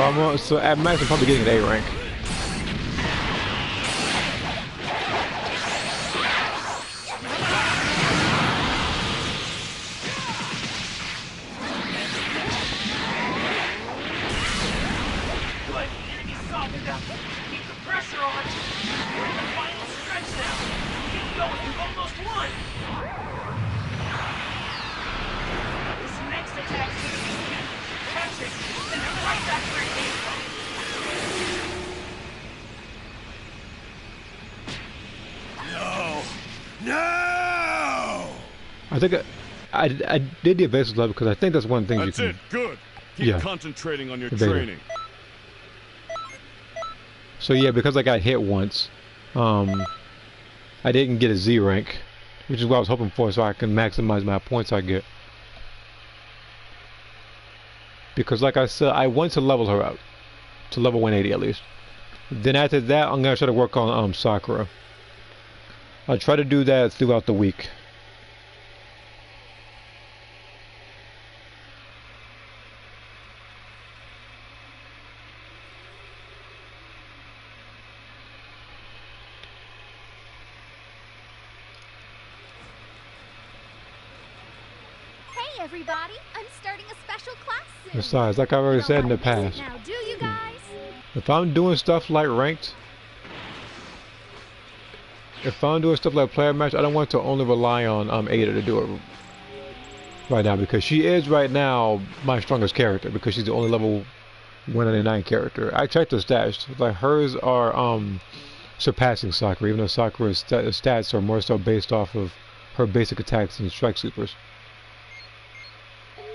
at max I'm probably getting an A rank. Good. Enemy softened up. Keep the pressure on. We're in the final stretch now. Keep going. You've almost won. This next attack's gonna be huge. Catch it. Send it right back where it came from. No! No! I think I did the evasive level because I think that's one thing you That's can. it. Good. Keep Yeah. concentrating on your Evade it. training. So yeah, because I got hit once, I didn't get a Z rank, which is what I was hoping for, so I can maximize my points I get. Because like I said, I want to level her up to level 180 at least. Then after that, I'm gonna try to work on Sakura. I'll try to do that throughout the week. Hey, everybody! I'm starting a special class soon. Besides, like I've already said in the You don't wanna past, miss it now, do you guys? if I'm doing stuff like ranked, if I'm doing stuff like player match, I don't want to only rely on Ada to do it right now, because she is right now my strongest character, because she's the only level 199 character. I checked her stats, like hers are surpassing Sakura, even though Sakura's stats are more so based off of her basic attacks and strike supers.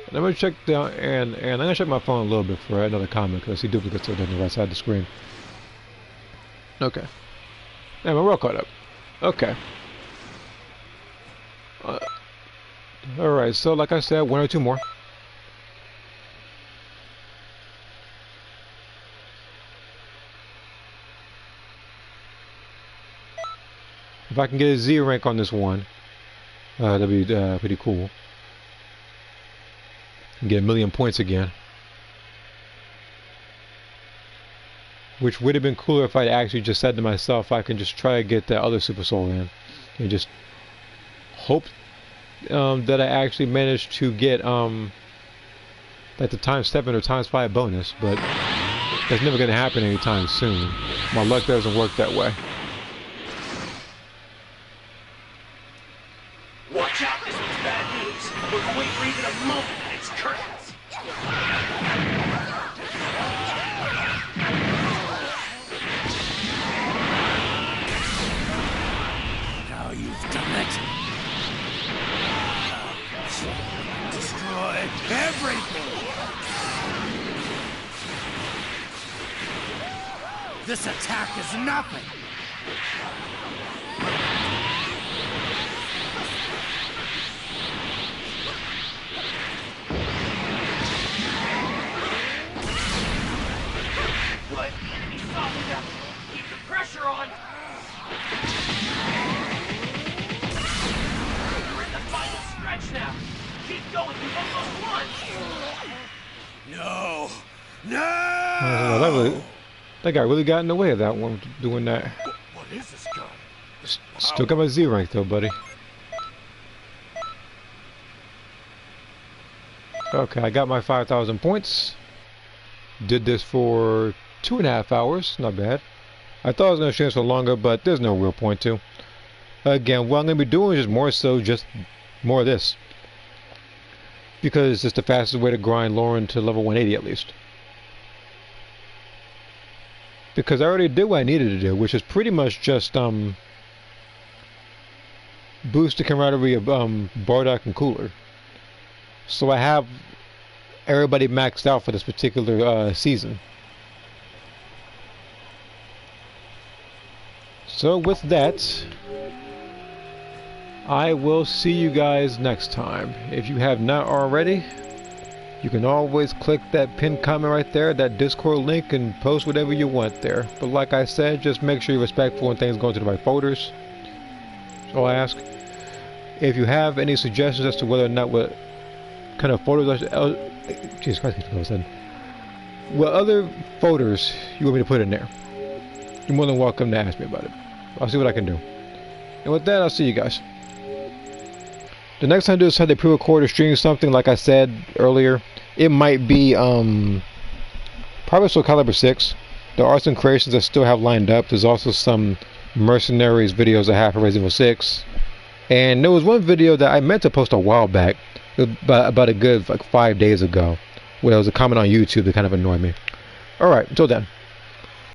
And I'm gonna check down and I'm gonna check my phone a little bit for another comment because I see duplicates on the right side of the screen. Okay. Yeah, we're all caught up. Okay. Alright, so like I said, one or two more. If I can get a Z rank on this one, that'd be pretty cool. And get 1,000,000 points again. Which would have been cooler if I'd actually just said to myself, I can just try to get that other Super Soul in. And just hope that I actually managed to get like the ×7 or ×5 bonus, but that's never going to happen anytime soon. My luck doesn't work that way. Watch out, this one's bad news. We'll wait for even a moment and it's curtains. Now you've done it. Destroy everything. This attack is nothing. Good. Enemy softened up. Keep the pressure on. We're in the final stretch now. Keep going. You've almost won. No. That guy really got in the way of that one doing that. What is this gun? Still got my Z rank though, buddy. Okay, I got my 5,000 points. Did this for 2.5 hours. Not bad. I thought I was going to stream this for longer, but there's no real point to. Again, what I'm going to be doing is more so just more of this. Because it's the fastest way to grind Lauren to level 180 at least. Because I already did what I needed to do, which is pretty much just boost the camaraderie of Bardock and Cooler. So I have everybody maxed out for this particular season. So with that, I will see you guys next time. If you have not already, you can always click that pinned comment right there, that Discord link, and post whatever you want there. But like I said, just make sure you're respectful and things go to the right folders. So I ask, if you have any suggestions as to whether or not what kind of photos I should... Jesus Christ, all of a sudden. What other folders you want me to put in there? You're more than welcome to ask me about it. I'll see what I can do. And with that, I'll see you guys. The next time I decide to pre-record or stream something, like I said earlier, it might be probably Soul Calibur 6. There are some creations that still have lined up. There's also some Mercenaries videos I have for Resident Evil 6. And there was one video that I meant to post a while back, about a good 5 days ago, where there was a comment on YouTube that kind of annoyed me. Alright, until then.